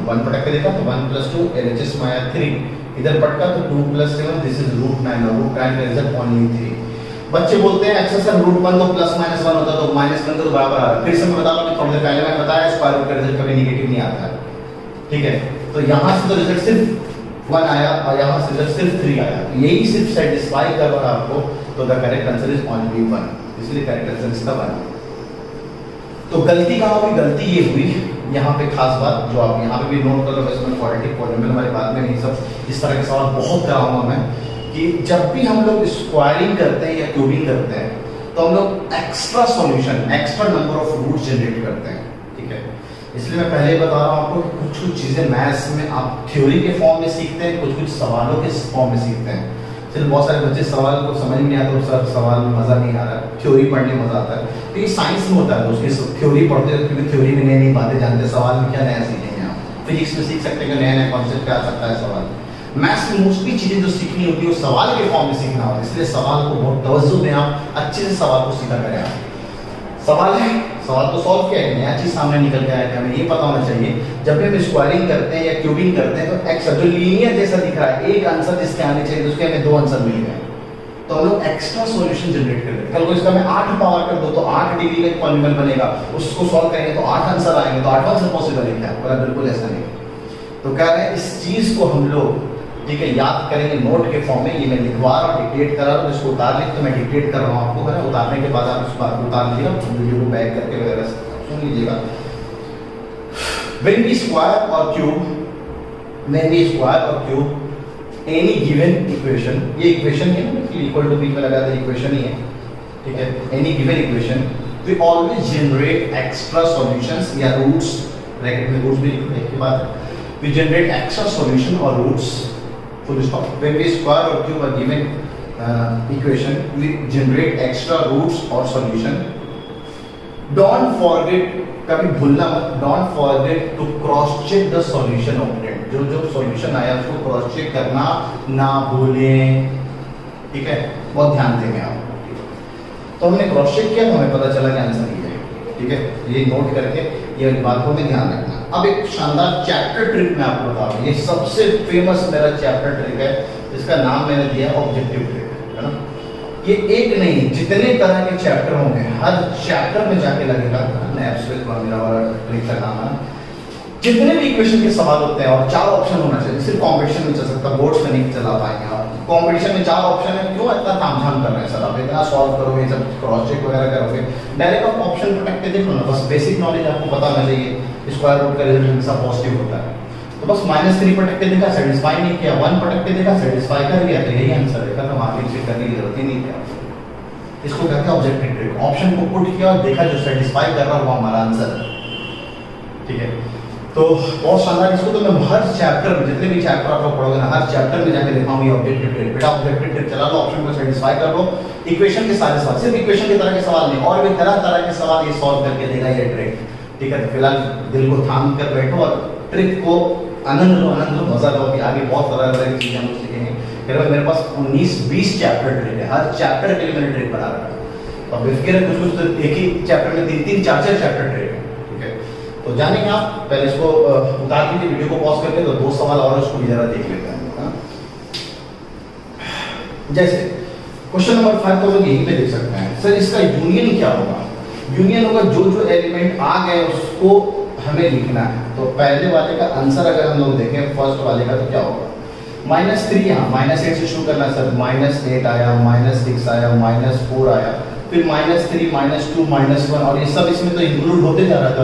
1 पटक के देखा तो 1 + 2, LHS में आया 3, इधर पटका तो 2 + 7, दिस इज √9, और √9 का रिजल्ट ओनली 3। बच्चे बोलते हैं अच्छा सर √1 तो +-1 होता तो -1 तो बराबर आ रहा है। फिर से मैं बता रहा हूं, थोड़ी देर पहले मैंने बताया स्क्वायर रूट का रिजल्ट कभी नेगेटिव नहीं आता है। ठीक है, तो यहाँ से तो रिजल्ट सिर्फ 1 आया और यहाँ से रिजल्ट सिर्फ 3 आया, यही सिर्फ सेटिस्फाई कर रहा है आपको, तो the correct answer is only 1, इसलिए करेक्ट आंसर इसका 1। तो गलती कहाँ हुई? गलती ये हुई यहाँ पे, खास बात जो आप यहाँ पे भी नोट कर लो, वैसे मैं क्वाड्रेटिक पॉलिनोमियल वाली बात में नहीं, सब इस तरह के सवाल बहुत कराऊंगा मैं, कि जब भी हम लोग स्क्वायरिंग करते हैं या क्यूबिंग करते हैं तो हम लोग extra solution, extra number of roots generate करते हैं। ठीक है, इसलिए मैं पहले बता रहा हूँ आपको, कुछ चीजें मैथ्स में आप थ्योरी के फॉर्म में सीखते हैं, कुछ सवालों के फॉर्म में सीखते हैं। सिर्फ बहुत सारे बच्चे सवाल को समझ में नहीं आता, तो सर सवाल में मजा नहीं आ रहा है, थ्योरी पढ़ने में मजा आता है। तो ये साइंस में होता है, उसकी थ्योरी पढ़ते हैं क्योंकि थ्योरी में नई नई बातें जानते हैं, सवाल में क्या नया सीखेंगे आप। फिजिक्स में सीख सकते हैं कि नया नया कॉन्सेप्ट क्या आ सकता है सवाल। मैथ्स में मोस्टली चीजें जो सीखनी होती है वो सवाल के फॉर्म में सीखना होता है, इसलिए सवाल को बहुत तवज्जो दें, आप अच्छे से सवाल को सीखा करें। आप सवाल है, सवाल तो सॉल्व किया है, नया चीज सामने निकल के आया है, हमें ये पता होना चाहिए जब भी हम स्क्वायरिंग करते हैं या क्यूबिंग करते हैं तो एक्स जो लीनियर जैसा दिख रहा है, एक आंसर जिसके आने चाहिए उसके हमें 2 आंसर मिल गए, तो हम लोग एक्स्ट्रा सॉल्यूशन जनरेट कर देते हैं। कल को इसका मैं 8 पावर कर दो तो 8 डिग्री का एक पॉलिनोमियल बनेगा, उसको सॉल्व करेंगे तो 8 आंसर आएंगे, तो 8 आंसर पॉसिबल है क्या? बोला बिल्कुल ऐसा नहीं। तो कह रहे हैं इस चीज को हम लोग, ठीक है, याद करेंगे नोट के फॉर्म में। ये मैं लिखवा रहा हूँ, डिक्टेट कर रहा हूँ, इसको उतार लें तो मैं डिक्टेट कर रहा हूँ आपको, है ना। उतारने के बाद आप इस बात को उतार लीजिएगा, वीडियो को बैक करके वगैरह सुन लीजिएगा। When we square or cube, when we square or cube any given equation, ये इक्वेशन है ना, इक्वल टू बीच में लगा था, इक्वेशन ही है, ठीक है। any given equation we always generate extra solutions या roots, ब्रैकेट में roots भी लिखो, एक ही बात है। we generate extra solution or roots, full stop. When we square or cube a given equation, we generate extra roots or solution. Don't forget, कभी भूलना मत, don't forget to cross check the solution obtained. जो जो solution आया उसको cross check करना ना भूलें, ठीक है, बहुत ध्यान देंगे आप। तो हमने क्रॉस चेक किया तो हमें पता चला कि आंसर ये है, ठीक है। ये नोट करके ये बात को में ध्यान रखना। अब एक शानदार चैप्टर ट्रिक मैं आपको बता रहा हूँ, ये सबसे फेमस मेरा चैप्टर ट्रिक है, इसका नाम मैंने दिया ऑब्जेक्टिव ट्रिक, है ना। ये एक नहीं, जितने तरह के चैप्टर होंगे हर चैप्टर में जाके लगेगा, मेरा वाला ट्रिक का नाम है। जितने भी इक्वेशन के सवाल होते हैं और 4 ऑप्शन होना चाहिए, सिर्फ कॉम्पिटिशन में चल सकता, बोर्ड्स में नहीं चला पाएंगे आप। कंपटीशन में 4 ऑप्शन है, क्यों इतना तामझाम कर रहे हैं सर, आप इतना सॉल्व करोगे, सब क्रॉस चेक वगैरह करोगे, डायरेक्ट आप ऑप्शन को टक के देखो ना, बस बेसिक नॉलेज आपको पता होना चाहिए। स्क्वायर रूट का रिजल्ट हमेशा पॉजिटिव होता है, तो बस -3 पटक के देखा, सेटिस्फाई नहीं किया, 1 पटक के देखा, सेटिस्फाई कर लिया, तो यही आंसर है, खत्म, आगे चेक करने की जरूरत ही नहीं है। इसको कहते हैं ऑब्जेक्टिव ट्रिक। ऑप्शन को पुट किया और देखा जो सेटिस्फाई कर रहा है वो हमारा आंसर है, ठीक है। तो बहुत शानदार, इसको तो मैं हर चैप्टर में, जितने भी चैप्टर आप लोग पढ़ोगे ना, हर चैप्टर में जाके दिखाऊंगी ऑब्जेक्टिव ट्रिक। बेटा ऑब्जेक्टिव ट्रिक चला लो, ऑप्शन को सेटिस्फाई कर लो, इक्वेशन के सारे सवाल, सिर्फ इक्वेशन की तरह के सवाल नहीं, और भी तरह तरह के सवाल ये सॉल्व करके देगा ये ट्रिक, ठीक है। तो फिलहाल दिल को थाम कर बैठो और ट्रिक को आनंद लो, मजा लो, कि आगे बहुत तरह तरह की चीजें हम लोग सीखेंगे। फिर मेरे पास 19-20 चैप्टर ट्रिक है, हर चैप्टर के लिए मैंने ट्रिक बना रखा है, और बेफिक्र है, कुछ तो एक ही चैप्टर में 3-3, 4-4 चैप्टर ट्रिक है, ठीक है। तो जानेंगे आप, पहले इसको उतार लीजिए, वीडियो को पॉज करके, तो 2 सवाल और उसको जरा देख लेते हैं। जैसे क्वेश्चन नंबर 5 को लोग यहीं पे देख सकते हैं, सर इसका यूनियन क्या होगा? यूनियन होगा जो एलिमेंट आ गए उसको हमें लिखना है। तो पहले वाले का आंसर अगर हम लोग देखें, फर्स्ट वाले का, तो क्या होगा? -3, यहाँ -8 से शुरू करना सर, -8 आया, -6 आया, -4 आया, फिर -3, -2, -1, और ये सब इसमें तो इंक्लूड होते जा रहा है, तो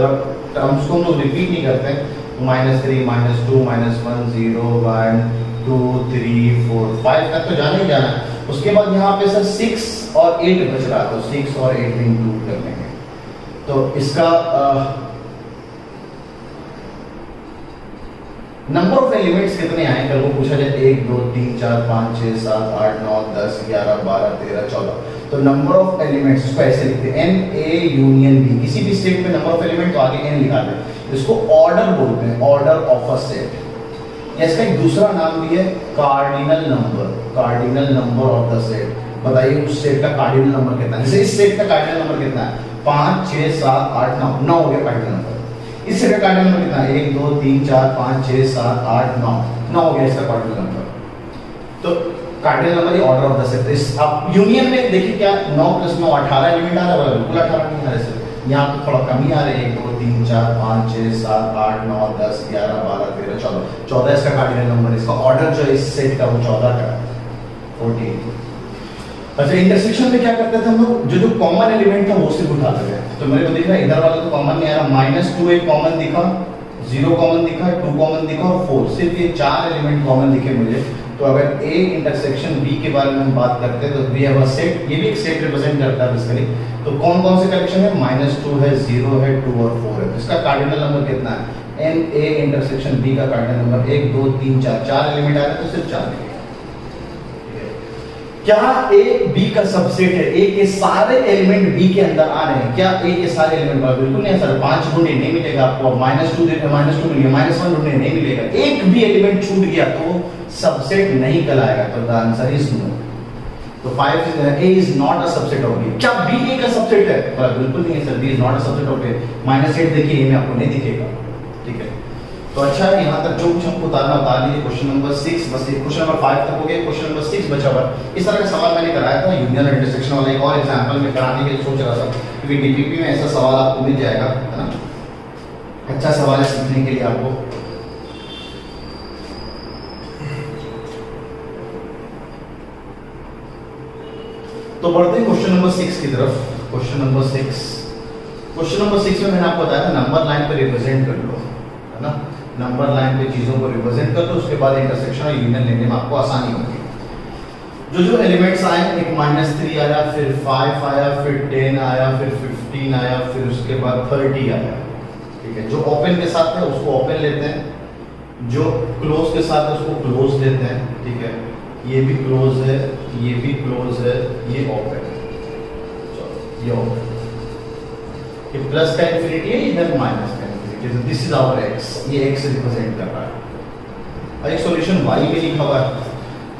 टर्म्स को हम लोग रिपीट नहीं करते हैं। -3, -2, -1, 0, 1, 2, 3, 4, 5 तक तो जाने ही जाना है। उसके बाद यहाँ पे सर 6 और 8 बच रहा है, तो 6 और 8 में इंक्लूड कर लेंगे। तो इसका नंबर ऑफ एलिमेंट्स कितने आए, कल को पूछा जाए 1, 2, 3, 4, 5, 6, 7, 8, 9, 10, 11, 12, 13, 14, तो नंबर ऑफ एलिमेंट्स इसको ऐसे लिखते हैं, NA यूनियन B। किसी भी सेट में नंबर ऑफ एलिमेंट तो आगे n लिखा दें, इसको ऑर्डर बोलते हैं, ऑर्डर ऑफ अ सेट। इसका एक दूसरा नाम भी है cardinal number, cardinal number of the set. बताइए उस सेट का कार्डिनल नंबर कितना है? जैसे इस सेट का कार्डिनल नंबर कितना है? 5, 6, 7, 8, 9, 9 हो गया कार्डिनल नंबर। इस सेट का कार्डिनल नंबर कितना है? 1, 2, 3, 4, 5, 6, 7, 8, 9, 9 हो गया इसका कार्डिनल नंबर। तो कार्डिनल नंबर ये ऑर्डर ऑफ द सेट। इस अब यूनियन में देखिए क्या 9 + 9 18 एलिमेंट आ रहा है, बिल्कुल 18 नहीं आ रहे सर, यहाँ पे थोड़ा कमी आ रही है, 1, 2, 3, 4, 5, 6, 7, 8, 9, 10, 11, 12, 13, 14, 14 इसका कार्डिनल नंबर। इसका ऑर्डर जो इस सेट का वो 14 का है, 14। अच्छा, इंटरसेक्शन में क्या करते थे हम लोग, जो कॉमन एलिमेंट था वो सिर्फ उठाते थे। तो मेरे को दिख रहा है इधर वाला तो कॉमन नहीं आ रहा, -2 एक कॉमन दिखा, 0 कॉमन दिखा, 2 कॉमन दिखा और 4, सिर्फ ये 4 एलिमेंट कॉमन दिखे मुझे। तो अगर A इंटरसेक्शन B के बारे में हम बात करते हैं, तो वी हैव अ सेट, ये भी एक सेट रिप्रेजेंट करता है बेसिकली। तो कौन कौन से कलेक्शन है? -2 है, 0 है, 2 और 4 है। इसका कार्डिनल नंबर कितना है? NA इंटरसेक्शन B का कार्डिनल नंबर 1, 2, 3, 4 एलिमेंट आ रहे हैं, तो सिर्फ 4 है। क्या A B का सबसेट है? A के सारे एलिमेंट B के अंदर आ रहे हैं क्या? A के सारे एलिमेंट बिल्कुल नहीं है सर, 5 ढूंढे नहीं मिलेगा आपको, -2 देते, -2 मिलेगा, -1 ढूंढे नहीं मिलेगा, एक भी एलिमेंट छूट गया तो सबसेट नहीं कहलाएगा। तो द आंसर इज नो। तो 5 A is not a subset of B। क्या B A का सबसेट है? बिल्कुल नहीं है sir, B is not a subset of A। -8 देखिए A में आपको नहीं दिखेगा, ठीक है। तो अच्छा है, यहाँ तक जो कुछ हमको उतारना उतार लीजिए। क्वेश्चन नंबर 6 बस, क्वेश्चन नंबर 5 तक हो गया, क्वेश्चन नंबर 6 बचा हुआ। इस तरह का सवाल मैंने कराया था यूनियन और इंटरसेक्शन वाला, एक और एग्जांपल में कराने के लिए सोच रहा था, क्योंकि डीपीपी में ऐसा सवाल आपको मिल जाएगा, है ना। अच्छा सवाल है सीखने के लिए आपको। तो बढ़ते हैं क्वेश्चन नंबर 6 की तरफ। क्वेश्चन नंबर 6 में मैंने आपको बताया था नंबर लाइन पे रिप्रेजेंट कर लो, है ना। नंबर लाइन पे चीजों को रिप्रेजेंट कर दो, उसके बाद इंटरसेक्शन और यूनियन लेने में आपको आसानी होगी। जो एलिमेंट्स आए, एक -3 आया, फिर 5 आया, फिर 10 आया, फिर 15 आया, फिर उसके बाद 30 आया, ठीक है। जो ओपन के साथ है उसको ओपन लेते हैं, जो क्लोज के साथ है उसको क्लोज लेते हैं, ठीक है। ये भी क्लोज है, ये भी क्लोज है, ये ओपन है, ये ओपन, ये प्लस का इंफिनिटी है, इधर माइनस का infinity. This is our x, ये x रिप्रेजेंट कर रहा है। और एक सॉल्यूशन y में लिखा हुआ है,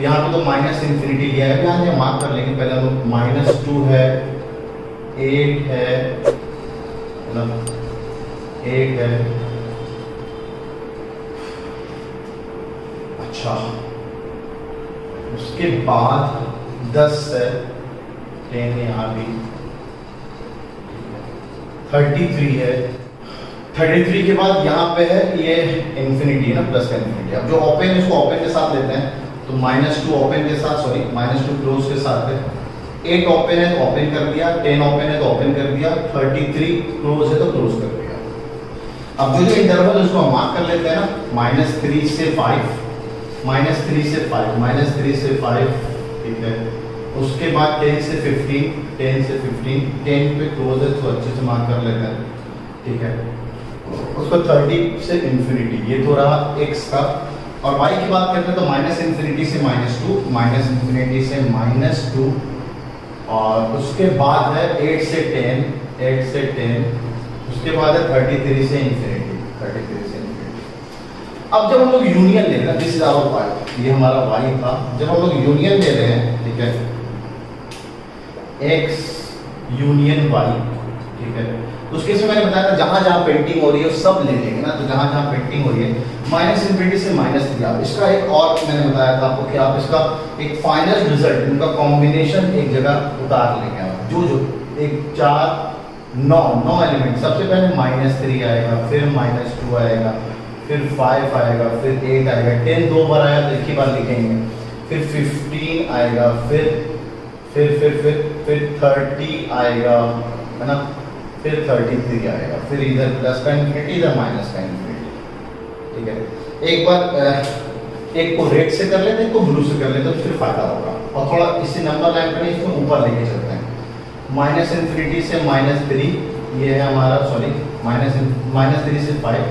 यहाँ पे तो माइनस इंफिनिटी लिया है, यहाँ से मार्क कर लेंगे। पहले हम -2 है, 8 है, 8 है, अच्छा, उसके बाद 10 है, 10 यहाँ भी, 33 है, 33 के बाद यहाँ पे है ये इंफिनिटी है ना, प्लस का इंफिनिटी। अब जो ओपन है उसको ओपन के साथ लेते हैं, तो -2 ओपन के साथ, सॉरी -2 क्लोज के साथ है, 8 ओपन है तो ओपन कर दिया, 10 ओपन है तो ओपन कर दिया, 33 क्लोज है तो क्लोज कर दिया। अब जो इंटरवल उसको हम मार्क कर लेते हैं ना, -3 से 5, -3 से 5, -3 से 5, ठीक है। उसके बाद 10 से 15, 10 से 15, 10 पे क्लोज है तो अच्छे से मार्क कर लेते हैं, ठीक है। उसको 30 से इंफिनिटी, ये तो रहा x का। और y की बात करते हैं तो -∞ से -2, -∞ से -2, और उसके बाद है 8 से 10, 8 से 10, उसके बाद है 33 से इंफिनिटी, 33 से इंफिनिटी। अब जब हम लोग यूनियन ले रहे हैं, दिस इज आवर y, ये हमारा y था, जब हम लोग यूनियन ले रहे हैं, ठीक है, x यूनियन y, ठीक है, तो उसके में मैंने बताया था जहां जहां पेंटिंग हो रही है सब ले लेंगे ना, तो जहां जहां पेंटिंग हो रही है -∞ से -3, इसका एक और मैंने बताया था आपको कि आप इसका एक फाइनल रिजल्ट, उनका कॉम्बिनेशन एक जगह उतार लेंगे आप, जो एक 4 9 एलिमेंट, सबसे पहले -3 आएगा, फिर -2 आएगा, फिर 5 आएगा, फिर 8 आएगा, 10 दो बार आया तो एक ही बार लिखेंगे, फिर 15 आएगा, फिर 30 आएगा, है ना, फिर 33 आएगा, फिर इधर प्लस का इंफिनिटी, इधर माइनस का इंफिनिटी, ठीक है। एक बार एक को रेड से कर लेते हैं, एक को ब्लू से कर लेते हैं, तो फिर फायदा होगा। और थोड़ा इसी नंबर लाइन पर इसको ऊपर लेके चलते हैं, -∞ से -3, ये है हमारा, सॉरी -3 से 5,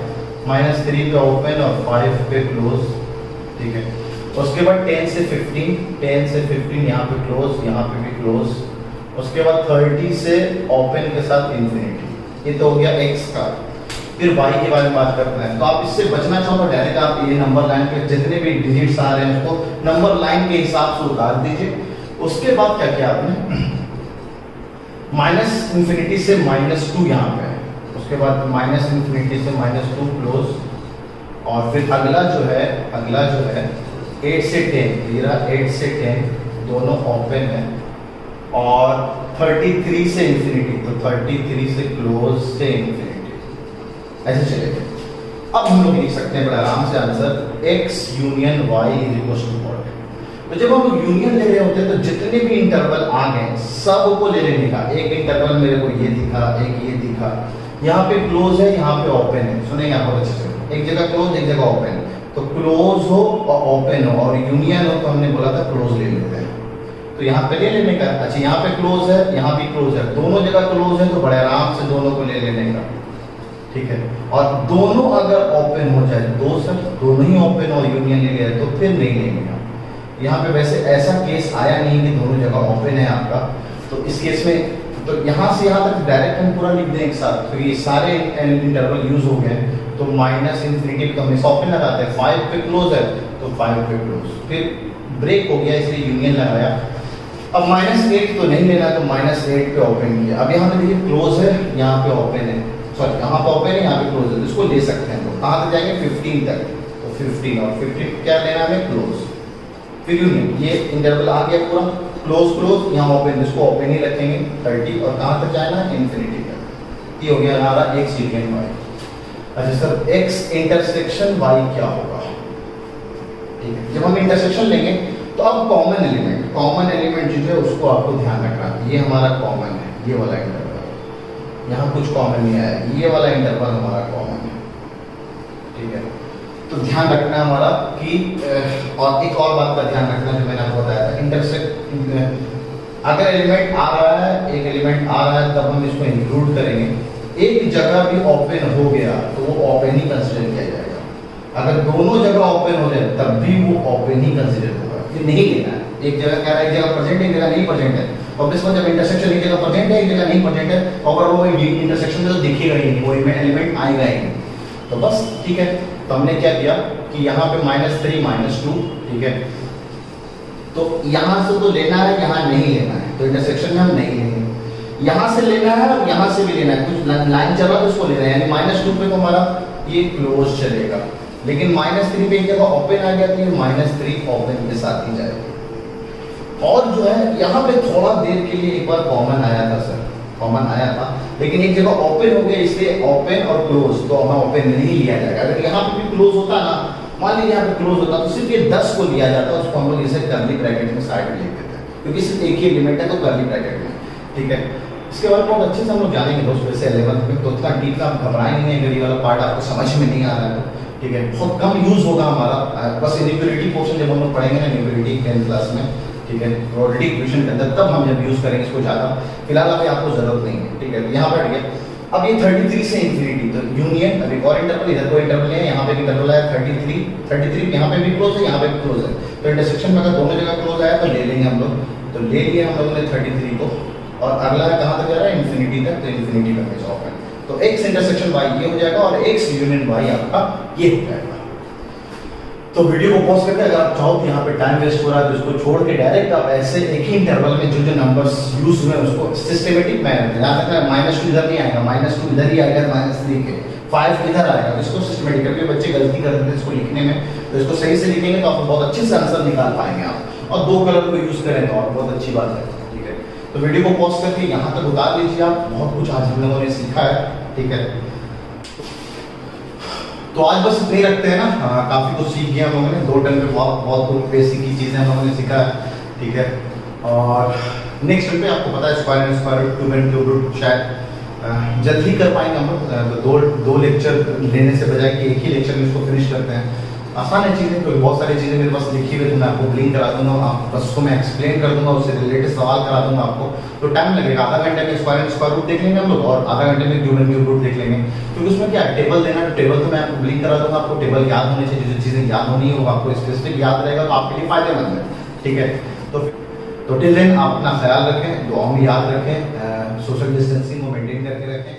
-3 पे ओपन और 5 पे क्लोज, ठीक है। उसके बाद 10 से 15, 10 से 15 यहाँ पे क्लोज, यहाँ पे भी क्लोज। उसके बाद 30 से ओपन के साथ इंफिनिटी, ये तो हो गया x का। फिर y के बारे में बात करते हैं, तो आप इससे बचना चाहो तो डायरेक्ट आप ये नंबर लाइन पे जितने भी डिजिट्स आ रहे हैं उसको नंबर लाइन के हिसाब से उतार दीजिए। उसके बाद क्या किया आपने, -∞ से -2 यहाँ पे है, उसके बाद -∞ से -2 क्लोज, और फिर अगला जो है 8 से 10, ये रहा 8 से 10 दोनों ओपन है, और 33 से इंफिनिटी, तो 33 से क्लोज से इंफिनिटी, ऐसे चलेगा। अब हम लोग लिख सकते हैं बड़ा आराम से answer, x union y is equal to what. तो जब हम लोग यूनियन ले रहे होते हैं तो जितने भी इंटरवल आ गए सबको ले लेने का, एक इंटरवल मेरे को ये दिखा, एक ये दिखा, यहाँ पे क्लोज है, यहाँ पे ओपन है, सुनेंगे आप बहुत अच्छे से, एक जगह क्लोज एक जगह ओपन, तो क्लोज हो और ओपन हो और यूनियन हो तो हमने बोला था क्लोज ले लेते हैं, तो यहाँ पे ले लेने का। अच्छा यहाँ पे क्लोज है, यहाँ भी क्लोज है, दोनों जगह क्लोज है तो बड़े आराम से दोनों को ले लेने का, ठीक है। और दोनों अगर ओपन हो जाए, दोनों ही ओपन और यूनियन ले लिया तो फिर नहीं लेंगे। यहाँ पे वैसे ऐसा केस आया नहीं कि दोनों जगह ओपन है आपका, तो इस केस में तो यहाँ से यहाँ तक डायरेक्ट हम पूरा लिख दें एक साथ, तो ये सारे इंटरवल यूज हो गए, तो -∞ को हमेशा ओपन लगाते हैं, 5 पे क्लोज है तो 5 पे क्लोज, फिर ब्रेक हो गया इसलिए यूनियन लगाया। अब -8 तो नहीं लेना, तो -8 पे ओपन किया। अब यहाँ पे देखिए क्लोज है, यहाँ पे ओपन है, सॉरी यहाँ पे ओपन है, यहाँ पे क्लोज है, तो इसको ले सकते हैं। तो कहाँ तक जाएंगे, 15 तक, तो 15 और 15 क्या लेना है, क्लोज, फिर यूनियन, ये इंटरवल आ गया पूरा क्लोज, यहाँ ओपन, इसको ओपन ही रखेंगे 30, और कहाँ तक जाना है, इंफिनिटी तक। ये हो गया हमारा x यूनियन y। अच्छा सर, x इंटरसेक्शन y क्या होगा, ठीक है। जब हम इंटरसेक्शन लेंगे तो अब कॉमन एलिमेंट जो है उसको आपको ध्यान रखना, ये हमारा कॉमन है, ये वाला इंटरवल, यहाँ कुछ कॉमन नहीं आया, ये वाला इंटरवल हमारा कॉमन है, ठीक है। तो ध्यान रखना हमारा कि और एक और बात का ध्यान रखना जो मैंने आपको बताया था, इंटरसेक्ट अगर एलिमेंट आ रहा है, एक एलिमेंट आ रहा है तब हम इसको इंक्लूड करेंगे। एक जगह भी ओपन हो गया तो वो ओपन ही कंसीडर किया जाएगा, अगर दोनों जगह ओपन हो जाए तब भी वो ओपन ही कंसीडर होगा, ये नहीं लेना है। एक जगह कह रहा है, एक जगह प्रेजेंट है, एक जगह नहीं प्रेजेंट है, और इस जब इंटरसेक्शन एक जगह प्रेजेंट है एक जगह नहीं प्रेजेंट है, और वो इंटरसेक्शन में तो दिखेगा ही नहीं, वो एलिमेंट आएगा ही नहीं, तो बस ठीक है। तो हमने क्या किया कि यहाँ पे -3 -2, ठीक है, तो यहाँ से तो लेना है, यहाँ नहीं लेना है, तो इंटरसेक्शन में हम नहीं लेंगे, यहाँ से लेना है और यहाँ से भी लेना है, कुछ लाइन चल रहा है उसको लेना है, यानी -2 पे तो हमारा ये क्लोज चलेगा, लेकिन -3 पे एक जगह ओपन आ गया तो ये -3 ओपन के साथ ही जाएगा। और जो है यहाँ पे थोड़ा देर के लिए एक बार कॉमन आया था सर, कॉमन आया था, लेकिन एक जगह ओपन हो गया इसलिए ओपन और क्लोज तो हमें ओपन नहीं लिया जाएगा। अगर यहाँ पे भी क्लोज होता ना मान लीजिए यहाँ पे क्लोज होता तो सिर्फ ये 10 को लिया जाता, उसको हम लोग इसे कर्ली ब्रैकेट में साइड में लिख देते हैं, क्योंकि सिर्फ एक ही एलिमेंट है तो कर्ली ब्रैकेट में, ठीक है। इसके बाद बहुत अच्छे से हम लोग जानेंगे दोस्तों वैसे 11th में, तो इतना डीप का घबराएंगे नहीं अगर ये वाला पार्ट आपको समझ में नहीं आ रहा है, ठीक है। बहुत कम यूज होगा हमारा, बस इनइक्वालिटी पोर्शन जब हम लोग पढ़ेंगे ना इनइक्वालिटी 10th क्लास में, ठीक है, प्रोबेबिलिटी इक्वेशन के अंदर, तब हम जब यूज करेंगे इसको ज़्यादा, फिलहाल अभी आपको जरूरत नहीं है, ठीक है। यहाँ पर ठीक अब ये 33 से इंफिनिटी, तो यूनियन, अभी और इंटरवल, इधर कोई इंटरवल नहीं है, यहाँ पे भी इंटरवल है 33 यहाँ पे भी क्लोज है, यहाँ पे भी क्लोज है, तो इंटरसेक्शन में अगर दोनों जगह क्लोज आया तो ले लेंगे हम लोग, तो ले लिया हम लोगों ने 33 को, और अगला है कहाँ तक जा रहा है, इन्फिनिटी तक, तो इन्फिनिटी का पेज ऑफ है, तो एक्स इंटरसेक्शन वाई ये हो जाएगा और एक्स यूनियन वाई आपका ये हो जाएगा। तो वीडियो को पॉज करके अगर आप चाहो तो यहाँ पे टाइम वेस्ट हो रहा है तो इसको छोड़ के डायरेक्ट आप ऐसे एक ही इंटरवल में जो जो नंबर्स यूज हुए उसको सिस्टमेटिक मैनर में, यहाँ तक -2 इधर नहीं आएगा, -2 इधर ही आएगा, -3 के 5 इधर आएगा, इसको सिस्टमेटिक करके बच्चे गलती करते हैं इसको लिखने में, तो इसको सही से लिखेंगे तो आप बहुत अच्छे से आंसर निकाल पाएंगे आप, और 2 कलर को यूज करें तो और बहुत अच्छी बात है, ठीक है। तो वीडियो को पॉज करके यहाँ तक उतार लीजिए आप, बहुत कुछ आज हम लोगों ने सीखा है, ठीक है। तो आज बस इतने ही रखते हैं ना, काफी कुछ सीख गया हम लोगों ने, 2 टर्म में बहुत बेसिक की चीजें हम लोगों ने सीखा है, ठीक है। और नेक्स्ट टर्म पे आपको पता है square and square root, cube and cube root शायद जल्द ही कर पाएंगे हम लोग, तो दो लेक्चर लेने से बजाय कि एक ही लेक्चर में इसको फिनिश करते हैं, आसान है चीज़ें, क्योंकि बहुत सारी चीज़ें मेरे पास लिखी हुई, तो मैं आपको लिंक करा दूंगा, आप बस उसको मैं एक्सप्लेन कर दूंगा, उससे रिलेटेड सवाल करा दूंगा आपको, तो टाइम लगेगा, आधा घंटे में स्क्वायर एंड स्क्वायर रूट देख लेंगे हम लोग, और आधा घंटे में क्यूब एंड क्यूब रूट देख लेंगे, क्योंकि उसमें क्या है, टेबल देना है, तो टेबल तो मैं आपको लिंक करा दूंगा, आपको टेबल याद होने चाहिए, जो चीज़ें याद होनी है वो आपको स्पेसिफिक याद रहेगा, तो आपके लिए फायदेमंद है, ठीक है। तो टिल देन आप अपना ख्याल रखें, दुआओं में याद रखें, सोशल डिस्टेंसिंग को मेंटेन करके रखें।